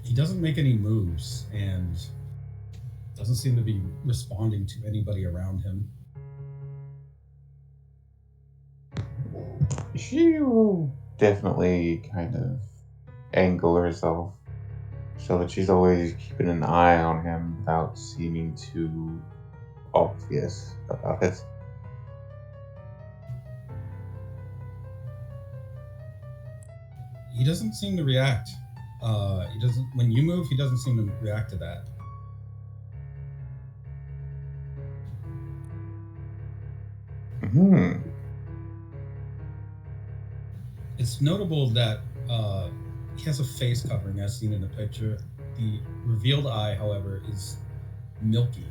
He doesn't make any moves and doesn't seem to be responding to anybody around him. She will definitely kind of angle herself so that she's always keeping an eye on him without seeming too obvious about it. He doesn't seem to react. He doesn't. When you move, he doesn't seem to react to that. It's notable that he has a face covering, as seen in the picture. The revealed eye, however, is milky.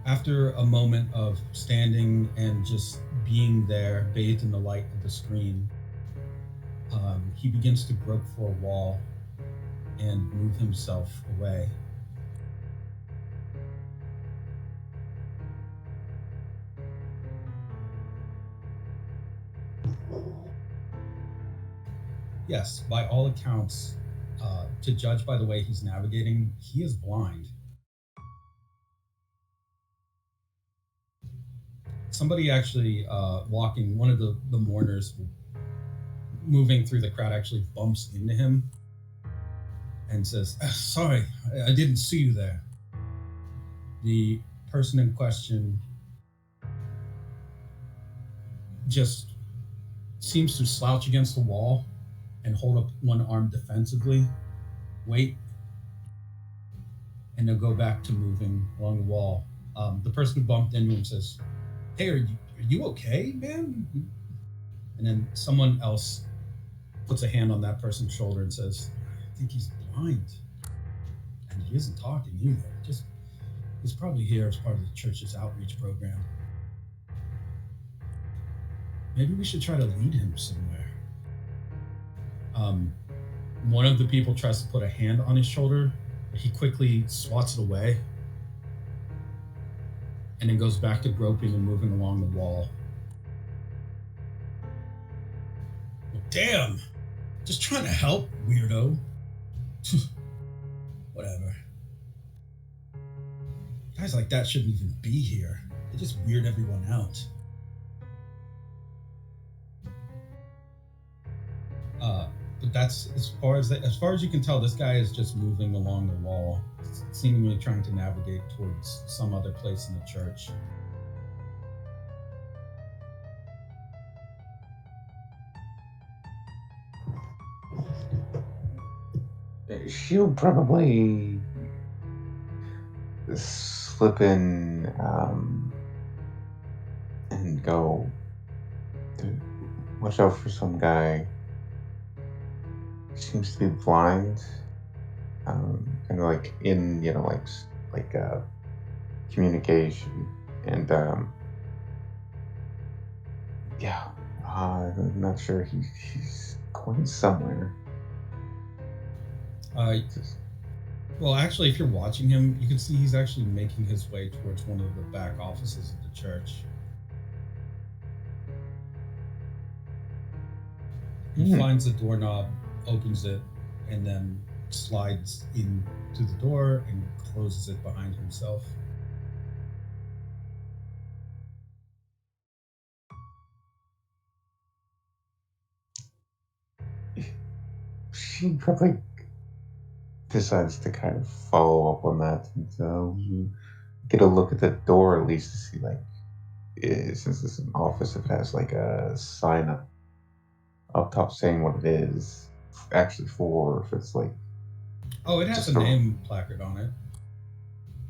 After a moment of standing and just being there, bathed in the light of the screen, he begins to grope for a wall and move himself away. Yes, by all accounts, to judge by the way he's navigating, he is blind. Somebody actually walking, one of the mourners moving through the crowd actually bumps into him and says, "Sorry, I didn't see you there." The person in question just seems to slouch against the wall and hold up one arm defensively, wait, and they'll go back to moving along the wall. The person who bumped into him says, "Hey, are you okay, man?" And then someone else puts a hand on that person's shoulder and says, "I think he's blind. And he isn't talking either. He's probably here as part of the church's outreach program. Maybe we should try to lead him somewhere." One of the people tries to put a hand on his shoulder, but he quickly swats it away and then goes back to groping and moving along the wall. Well, damn! Just trying to help, weirdo. Whatever. Guys like that shouldn't even be here. They just weird everyone out. But that's as far as you can tell, this guy is just moving along the wall, seemingly trying to navigate towards some other place in the church. She'll probably slip in and go watch out for some guy. Seems to be blind, kind of like in like communication, and yeah, I'm not sure he's going somewhere. Well, actually, if you're watching him, you can see he's actually making his way towards one of the back offices of the church. He finds the doorknob, opens it, and then slides in through the door and closes it behind himself. She probably decides to kind of follow up on that, and you get a look at the door at least to see, like, since it's an office, it has like a sign up top saying what it is actually for, if it's like... Oh, it has a name placard on it.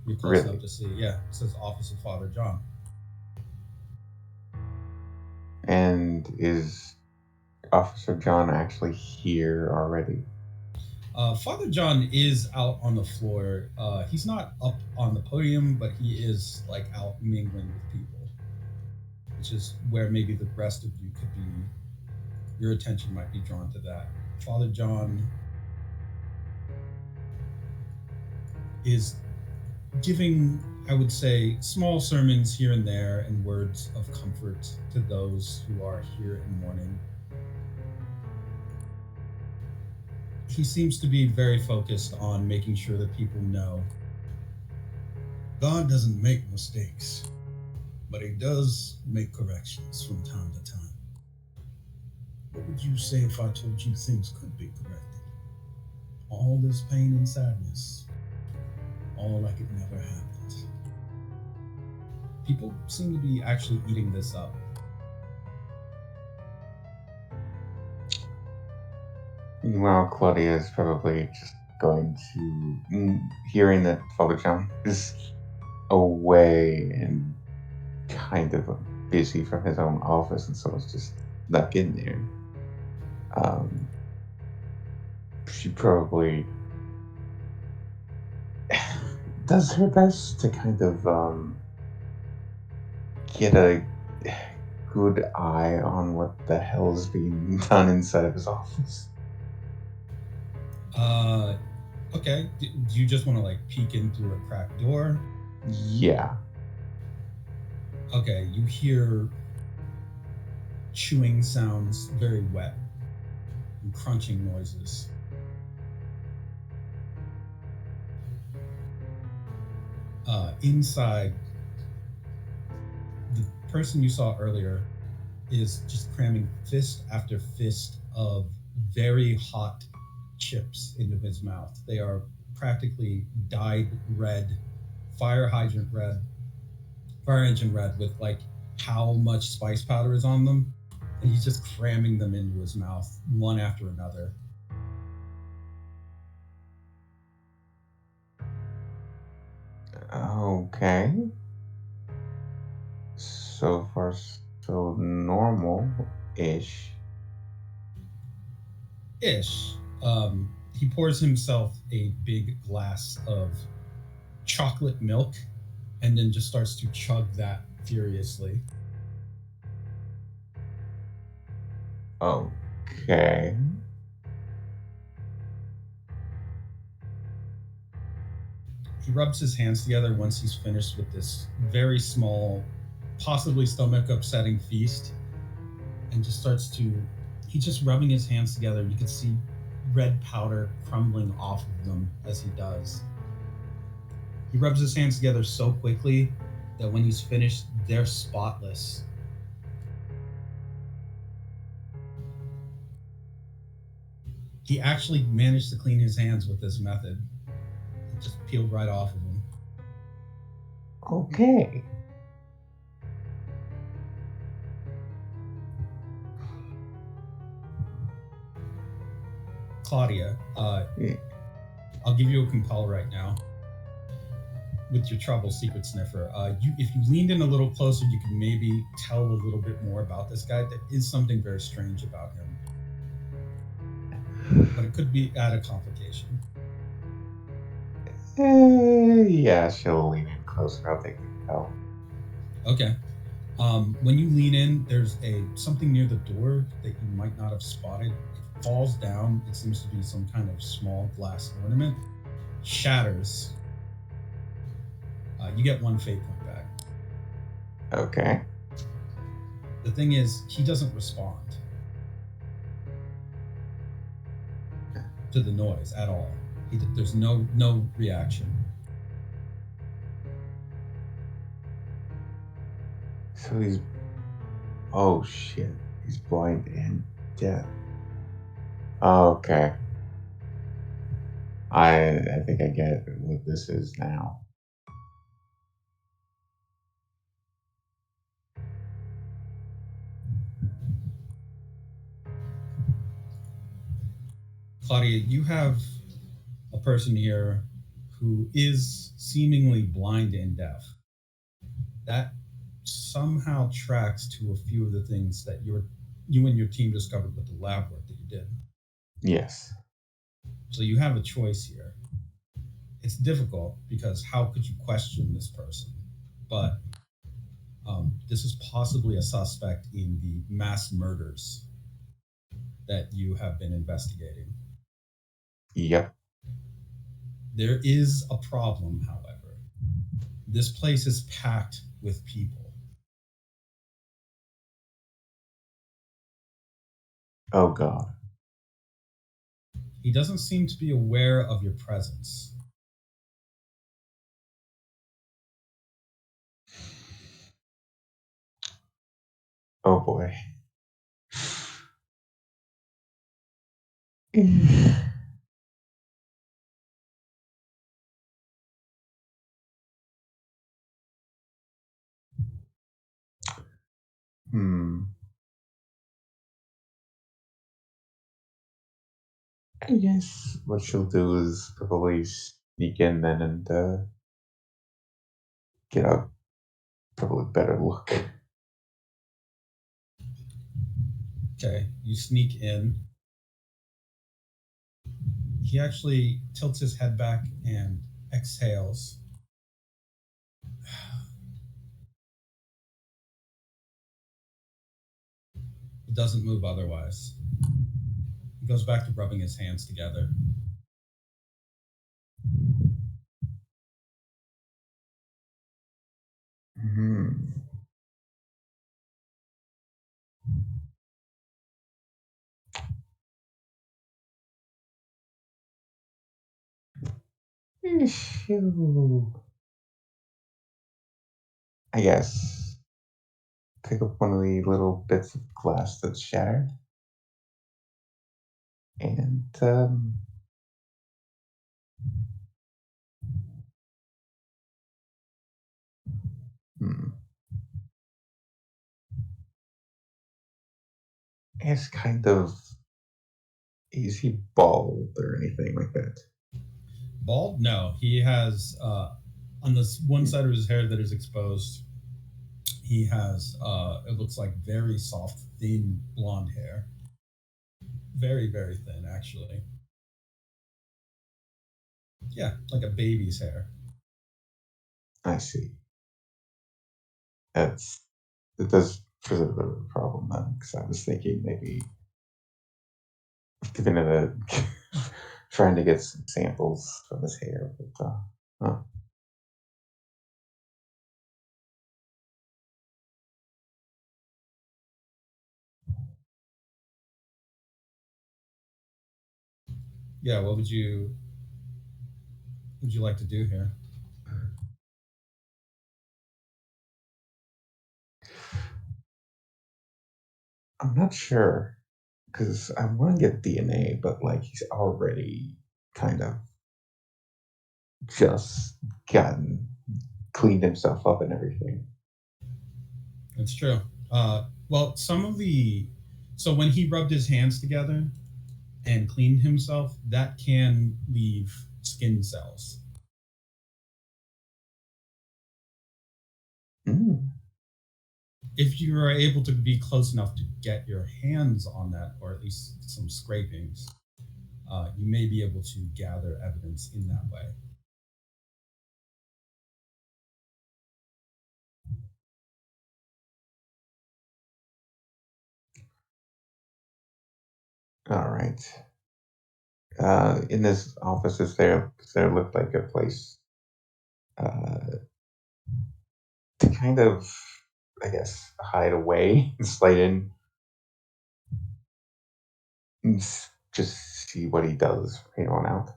You're close enough to see. Yeah, it says Office of Father John. And is Officer John actually here already? Father John is out on the floor. He's not up on the podium, but he is like out mingling with people, which is where maybe the rest of you could be. Your attention might be drawn to that. Father John is giving, I would say, small sermons here and there and words of comfort to those who are here in mourning. He seems to be very focused on making sure that people know God doesn't make mistakes, but he does make corrections from time to time. What would you say if I told you things could be corrected? All this pain and sadness, all like it never happened. People seem to be actually eating this up. Well, Claudia is probably just going to, hearing that Father John is away and kind of busy from his own office, and so it's just stuck in there. She probably does her best to kind of get a good eye on what the hell is being done inside of his office. Okay. Do you just want to like peek in through a cracked door? Yeah. Okay, you hear chewing sounds, very wet, and crunching noises. Inside, the person you saw earlier is just cramming fist after fist of very hot chips into his mouth. They are practically dyed red, fire engine red, with like how much spice powder is on them. and he's just cramming them into his mouth one after another. Okay. So far, so normal-ish. Ish. He pours himself a big glass of chocolate milk and then just starts to chug that furiously. Okay. He rubs his hands together once he's finished with this very small, possibly stomach upsetting feast, and just starts to. He's just rubbing his hands together. You can see red powder crumbling off of them as he does. He rubs his hands together so quickly that when he's finished, they're spotless. He actually managed to clean his hands with this method. It just peeled right off of him. Okay. Claudia, Yeah. I'll give you a compel right now with your trouble secret sniffer. If you leaned in a little closer, you could maybe tell a little bit more about this guy. There is something very strange about him, but it could be at a complication. Yeah, she'll lean in closer. I'll take the compel. Okay. When you lean in, there's something near the door that you might not have spotted. It falls down. It seems to be some kind of small glass ornament. Shatters. You get 1 fate point back. Okay. The thing is, he doesn't respond to the noise at all. There's no reaction. So he's. Oh shit. He's blind and deaf. Okay. I think I get what this is now. Claudia, you have a person here who is seemingly blind and deaf. That somehow tracks to a few of the things that you and your team discovered with the lab work that you did. Yes. So you have a choice here. It's difficult because how could you question this person? But this is possibly a suspect in the mass murders that you have been investigating. Yep. There is a problem, however. This place is packed with people. Oh god. He doesn't seem to be aware of your presence. Oh boy. Hmm. I guess what she'll do is probably sneak in then and get a probably better look. Okay, you sneak in. He actually tilts his head back and exhales. It doesn't move otherwise. He goes back to rubbing his hands together. Hmm. Phew. I guess pick up one of the little bits of glass that's shattered and hmm. It's kind of. Is he bald or anything like that? Bald? No, he has on this one side of his hair that is exposed. He has it looks like very soft, thin blonde hair. Very, very thin, actually. Yeah, like a baby's hair. I see. That's it does present a bit of a problem then, because I was thinking maybe giving it a trying to get some samples from his hair, but huh. Yeah, what would you like to do here? I'm not sure because I want to get DNA, but like he's already kind of just gotten cleaned himself up and everything. It's true. Well, some of the so when he rubbed his hands together and cleaned himself, that can leave skin cells. Mm. If you are able to be close enough to get your hands on that, or at least some scrapings, you may be able to gather evidence in that way. All right. In this office, does there look like a place uh, to kind of, I guess, hide away and slide in and just see what he does from here on out?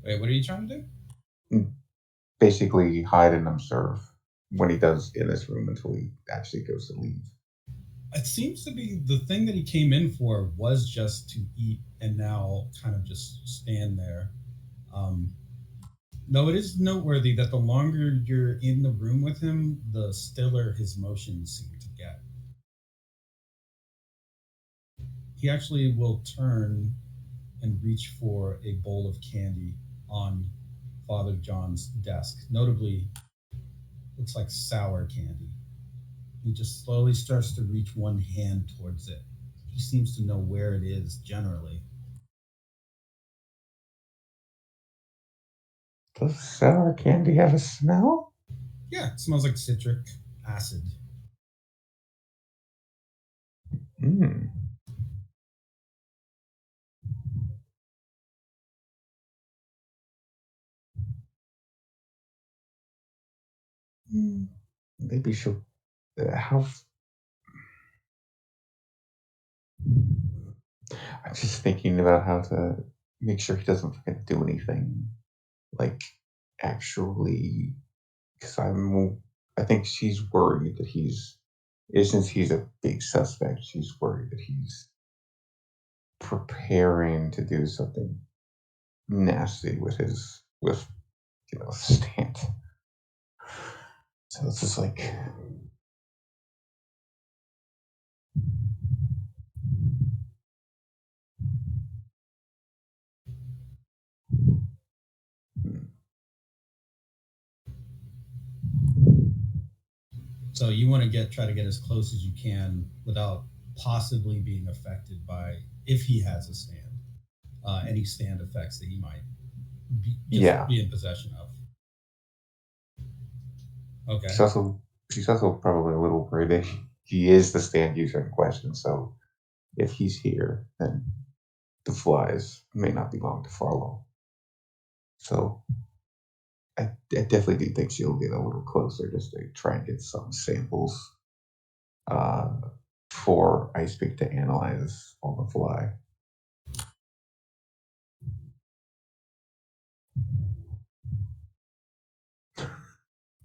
Wait, what are you trying to do? Mm, basically, hide and observe when he does in this room until he actually goes to leave. It seems to be the thing that he came in for was just to eat and now kind of just stand there. Um, no, it is noteworthy that the longer you're in the room with him, the stiller his motions seem to get. He actually will turn and reach for a bowl of candy on Father John's desk. Notably, looks like sour candy. He just slowly starts to reach one hand towards it. He seems to know where it is generally. Does sour candy have a smell? Yeah, it smells like citric acid. Hmm. Maybe she'll. How? I'm just thinking about how to make sure he doesn't fucking do anything. Like, actually, because I think she's worried that since he's a big suspect, she's worried that he's preparing to do something nasty with Stant. So it's just like, hmm, So you want to try to get as close as you can without possibly being affected by if he has a stand, any stand effects that he might just yeah. be in possession of. Okay. She's also she's also probably a little worried that he is the stand user in question. So if he's here, then the flies may not be long to follow. So I definitely do think she'll get a little closer just to try and get some samples uh, for Ice Peak to analyze on the fly.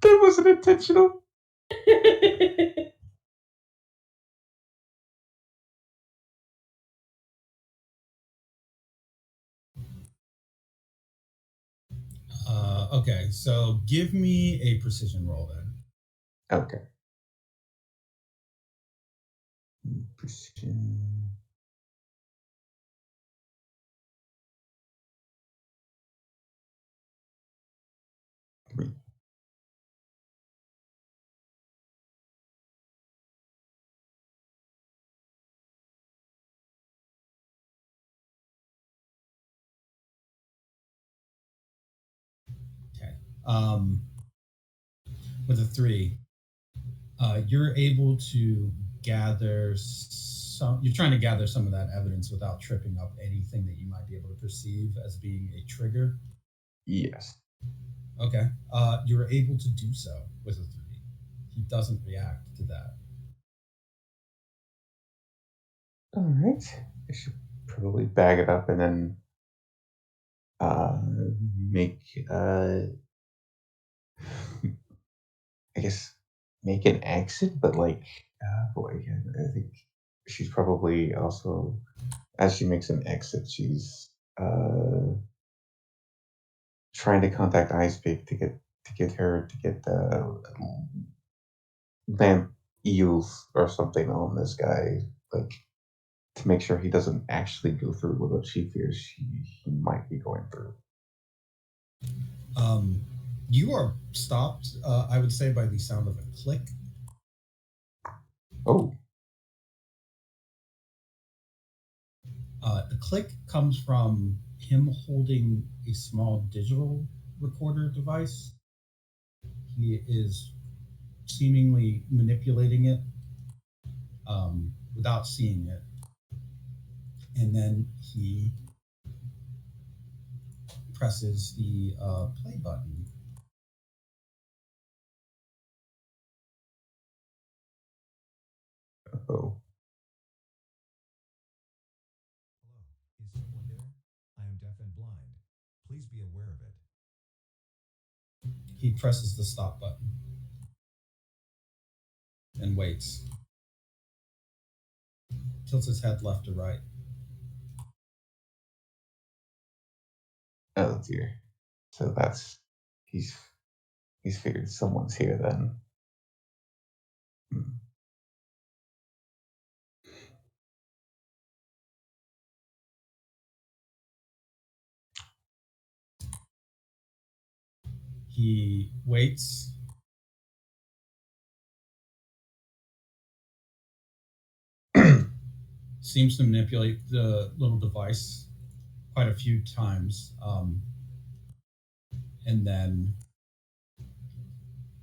That wasn't intentional. Okay, so give me a precision roll then. Okay. Precision. Three. Okay. With a 3, you're able to gather some. You're trying to gather some of that evidence without tripping up anything that you might be able to perceive as being a trigger. Yes. Okay. You're able to do so with a 3. He doesn't react to that. All right. I should probably bag it up and then make I guess make an exit, but like boy, I think she's probably also as she makes an exit, she's trying to contact Icepeak to get her to get the lamp eels or something on this guy, like to make sure he doesn't actually go through with what she fears he might be going through. You are stopped, I would say, by the sound of a click. Oh, The click comes from him holding a small digital recorder device. He is seemingly manipulating it without seeing it. And then he presses the play button. oh. Hello, is someone there? I am deaf and blind. Please be aware of it. He presses the stop button and waits. Tilts his head left to right. Oh dear. So that's he's figured someone's here then. Hmm. He waits. Seems to manipulate the little device quite a few times, and then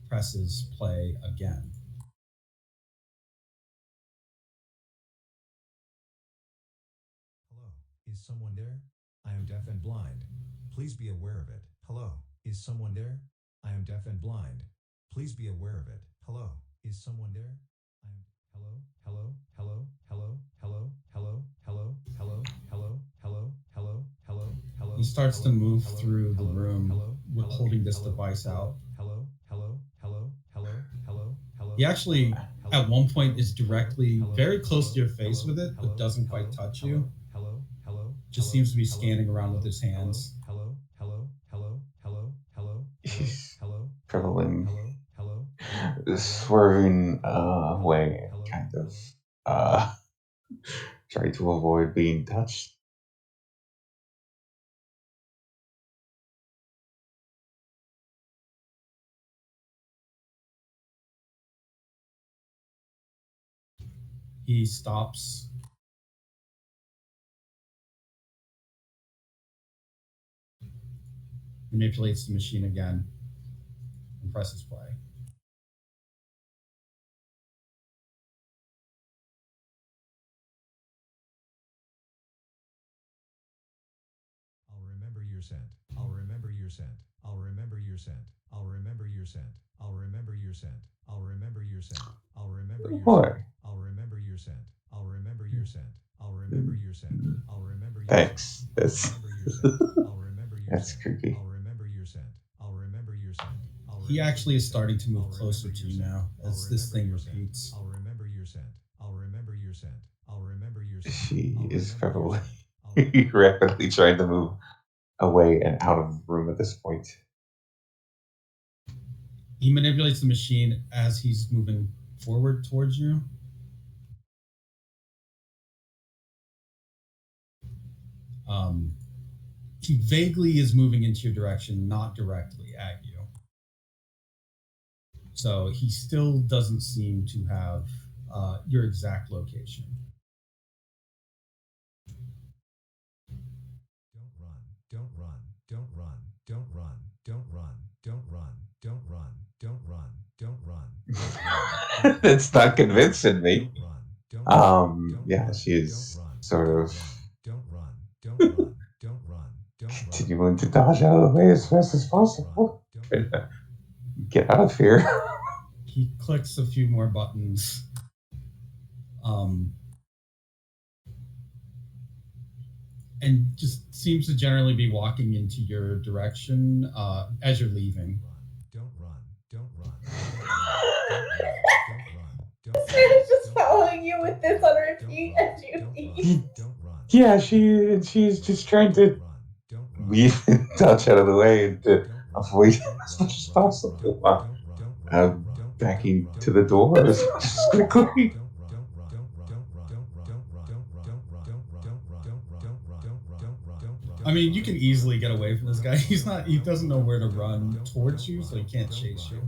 presses play again. Hello, is someone there? I am deaf and blind. Please be aware of it. Hello, is someone there? I am deaf and blind. Please be aware of it. Hello, is someone there? I am hello, hello, hello, hello, hello, hello, hello, hello, hello, hello, hello, hello. He starts to move through the room, holding this device out. Hello, hello, hello, hello, hello, hello. He actually, at one point, is directly very close to your face with it, but doesn't quite touch you. Hello, hello. Just seems to be scanning around with his hands. Hello, hello, hello, hello, hello, He's hello, probably hello, swerving away and kind of uh trying to avoid being touched. He stops. Manipulates the machine again and presses play. I'll remember your scent. I'll remember your scent. I'll remember your scent. I'll remember your scent. I'll remember your scent. I'll remember your scent. I'll remember your scent. Boy, I'll remember your scent. I'll remember your scent. I'll remember your scent. I'll remember your thanks. scent. That's I'll remember your scent. I'll remember your that's scent. creepy. I'll remember your scent. I'll remember your scent. He actually is starting to move closer to you now as this thing repeats. I'll remember your scent. I'll remember your scent. I'll remember your scent. She I'll is remember your probably scent. I'll remember your rapidly trying to move away and out of the room at this point. He manipulates the machine as he's moving forward towards you. He vaguely is moving into your direction, not directly at you. So he still doesn't seem to have your exact location. Don't run, don't run, don't run, don't run, don't run, don't run, don't run, don't run, don't run. It's not convincing me. Don't run, don't run, Yeah, she's don't run, sort of don't run, don't run, don't run, don't run. continuing to dodge out of the way as fast as possible. Get out of here. He clicks a few more buttons. And just seems to generally be walking into your direction as you're leaving. Don't run, don't run. Sarah's just following you with this on repeat as you leave. Yeah, she's just trying to weave and dodge out of the way and to avoid it as much as possible. Backing to the door as much as quickly. I mean, you can easily get away from this guy. He doesn't know where to run towards you, so he can't chase you.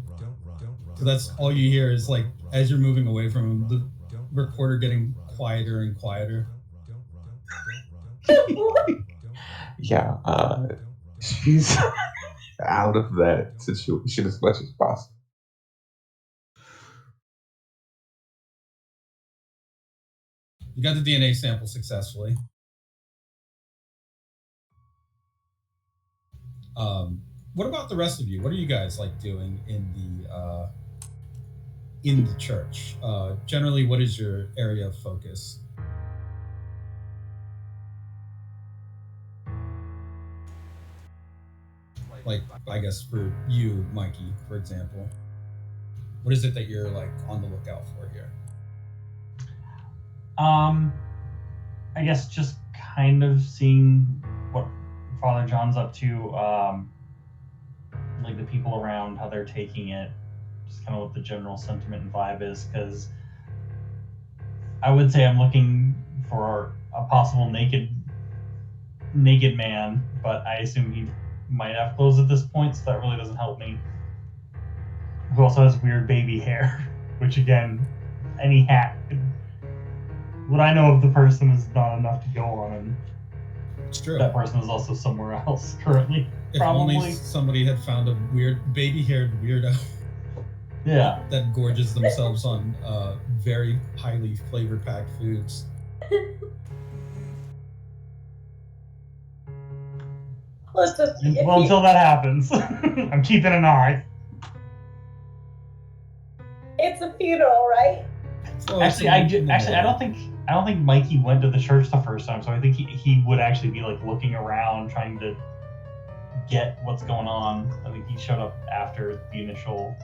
So that's all you hear is like, as you're moving away from him, the recorder getting quieter and quieter. Yeah, she's out of that situation as much as possible. You got the DNA sample successfully. What about the rest of you? What are you guys like doing in the church? Generally, what is your area of focus? Like, I guess for you, Mikey, for example, what is it that you're like on the lookout for here? I guess just kind of seeing what Father John's up to, like the people around, how they're taking it, just kind of what the general sentiment and vibe is, because I would say I'm looking for a possible naked man, but I assume he might have clothes at this point, so that really doesn't help me. Who also has weird baby hair, which again, any hat could... What I know of the person is not enough to go on, and It's true. that person is also somewhere else currently. If Probably. only somebody had found a weird baby-haired weirdo Yeah. that gorges themselves on very highly flavor-packed foods. Listen, if Well, you- until that happens, I'm keeping an eye. it's a funeral, right? So Actually, I don't think Mikey went to the church the first time, so I think he would actually be like looking around, trying to get what's going on. I think he showed up after the initial.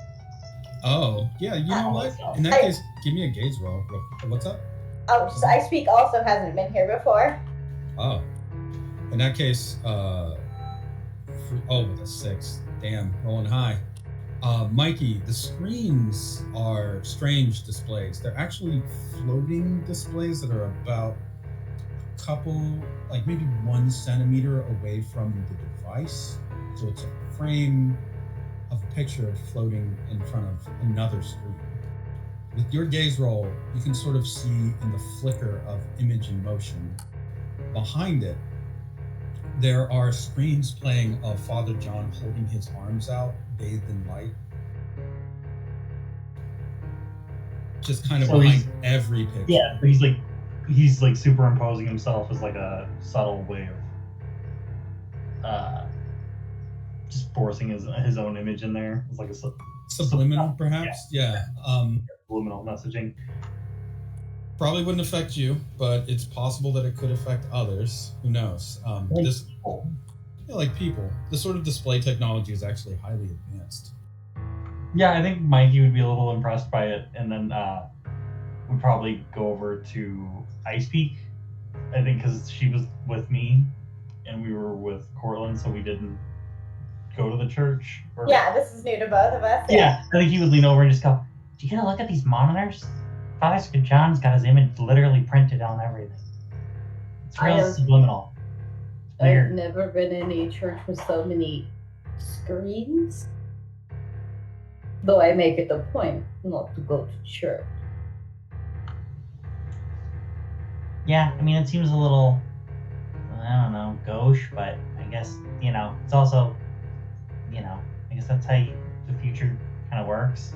Oh, yeah, you know what? In that case, give me a gaze roll. What's up? Oh, just I Speak also hasn't been here before. Oh. In that case, with a 6. Damn, rolling high. Mikey, the screens are strange displays. They're actually floating displays that are about a couple, like maybe 1 centimeter away from the device. So it's a frame of a picture floating in front of another screen. With your gaze roll, you can sort of see in the flicker of image in motion. Behind it, there are screens playing of Father John holding his arms out, bathed in light. Just kind of So behind every picture. Yeah, but he's like superimposing himself as like a subtle way of just forcing his own image in there. It's like a Subliminal, perhaps? Yeah. subliminal messaging. Probably wouldn't affect you, but it's possible that it could affect others. Who knows? Like people. This sort of display technology is actually highly advanced. Yeah, I think Mikey would be a little impressed by it, and then we'd probably go over to Ice Peak. I think because she was with me, and we were with Courtland, so we didn't go to the church. Yeah, this is new to both of us. Yeah, I think he would lean over and just go, "Do you get a look at these monitors? Father John's got his image literally printed on everything. It's real subliminal." I've never been in a church with so many screens. Though I make it a point not to go to church. Yeah, I mean, it seems a little, I don't know, gauche, but I guess, it's also, I guess that's how the future kind of works.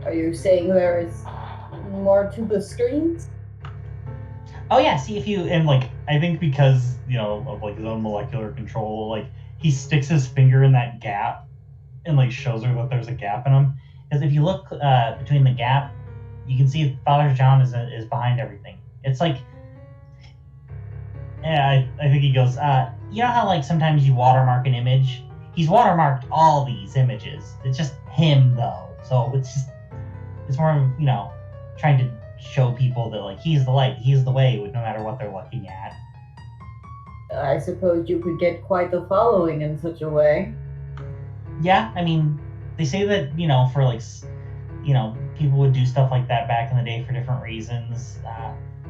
Are you saying there is more to the screens? Oh yeah, see if you, and like, I think because, of like his own molecular control, like, he sticks his finger in that gap and like shows her that there's a gap in him. Because if you look between the gap, you can see Father John is behind everything. It's like, yeah, I think he goes, you know how like sometimes you watermark an image? He's watermarked all these images. It's just him though. So it's more of, trying to show people that like he's the light, he's the way, no matter what they're looking at. I suppose you could get quite a following in such a way. Yeah, I mean, they say that, for like, people would do stuff like that back in the day for different reasons.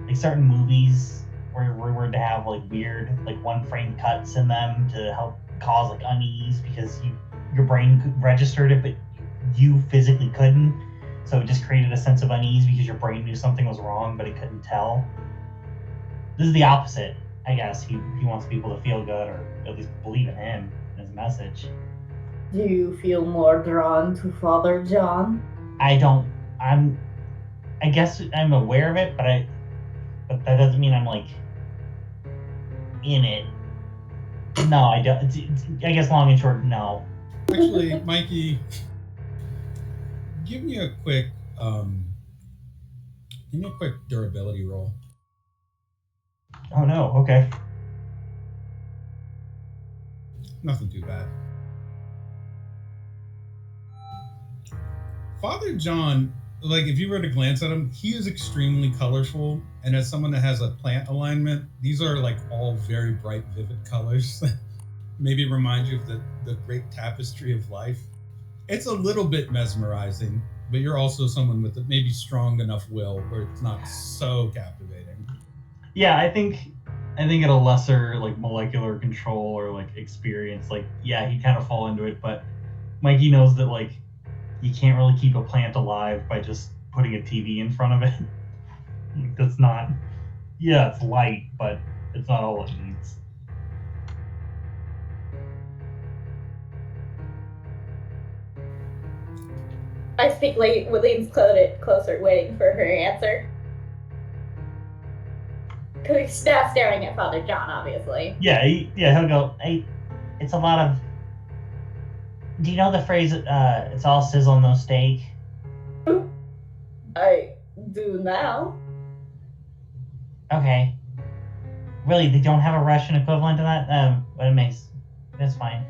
Like certain movies were to have like weird, like one frame cuts in them to help cause like unease because your brain registered it, but you physically couldn't. So it just created a sense of unease because your brain knew something was wrong, but it couldn't tell. This is the opposite, I guess. He wants people to feel good or at least believe in him and his message. Do you feel more drawn to Father John? I guess I'm aware of it, but that doesn't mean I'm like in it. No, I don't. I guess long and short, no. Actually, Mikey, give me a quick durability roll. Oh no, okay. Nothing too bad. Father John, like if you were to glance at him, he is extremely colorful. And as someone that has a plant alignment, these are like all very bright, vivid colors. Maybe remind you of the great tapestry of life. It's a little bit mesmerizing, but you're also someone with maybe strong enough will where it's not so captivating. Yeah, I think at a lesser like molecular control or like experience, like yeah, he'd kind of fall into it, but Mikey knows that like you can't really keep a plant alive by just putting a TV in front of it. Like, that's not. Yeah, it's light, but it's not all it needs. I speak leans closer, waiting for her answer. Because he's now staring at Father John, obviously. Yeah, he'll go, hey, it's a lot of... Do you know the phrase, it's all sizzle, no steak? I do now. Okay. Really, they don't have a Russian equivalent to that? But it makes... That's fine.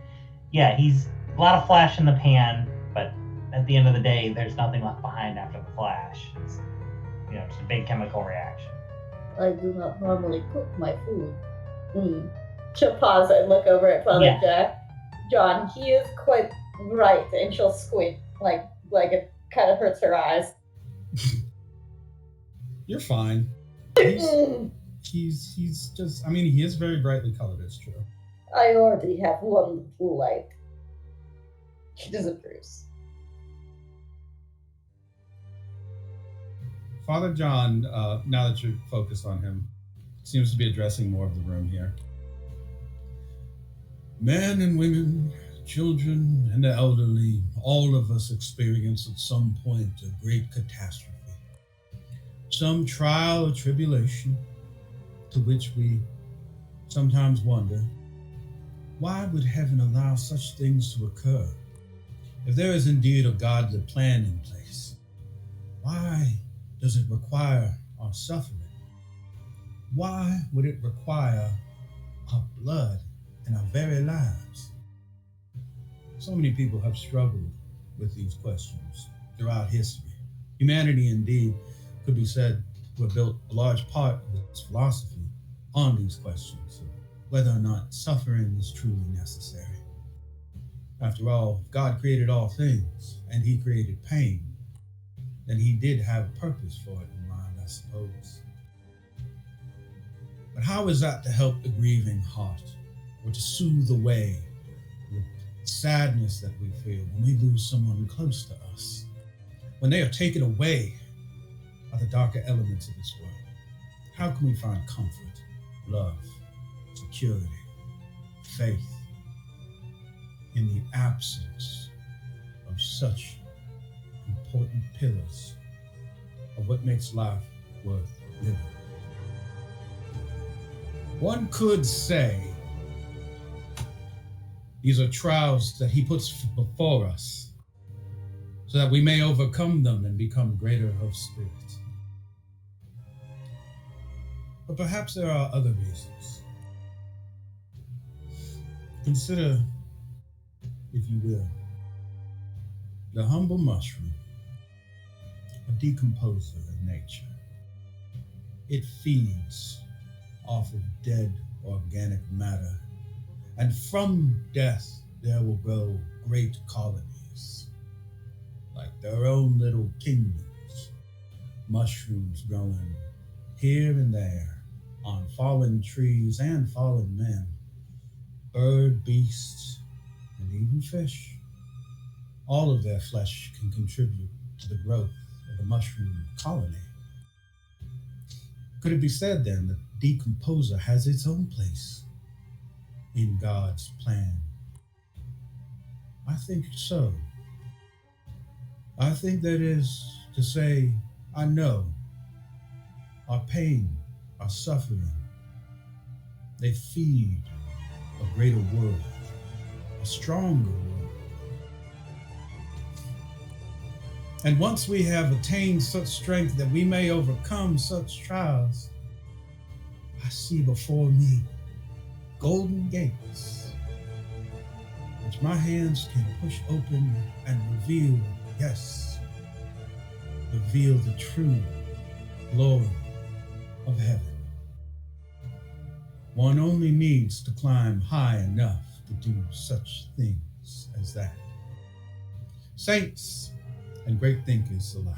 Yeah, he's a lot of flash in the pan, but at the end of the day, there's nothing left behind after the flash. It's, just a big chemical reaction. I do not normally cook my food. She'll pause and look over at Father John. He is quite bright, and she'll squint like it kind of hurts her eyes. You're fine. He's just, I mean, he is very brightly colored, it's true. I already have one little light. She disapproves. Father John, now that you're focused on him, seems to be addressing more of the room here. Men and women, children and the elderly, all of us experience at some point a great catastrophe. Some trial or tribulation to which we sometimes wonder, why would heaven allow such things to occur? If there is indeed a godly plan in place, why does it require our suffering? Why would it require our blood and our very lives? So many people have struggled with these questions throughout history. Humanity, indeed, could be said to have built a large part of its philosophy on these questions of whether or not suffering is truly necessary. After all, God created all things, and he created pain, then he did have a purpose for it in mind, I suppose. But how is that to help the grieving heart, or to soothe away the sadness that we feel when we lose someone close to us, when they are taken away by the darker elements of this world? How can we find comfort, love, security, faith in the absence of such important pillars of what makes life worth living? One could say these are trials that he puts before us so that we may overcome them and become greater of spirit. But perhaps there are other reasons. Consider, if you will, the humble mushroom, a decomposer in nature. It feeds off of dead organic matter, and from death there will grow great colonies, like their own little kingdoms, mushrooms growing here and there on fallen trees and fallen men, bird, beast, and even fish. All of their flesh can contribute to the growth of a mushroom colony. Could it be said then that decomposer has its own place in God's plan? I think so. I think that is to say, I know our pain, our suffering, they feed a greater world, a stronger world. And once we have attained such strength that we may overcome such trials, I see before me golden gates, which my hands can push open and reveal, yes, reveal the true glory of heaven. One only needs to climb high enough to do such things as that. Saints and great thinkers alike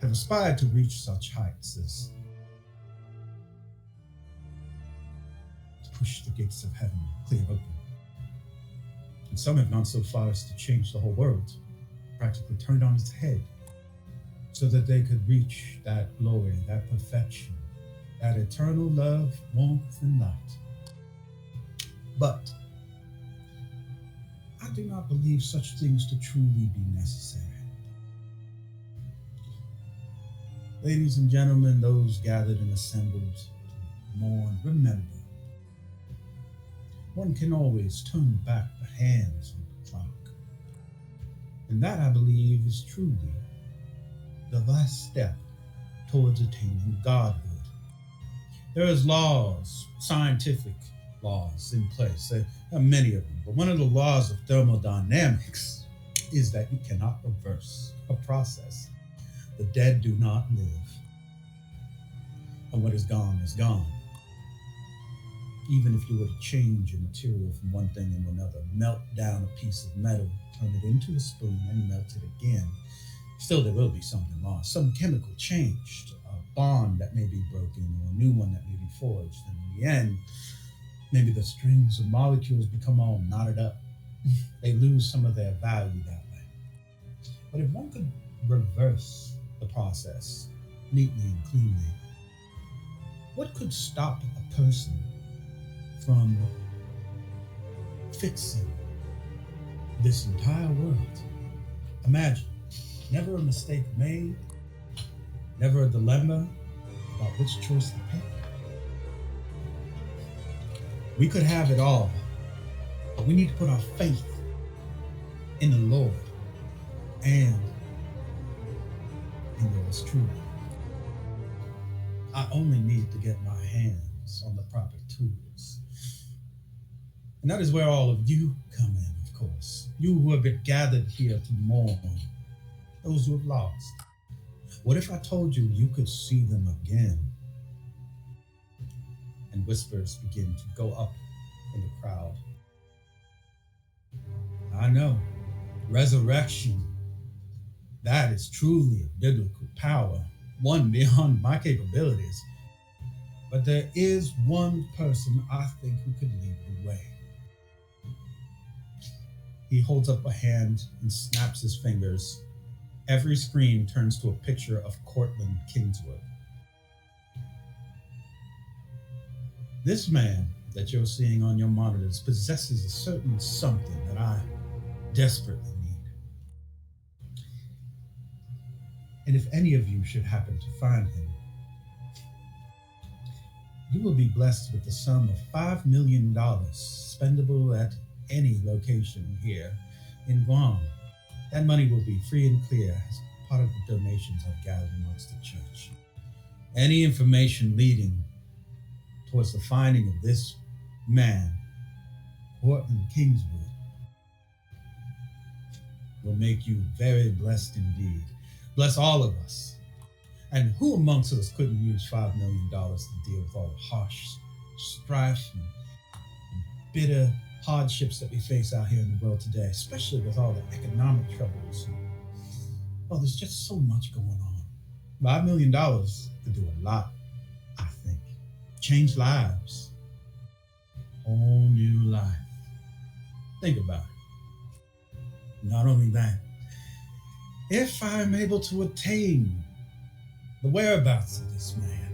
have aspired to reach such heights as to push the gates of heaven clear open. And some have gone so far as to change the whole world, practically turned on its head, so that they could reach that glory, that perfection, that eternal love, warmth, and light. But I do not believe such things to truly be necessary. Ladies and gentlemen, those gathered and assembled to mourn, remember, one can always turn back the hands on the clock. And that, I believe, is truly the last step towards attaining godhood. There is laws, scientific laws in place. There are many of them, but one of the laws of thermodynamics is that you cannot reverse a process. The dead do not live, and what is gone is gone. Even if you were to change a material from one thing into another, melt down a piece of metal, turn it into a spoon, and melt it again, still there will be something lost, some chemical changed, a bond that may be broken, or a new one that may be forged, and in the end, maybe the strings of molecules become all knotted up. They lose some of their value that way. But if one could reverse the process neatly and cleanly, what could stop a person from fixing this entire world? Imagine, never a mistake made, never a dilemma about which choice to pick. We could have it all, but we need to put our faith in the Lord and in yours truly. I only need to get my hands on the proper tools. And that is where all of you come in, of course. You who have been gathered here to mourn, those who have lost. What if I told you you could see them again? And whispers begin to go up in the crowd. I know, resurrection, that is truly a biblical power, one beyond my capabilities. But there is one person I think who could lead the way. He holds up a hand and snaps his fingers. Every screen turns to a picture of Courtland Kingswood. This man that you're seeing on your monitors possesses a certain something that I desperately need. And if any of you should happen to find him, you will be blessed with the sum of $5 million, spendable at any location here in Guam. That money will be free and clear as part of the donations I've gathered amongst the church. Any information leading towards the finding of this man, Courtland Kingswood, will make you very blessed indeed. Bless all of us. And who amongst us couldn't use $5 million to deal with all the harsh strife and bitter hardships that we face out here in the world today, especially with all the economic troubles. Oh, there's just so much going on. $5 million could do a lot, I think. Change lives. Whole new life. Think about it. Not only that, if I'm able to attain the whereabouts of this man,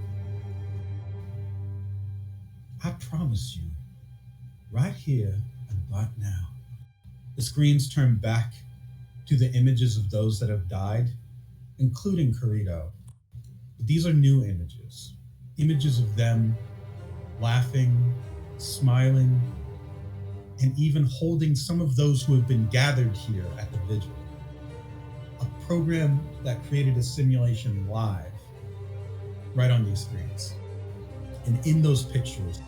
I promise you, right here and right now, the screens turn back to the images of those that have died, including Corrido. But these are new images. Images of them laughing, smiling, and even holding some of those who have been gathered here at the vigil. A program that created a simulation live right on these screens. And in those pictures,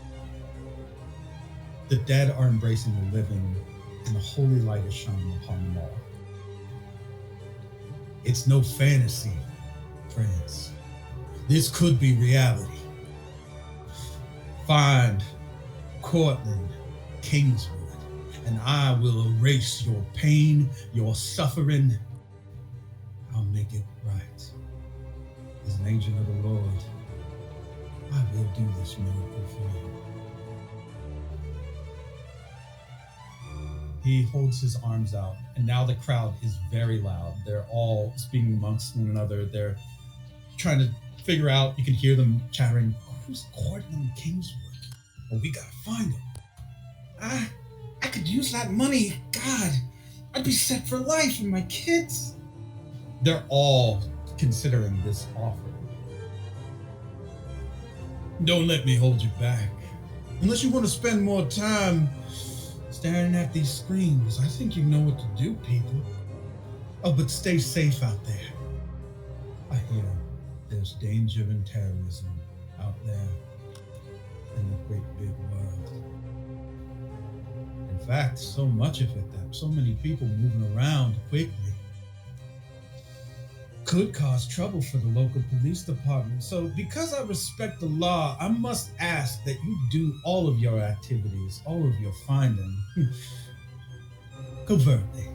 the dead are embracing the living, and the holy light is shining upon them all. It's no fantasy, friends. This could be reality. Find Courtland Kingswood, and I will erase your pain, your suffering. I'll make it right. As an agent of the Lord, I will do this miracle for you. He holds his arms out, and now the crowd is very loud. They're all speaking amongst one another. They're trying to figure out, you can hear them chattering, who's Courtland Kingswood? Well, we gotta find him. I could use that money. God, I'd be set for life and my kids. They're all considering this offer. Don't let me hold you back. Unless you want to spend more time staring at these screens, I think you know what to do, people. Oh, but stay safe out there. I hear there's danger and terrorism out there in the great big world. In fact, so much of it that so many people moving around quickly could cause trouble for the local police department. So because I respect the law, I must ask that you do all of your activities, all of your finding, covertly.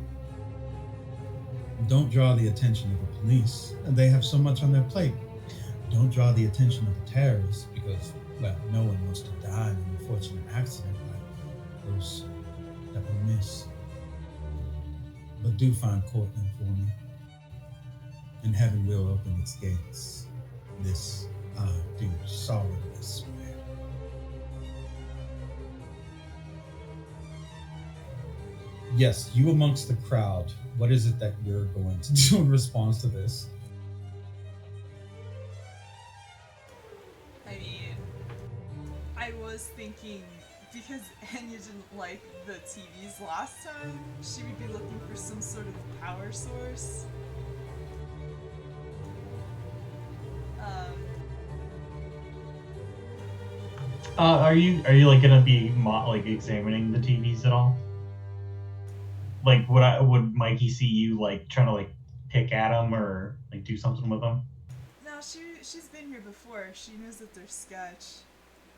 Don't draw the attention of the police. They have so much on their plate. Don't draw the attention of the terrorists because, well, no one wants to die in an unfortunate accident like those that were missed. But do find Courtland for me, and heaven will open its gates. This I do solemnly swear. Yes, you amongst the crowd, what is it that you're going to do in response to this? I mean, I was thinking, because Anya didn't like the TVs last time, she would be looking for some sort of power source. Are you like gonna be like examining the TVs at all? Like, would Mikey see you like trying to like pick at them or like do something with them? No, she's been here before. She knows that they're sketch.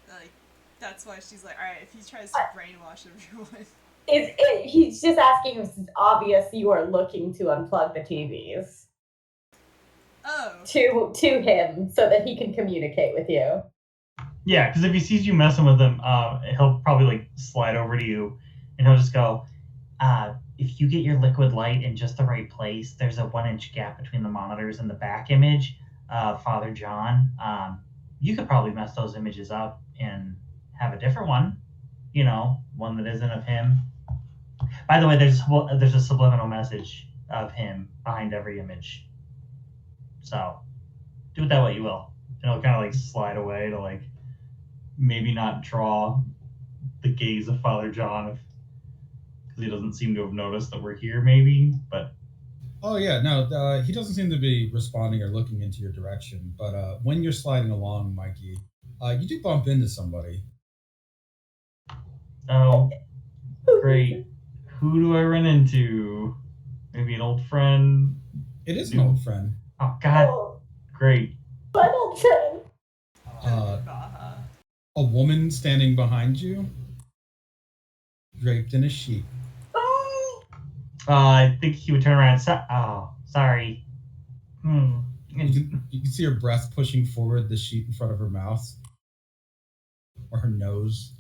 Like, that's why she's like, all right, if he tries to brainwash everyone. He's just asking if it's obvious you are looking to unplug the TVs. Oh. To him so that he can communicate with you. Yeah, because if he sees you messing with him, he'll probably like slide over to you, and he'll just go, if you get your liquid light in just the right place, there's a 1-inch gap between the monitors and the back image of Father John. You could probably mess those images up and have a different one, one that isn't of him. By the way, there's a subliminal message of him behind every image. So do with that what you will. And it'll kind of like slide away to like maybe not draw the gaze of Father John because he doesn't seem to have noticed that we're here, maybe. But Oh yeah, no, he doesn't seem to be responding or looking into your direction. But when you're sliding along, Mikey, you do bump into somebody. oh, great. Who do I run into? Maybe an old friend? It is an old friend. Oh, God. Oh, Great. my old friend. Baja. A woman standing behind you, draped in a sheet. Oh, I think he would turn around. Sorry. You can see her breath pushing forward the sheet in front of her mouth or her nose.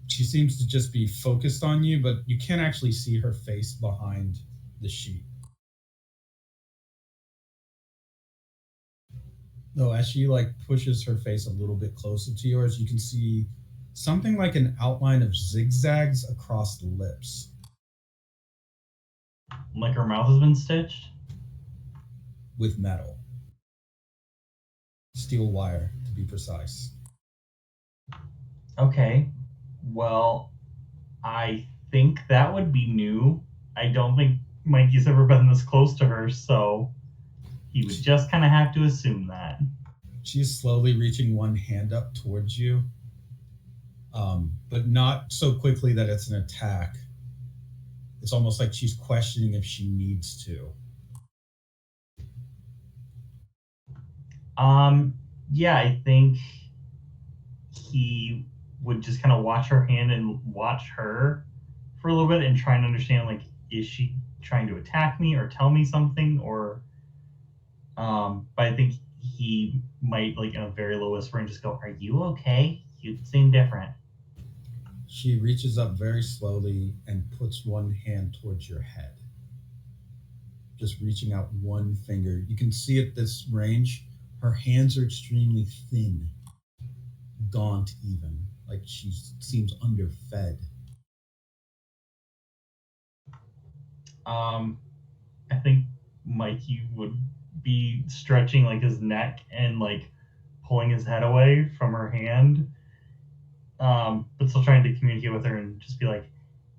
She seems to just be focused on you, but you can't actually see her face behind the sheet. Though as she pushes her face a little bit closer to yours, you can see something like an outline of zigzags across the lips. Like her mouth has been stitched? With metal. Steel wire, to be precise. Okay. Well, I think that would be new. I don't think Mikey's ever been this close to her, so he would just kind of have to assume that. She's slowly reaching one hand up towards you, but not so quickly that it's an attack. It's almost like she's questioning if she needs to. Yeah, I think he would just kind of watch her hand and watch her for a little bit and try and understand, is she trying to attack me or tell me something, or but I think he might, in a very low whisper, and just go, "Are you okay? You seem different." She reaches up very slowly and puts one hand towards your head. Just reaching out one finger. You can see at this range, her hands are extremely thin, gaunt even, like she seems underfed. I think Mikey would be stretching his neck and pulling his head away from her hand, but still trying to communicate with her and just be like,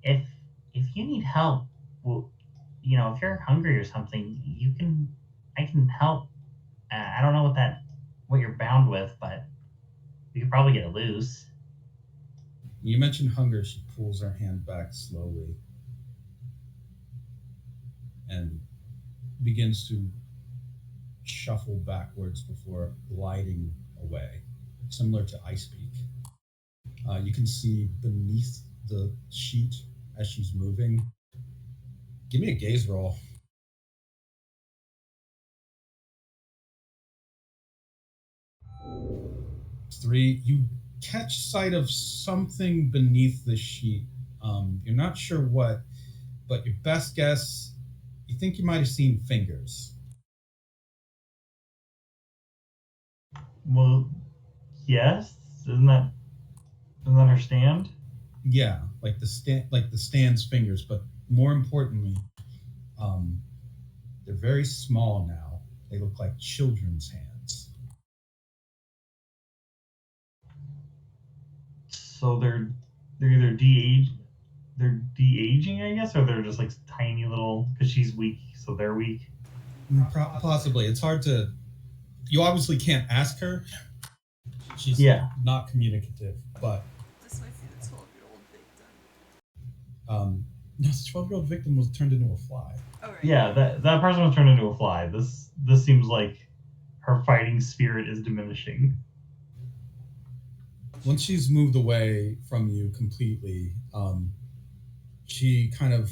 if you need help, well, if you're hungry or something, I can help. I don't know what you're bound with, but you could probably get it loose. You mentioned hunger. She pulls her hand back slowly and begins to shuffle backwards before gliding away, similar to Ice Peak. You can see beneath the sheet as she's moving. Give me a gaze roll. 3. You catch sight of something beneath the sheet. You're not sure what, but your best guess, you think you might have seen fingers. Well, yes, isn't that her stand? Yeah, like the stand's fingers, but more importantly, they're very small now. They look like children's hands. So they're either de-aging, I guess, or they're just tiny little, because she's weak, so they're weak. Possibly. It's hard to. You obviously can't ask her. She's not communicative, but. This might be the 12-year-old victim. No, the 12-year-old victim was turned into a fly. Oh, right. Yeah, that person was turned into a fly. This seems like her fighting spirit is diminishing. Once she's moved away from you completely, She kind of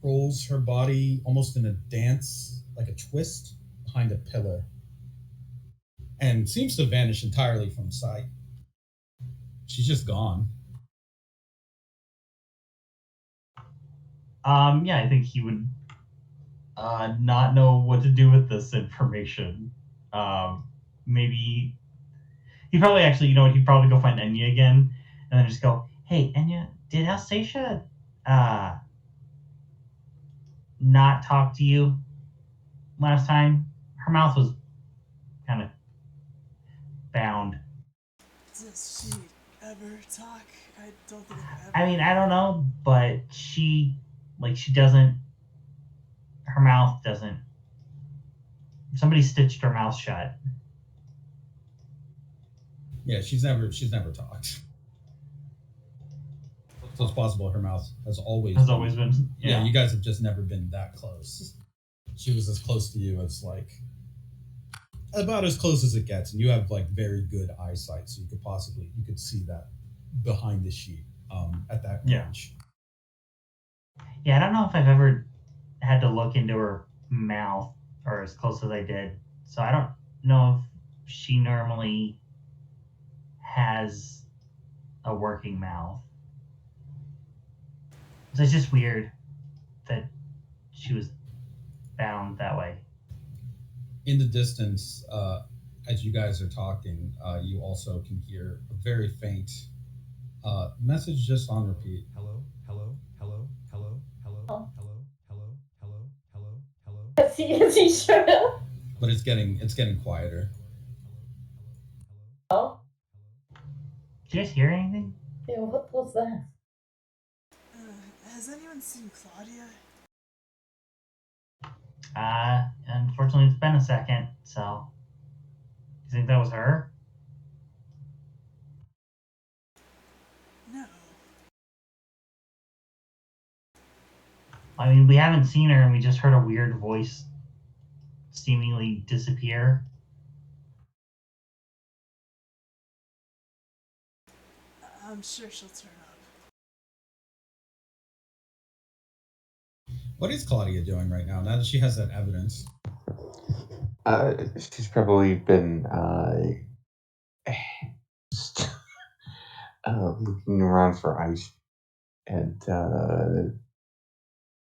rolls her body almost in a dance, like a twist, behind a pillar, and seems to vanish entirely from sight. She's just gone. Yeah, I think he would not know what to do with this information. Maybe he'd probably actually, you know what, he'd probably go find Enya again and then just go, hey, Enya, did Alsacia not talk to you last time? Her mouth was kind of bound. Does she ever talk? I don't think I've ever. I mean, I don't know, but she doesn't, her mouth doesn't, somebody stitched her mouth shut. Yeah, she's never talked. So it's possible her mouth has always been. Yeah, you guys have just never been that close. She was as close to you as about as close as it gets, and you have very good eyesight, so you could see that behind the sheet at that range. Yeah, I don't know if I've ever had to look into her mouth or as close as I did, so I don't know if she normally has a working mouth. So it's just weird that she was bound that way. In the distance, as you guys are talking, you also can hear a very faint message just on repeat. Hello, hello, hello, hello, hello, Oh. hello, hello, hello, hello, hello. Has he showed up? But it's getting quieter. Oh. Did you guys hear anything? Yeah, what was that? Has anyone seen Claudia? Unfortunately, it's been a second, so. You think that was her? No. I mean, we haven't seen her, and we just heard a weird voice seemingly disappear. I'm sure she'll turn up. What is Claudia doing right now that she has that evidence? She's probably been looking around for ice and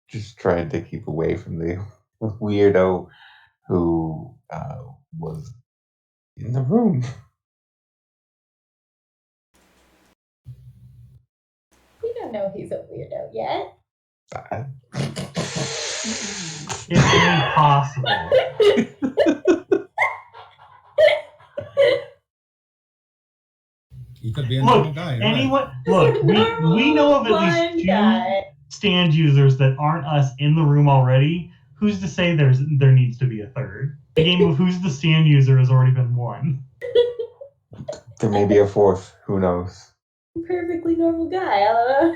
just trying to keep away from the weirdo who was in the room. We don't know he's a weirdo yet. It's impossible. He could be a normal guy. We know of at least two stand users that aren't us in the room already. Who's to say there needs to be a third? The game of who's the stand user has already been won. There may be a fourth. Who knows? Perfectly normal guy. I don't know.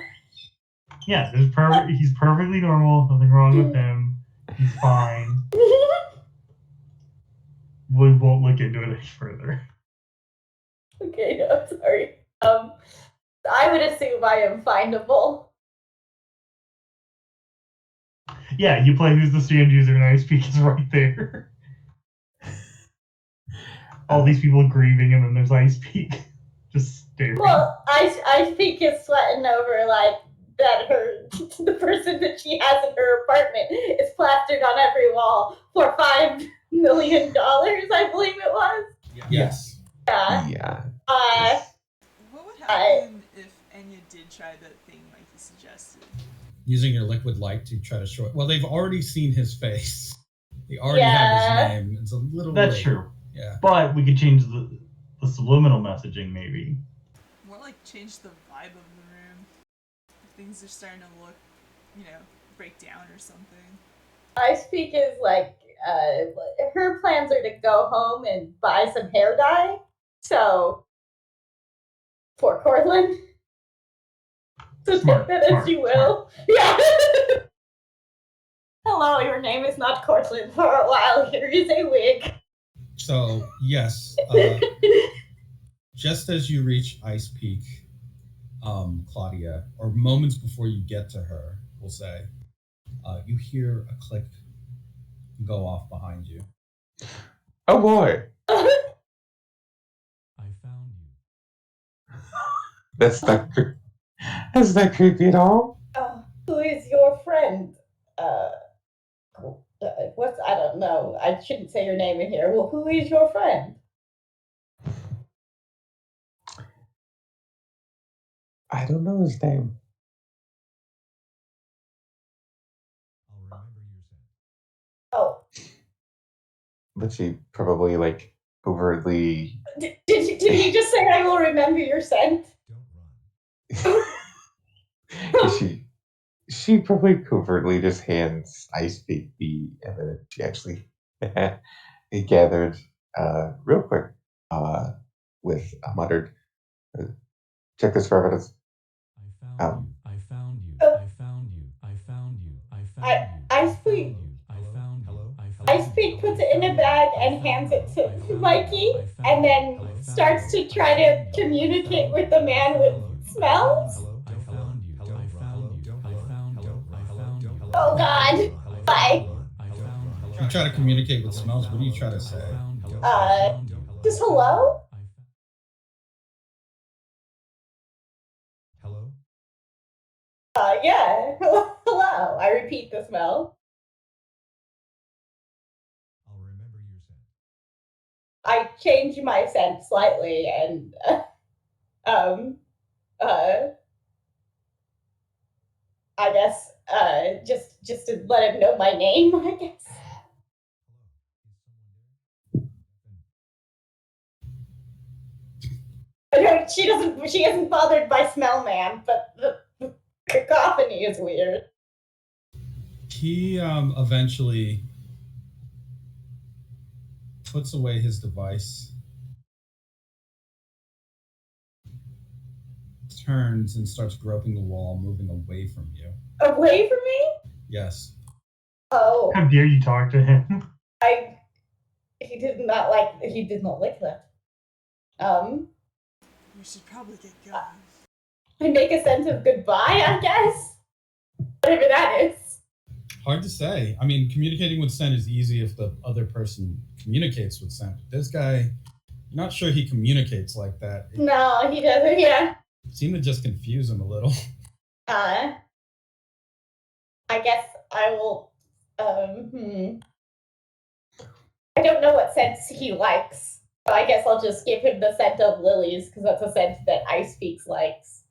Yeah, he's perfectly normal. Nothing wrong with him. He's fine. We won't look into it any further. Okay, no, sorry. I would assume I am findable. Yeah, you play who's the stand user and Ice Peak is right there. All these people grieving and then there's Ice Peak just staring. Well, Ice Peak is sweating over that the person that she has in her apartment is plastered on every wall for $5 million, I believe it was. Yes. Yeah. What would happen if Enya did try that thing Mikey suggested? Using your liquid light to try to show it. Well, they've already seen his face. They already have his name. It's a little That's late. true. Yeah. But we could change the subliminal messaging, maybe. More like change the vibe of the room. If things are starting to look, break down or something. Ice Peak is her plans are to go home and buy some hair dye. So, for Courtland. So Smart, take that as you will. Yeah. Hello, your name is not Courtland. For a while, here is a wig. So, yes. Just as you reach Ice Peak, Claudia, or moments before you get to her, we'll say, you hear a click go off behind you. Oh boy, I found you. that's not that's not creepy at all. Who is your friend? What's I don't know. I shouldn't say your name in here. Well, who is your friend? I don't know his name. I'll remember your scent. Oh, But she probably like overtly. did he just say I will remember your scent? Don't run. she probably covertly just hands Ice Peak the evidence she actually gathered real quick with a muttered, check this for evidence. I found you. I found you. I found you. I found you. I found you. Ice Peak. I found you. I found Ice Peak puts it in a bag and hands it to Mikey, and then starts to try to communicate with the man with smells. Hello. I found you. I found you. I found you. I found you. Oh God! Bye. You try to communicate with smells. What do you try to say? Just hello? Hello? Yeah. Hello. I repeat the smell. I'll remember your scent. I change my scent slightly and I guess just to let him know my name, I guess. She isn't bothered by smell man, but the cacophony is weird. He eventually puts away his device, turns and starts groping the wall, moving away from you. Away from me? Yes. Oh. How dare you talk to him? He did not like that. We should probably get going. I make a sense of goodbye, I guess. Whatever that is. Hard to say. I mean, communicating with scent is easy if the other person communicates with scent. This guy, I'm not sure he communicates like that. It No, he doesn't, yeah. seemed to just confuse him a little. I guess I will I don't know what scent he likes. So I guess I'll just give him the scent of lilies, because that's a scent that Ice Peaks likes.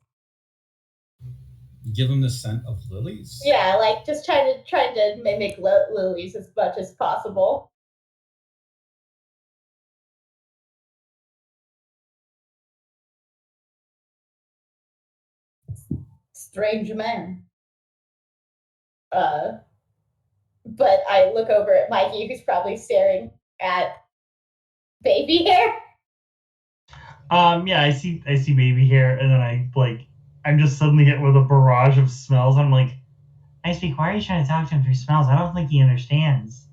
Give him the scent of lilies? Yeah, like just trying to mimic lilies as much as possible. Strange man. But I look over at Mikey, who's probably staring at baby hair. Yeah, I see baby hair, and then I'm just suddenly hit with a barrage of smells. I'm like, I speak. Why are you trying to talk to him through smells? I don't think he understands.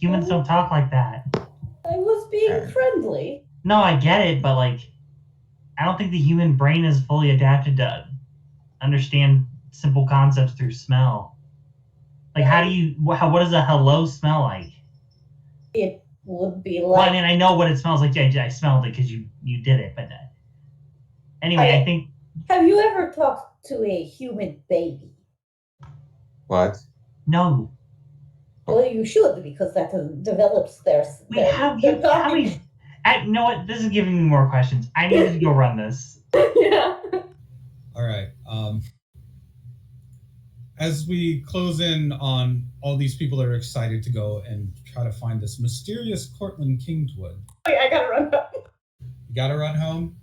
Humans don't talk like that. I was being friendly. No, I get it, but I don't think the human brain is fully adapted to understand simple concepts through smell. What does a hello smell like? It would be like. Well, I mean, I know what it smells like. Yeah, I smelled it because you did it. But anyway, I think. Have you ever talked to a human baby? What? No. Well, you should, because that develops their. You know what? This is giving me more questions. I need to go run this. Yeah. All right. As we close in on all these people that are excited to go and try to find this mysterious Courtland Kingswood. Wait, I gotta run home. You gotta run home?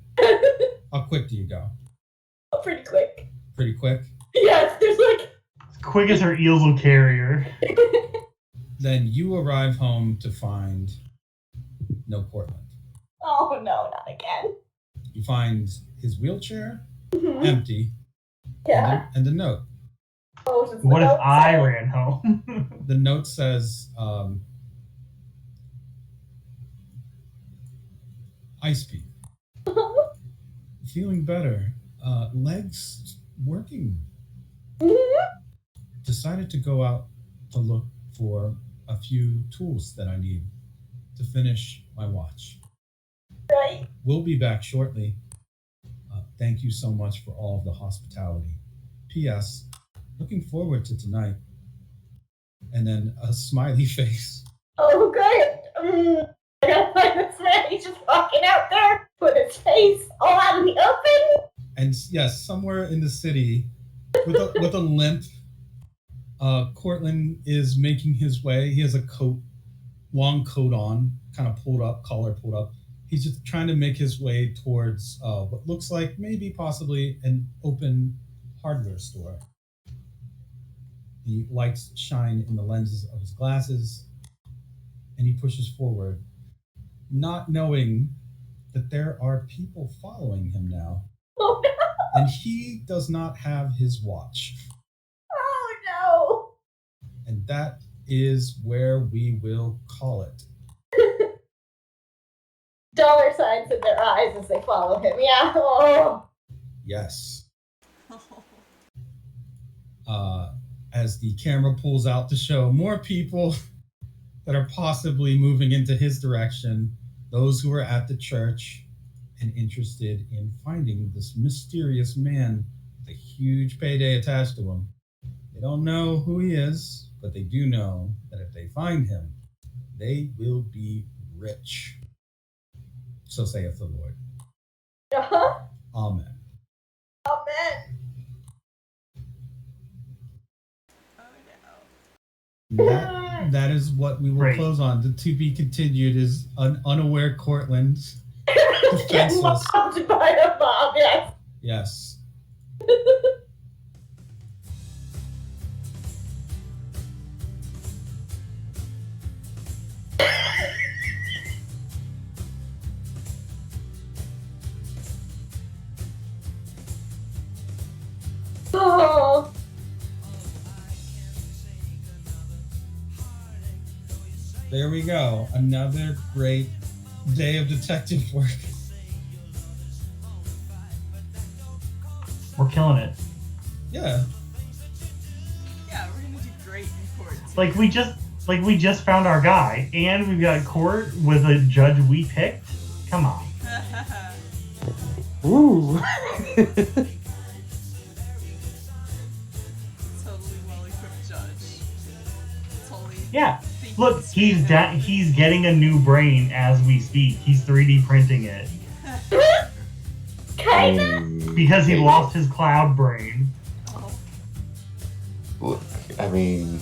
How quick do you go? Oh, pretty quick. Pretty quick? Yes, there's as quick as her eels will carry her. Then you arrive home to find no Courtland. Oh no, not again. You find his wheelchair empty. Yeah. And a note. Oh, what if I ran home? The note says, Ice Peak. Feeling better. legs working. Mhm. Decided to go out to look for a few tools that I need to finish my watch. Right. We'll be back shortly. Thank you so much for all of the hospitality. P.S. Looking forward to tonight. And then a smiley face. Oh, great. I gotta find this man. He's just walking out there with his face all out in the open. And yes, somewhere in the city, with a limp, Courtland is making his way. He has a coat, long coat on, kind of pulled up, collar pulled up. He's just trying to make his way towards what looks like maybe possibly an open hardware store. The lights shine in the lenses of his glasses, and he pushes forward, not knowing that there are people following him now. Oh, no. And he does not have his watch. Oh, no. And that is where we will call it. Dollar signs in their eyes as they follow him. Yeah. Oh. Yes. As the camera pulls out to show more people that are possibly moving into his direction, those who are at the church and interested in finding this mysterious man with a huge payday attached to him. They don't know who he is, but they do know that if they find him, they will be rich. So saith the Lord. Uh-huh. Amen. Amen. That is what we will Great. close on. The to be continued is an unaware Courtland. Get Defenseless. mobbed by a mob, yes. Yes. Oh. There we go. Another great day of detective work. We're killing it. Yeah. Yeah, we're gonna do great in court. Like we just found our guy, and we've got court with a judge we picked. Come on. Ooh. Totally well-equipped judge. Totally. Yeah. thinking Look, straight ahead. he's getting a new brain as we speak. He's 3D printing it Kinda. because he lost his cloud brain. Oh, Look, I mean.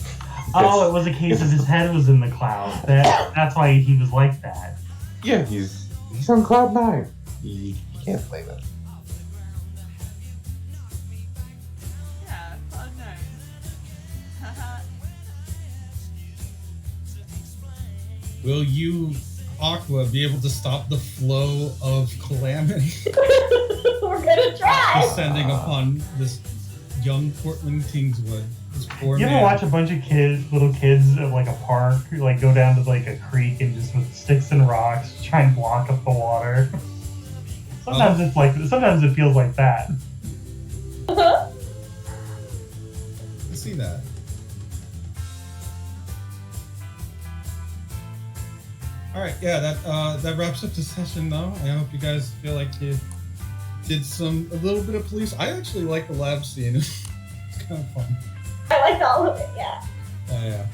Oh, it was a case of his head was in the cloud. That's why he was like that. Yeah, he's on cloud 9. You can't blame him. yeah, Cloud 9. Haha. Will you, Aqua, be able to stop the flow of calamity We're gonna try. descending upon this young Courtland Kingswood? This poor You man. ever watch a bunch of little kids at like a park, like go down to like a creek and just with sticks and rocks try and block up the water? Sometimes it feels like that. I see that. All right, yeah, that wraps up the session, though. I hope you guys feel like you did a little bit of police. I actually like the lab scene. It's kind of fun. I liked all of it, yeah. Yeah.